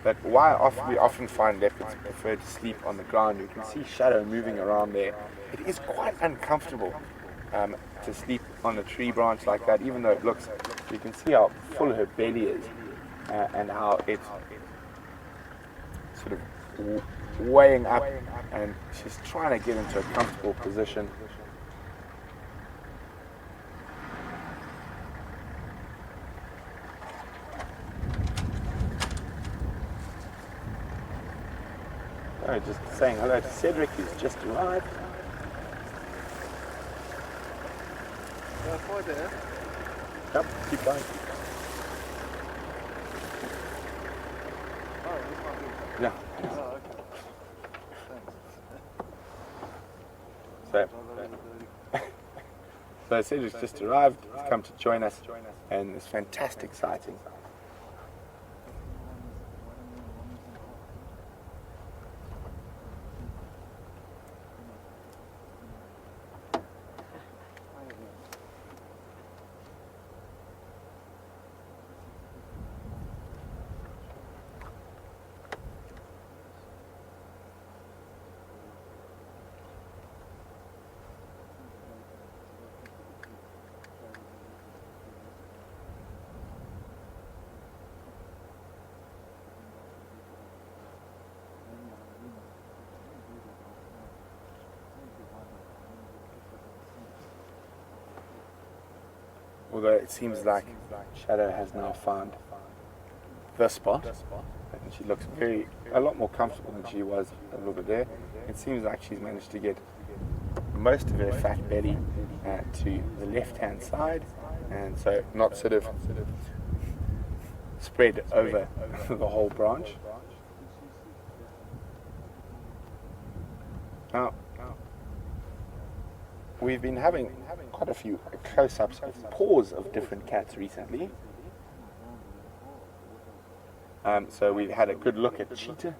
A: but why we often find leopards prefer to sleep on the ground. You can see shadow moving around there. It is quite uncomfortable to sleep on a tree branch like that, even though it looks, you can see how full her belly is and how it's sort of weighing up, and she's trying to get into a comfortable position. Oh, just saying hello to Cedric, who's just arrived.
C: Hi there.
A: Yep, keep going.
C: Oh, this might be.
A: Yeah.
C: Oh, okay. Thanks.
A: So Cedric's just arrived, he's come to join us, and this fantastic sighting. Although it seems like Shadow has now found the spot, and she looks a lot more comfortable than she was a little bit there. It seems like she's managed to get most of her fat belly to the left-hand side, and so not sort of spread over the whole branch. Now, we've been having quite a few close-ups of paws of different cats recently. So we've had a good look at cheetah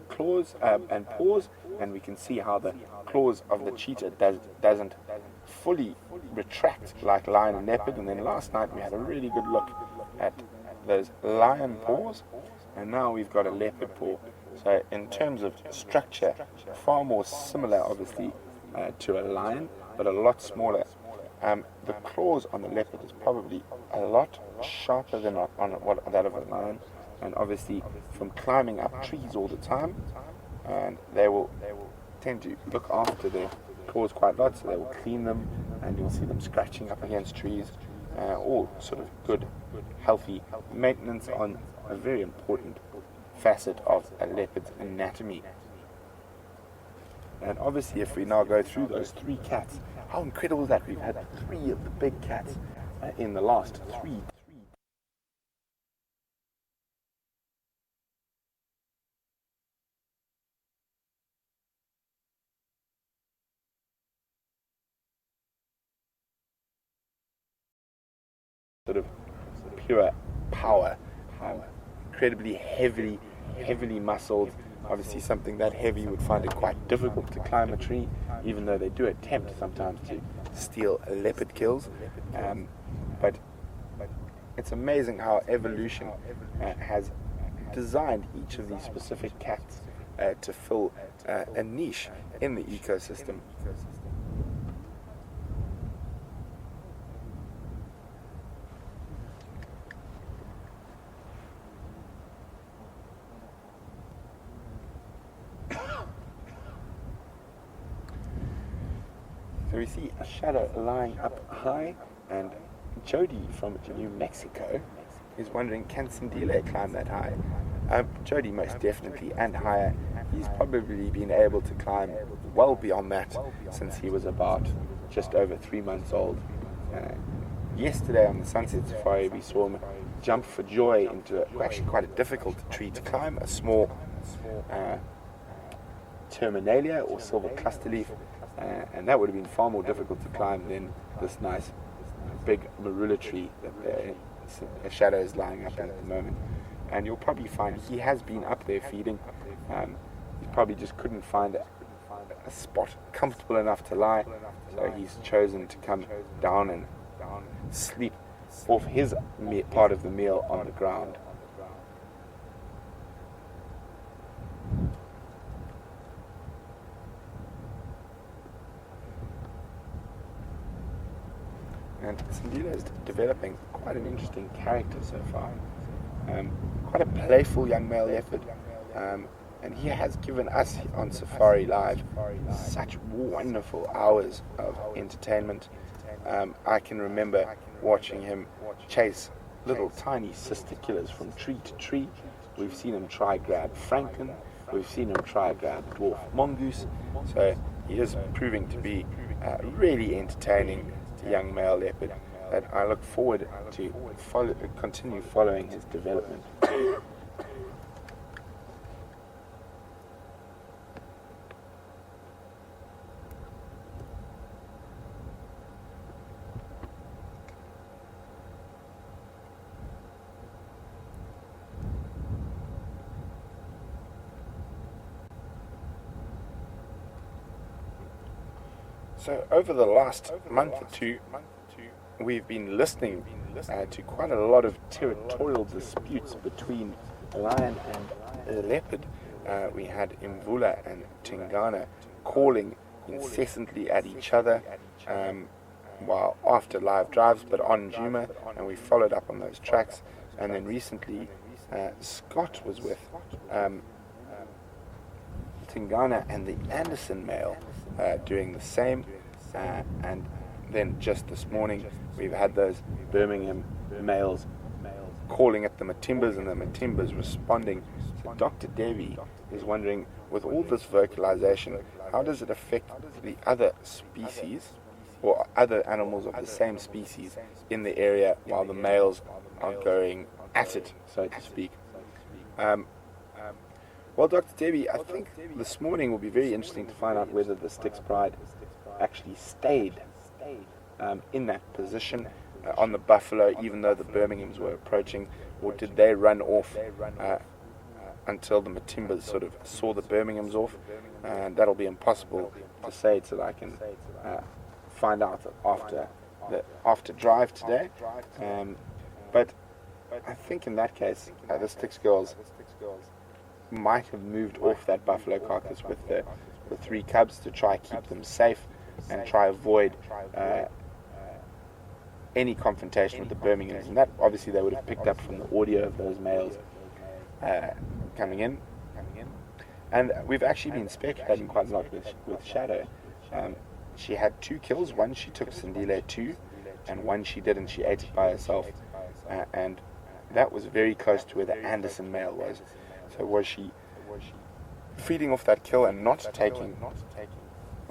A: claws and paws, and we can see how the claws of the cheetah doesn't fully retract like lion and leopard. And then last night we had a really good look at those lion paws, and now we've got a leopard paw. So in terms of structure, far more similar obviously to a lion, but a lot smaller. The claws on the leopard is probably a lot sharper than on that of a lion, and obviously from climbing up trees all the time, and they will tend to look after their claws quite a lot, so they will clean them, and you'll see them scratching up against trees. All sort of good, healthy maintenance on a very important facet of a leopard's anatomy. And obviously, if we now go through those 3 cats, how incredible is that? We've had 3 of the big cats in the last 3 sort of pure power incredibly heavily muscled. Obviously something that heavy would find it quite difficult to climb a tree, even though they do attempt sometimes to steal leopard kills. But it's amazing how evolution has designed each of these specific cats to fill a niche in the ecosystem. So we see a shadow lying up high, and Jody from New Mexico is wondering, can Sindile climb that high? Jody most definitely, and higher. He's probably been able to climb well beyond that since he was about just over 3 months old. Yesterday on the Sunset Safari we saw him jump for joy into actually quite a difficult tree to climb, a small terminalia or silver clusterleaf, and that would have been far more difficult to climb than this nice big marula tree that a shadow is lying up in at the moment. And you'll probably find he has been up there feeding. He probably just couldn't find a spot comfortable enough to lie, so he's chosen to come down and sleep off his part of the meal on the ground. And Sindile is developing quite an interesting character so far. Quite a playful young male leopard, and he has given us on Safari Live such wonderful hours of entertainment. I can remember watching him chase little tiny cisticulars from tree to tree. We've seen him try grab Franklin, we've seen him try grab dwarf mongoose, so he is proving to be a really entertaining young male leopard that I look forward to continue following his development. So over the last month or two, we've been listening to quite a lot of territorial disputes between lion and leopard. We had Imvula and Tingana calling incessantly at each other while after live drives, but on Juma, and we followed up on those tracks. And then recently, Scott was with Tingana and the Anderson male doing the same, and then just this morning we've had those Birmingham males calling at the Matimbas and the Matimbas responding. So Dr. Devi is wondering, with all this vocalization, how does it affect the other species or other animals of the same species in the area while the males are going at it, so to speak? Well, Dr. Debbie, I think this morning will be very interesting to find out whether the Styx Pride actually stayed in that position on the buffalo, even though the Birminghams were approaching, or did they run off until the Matimbas sort of saw the Birminghams off? And that'll be impossible to say till I can find out after drive today. But I think in that case, the Styx girls might have moved off that buffalo carcass with the 3 cubs to try keep them safe and try avoid any confrontation with the Birminghams. And that obviously they would have picked up from the audio of those males coming in. And we've actually been speculating quite a lot with Shadow. She had 2 kills. One she took Sindile to, and one she didn't. She ate it by herself. And that was very close to where the Anderson male was. So was she feeding off that kill and not taking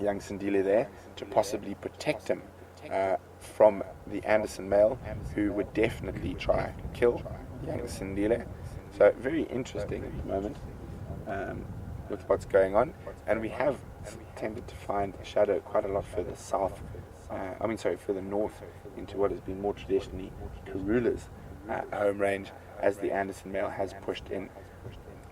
A: young Sindile there to possibly protect him from the Anderson male, who would definitely try to kill young Sindile? So very interesting at the moment with what's going on. And we have tended to find Shadow quite a lot further south, further north into what has been more traditionally Karula's home range. as the Anderson male has pushed in.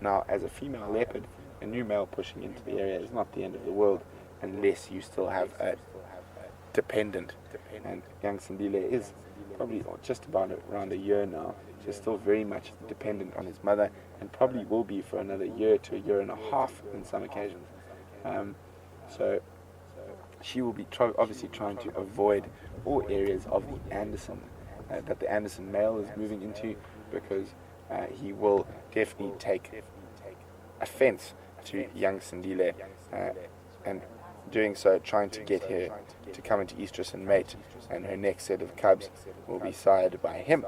A: Now, as a female leopard, a new male pushing into the area is not the end of the world unless you still have a dependent. And young Sindile is probably just about around a year now, so still very much dependent on his mother, and probably will be for another year to a year and a half in some occasions. So she will be obviously trying to avoid all areas of the Anderson that the Anderson male is moving into, because he will definitely take offense to young Sindile, and doing so trying to get her to come into estrus and mate, and her next set of cubs will be sired by him.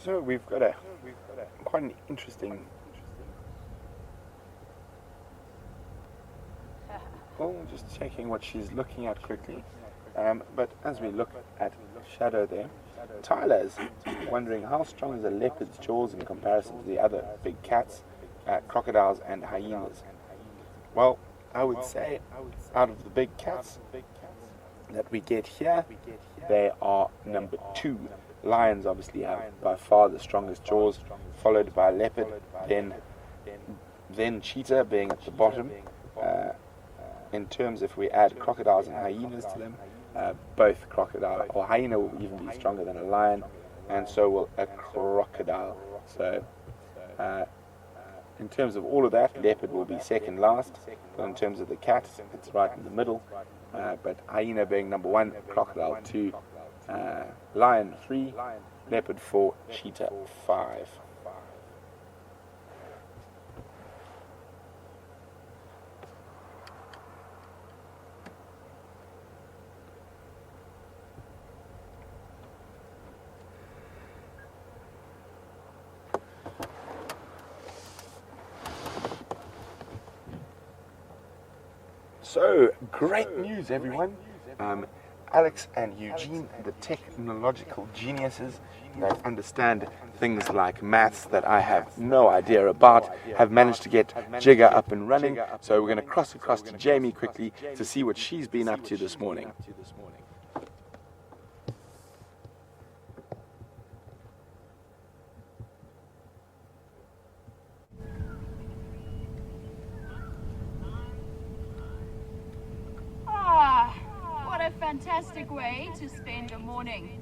A: So we've got quite an interesting. Well, just checking what she's looking at quickly. But as we look at Shadow there, Tyler's wondering how strong is a leopard's jaws in comparison to the other big cats, crocodiles and hyenas. Well, I would say out of the big cats that we get here, they are number 2. Lions obviously have by far the strongest jaws, followed by leopard, then cheetah being at the bottom. In terms, if we add crocodiles and hyenas to them, both crocodile or hyena will even be stronger than a lion, and so will a crocodile. So in terms of all of that, leopard will be second last. So in terms of the cats, it's right in the middle, but hyena being number 1, crocodile 2, lion 3, leopard 4, cheetah 5. So, great news everyone. Alex and Eugene, the technological geniuses that understand things like maths that I have no idea about, have managed to get Jigger up and running. So we're going to cross across to Jamie quickly to see what she's been up to this morning.
D: Fantastic way to spend a morning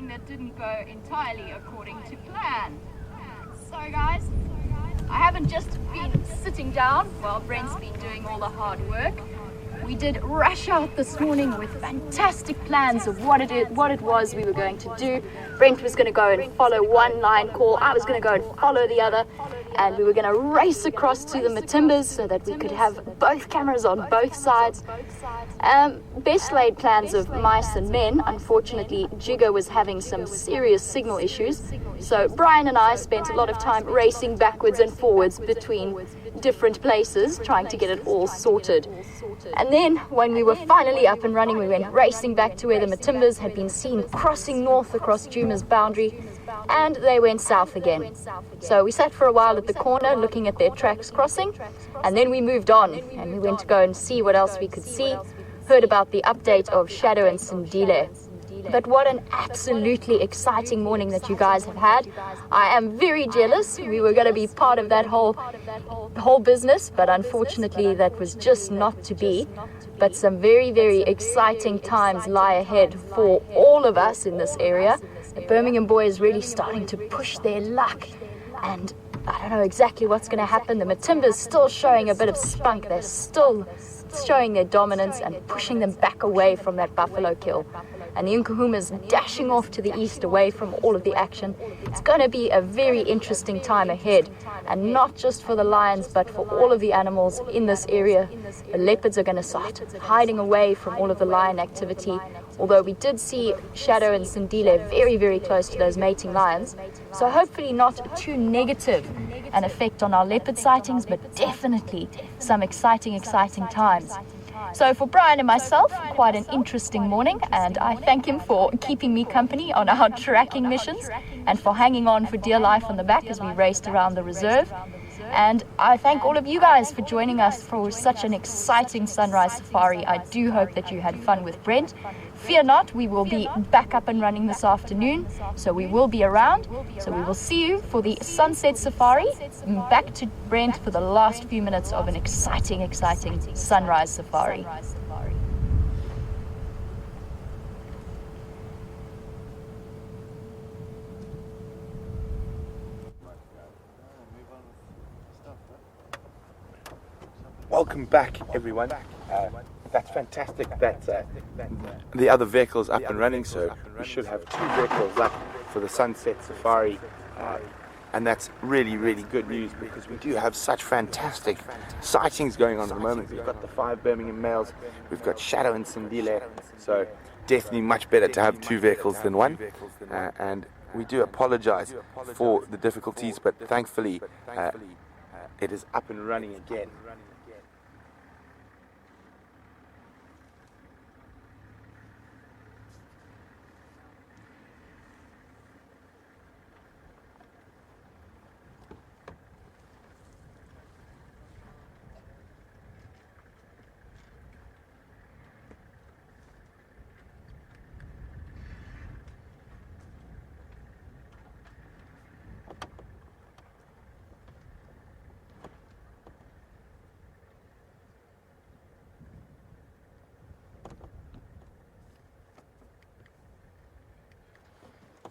D: that didn't go entirely according to plan. So guys, I haven't just been sitting down while Brent's been doing all the hard work. We did rush out this morning with fantastic plans of what it was we were going to do. Brent was going to go and follow one line call, I was going to go and follow the other, and we were going to race across to the Matimbas so that we could have both cameras on both sides. Best laid plans of mice and men. Unfortunately, Jigger was having some serious signal issues, so Brian and I spent a lot of time racing backwards and forwards between different places trying to get it all sorted. And then when we were finally up and running, we went racing back to where the Matimbas had been seen crossing north across Juma's boundary, and they went south again. So we sat for a while at the corner looking at their tracks crossing, and then we moved on and we went to go and see what else we could see. Heard about the update of Shadow and Sindile. But what an absolutely exciting morning that you guys have had. I am very jealous. We were going to be part of that whole business, but unfortunately that was just not to be. But some very, very exciting times lie ahead for all of us in this area. The Birmingham Boys really starting to push their luck, and I don't know exactly what's going to happen. The Matimba's still showing a bit of spunk. They're still showing their dominance and pushing them back away from that buffalo kill. And the Nkuhuma's dashing off to the east away from all of the action. It's going to be a very interesting time ahead, and not just for the lions but for all of the animals in this area. The leopards are going to start hiding away from all of the lion activity, although we did see Shadow and Sindile very, very close to those mating lions, so hopefully not too negative an effect on our leopard sightings, but definitely some exciting times. So for Brian and myself, quite an interesting morning, and I thank him for keeping me company on our tracking missions and for hanging on for dear life on the back as we raced around the reserve. And I thank all of you guys for joining us for such an exciting sunrise safari. I do hope that you had fun with Brent. Fear not, we will be back up and running this afternoon, so we will be around. So we will see you for the sunset safari. Back to Brent for the last few minutes of an exciting sunrise safari.
A: Welcome back, everyone. That's fantastic that the other vehicle's up and running, so we should have 2 vehicles up for the sunset safari, and that's really good news because we do have such fantastic sightings going on at the moment. We've got the 5 Birmingham Males, we've got Shadow and Sindile, so definitely much better to have 2 vehicles than one, and we do apologize for the difficulties, but thankfully it is up and running again.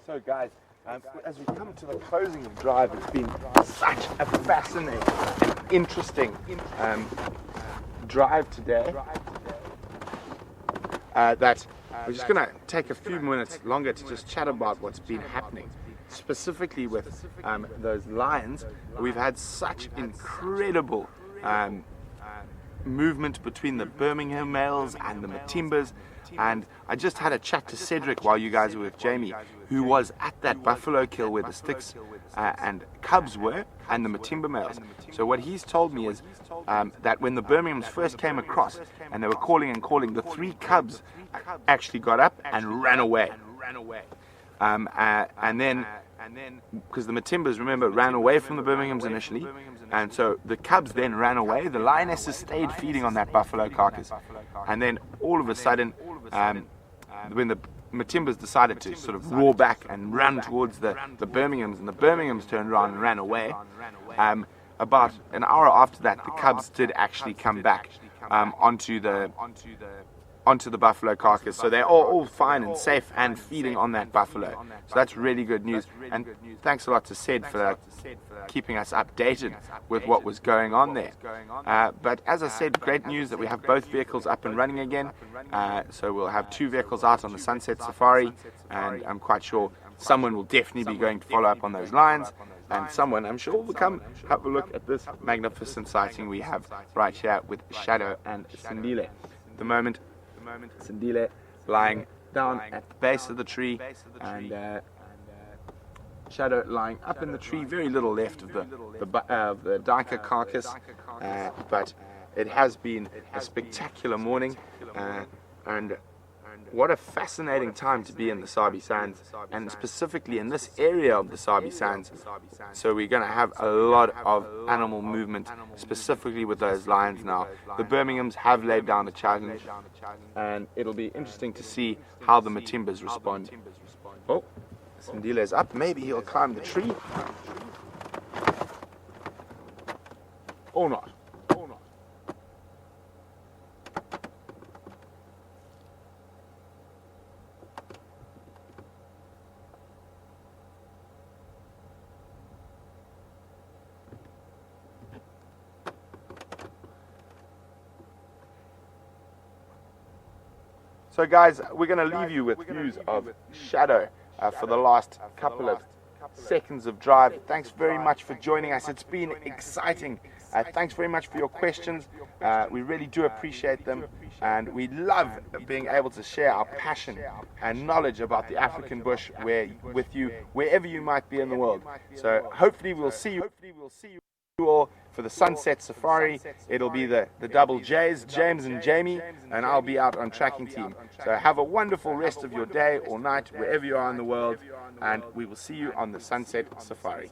A: So guys, as we come to the closing of drive, it's been such a fascinating and interesting drive today that we're just going to take a few minutes longer to just chat about what's been happening. Specifically with those lions, we've had such incredible movement between the Birmingham Males and the Matimbas, and I just had a chat to Cedric while you guys were with Jamie, who was at that buffalo kill where the sticks and cubs were, and the Matimba Males. So what he's told me is that when the Birminghams first came across and they were calling and calling, the 3 cubs actually got up and ran away. And then, because the Matimbas, remember, ran away from the Birminghams initially, and so the cubs then ran away. The lionesses stayed feeding on that buffalo carcass, and then all of a sudden, when the Matimbas decided to sort of roar back and run towards the Birminghams, and the Birminghams turned around and ran away. About an hour after that, the cubs did actually come back onto the buffalo carcass, so they're all fine and safe and feeding on that buffalo. So that's really good news, and thanks a lot to Ced for keeping us updated with what was going on there. But as I said, great news that we have both vehicles up and running again, so we'll have 2 vehicles out on the sunset safari, and I'm quite sure someone will definitely be going to follow up on those lines, and someone, I'm sure, will come have a look at this magnificent sighting we have right here with Shadow and Sindile. At the moment, Sindile lying down at the base of the tree, and Shadow lying up in the tree. Very little left of the Dyker carcass, but it has been a spectacular morning, and what a fascinating time to be in the Sabi Sands, and specifically in this area of the Sabi Sands. So we're going to have a lot of animal movement, specifically with those lions now. The Birminghams have laid down a challenge, and it'll be interesting to see how the Matimbas respond. Oh, Sindile's up. Maybe he'll climb the tree. Or not. So guys, we're going to leave you with views of Shadow for the last couple of seconds of drive. Thanks very much for joining us. It's been exciting. Thanks very much for your questions. We really do appreciate them, and we love being able to share our passion and knowledge about the African bush with you wherever you might be in the world. So hopefully we'll see you all for the Sunset Safari. It'll be the double J's, James and Jamie, and I'll be out on tracking team. So have a wonderful rest of your day or night wherever you are in the world, and we will see you on the Sunset Safari.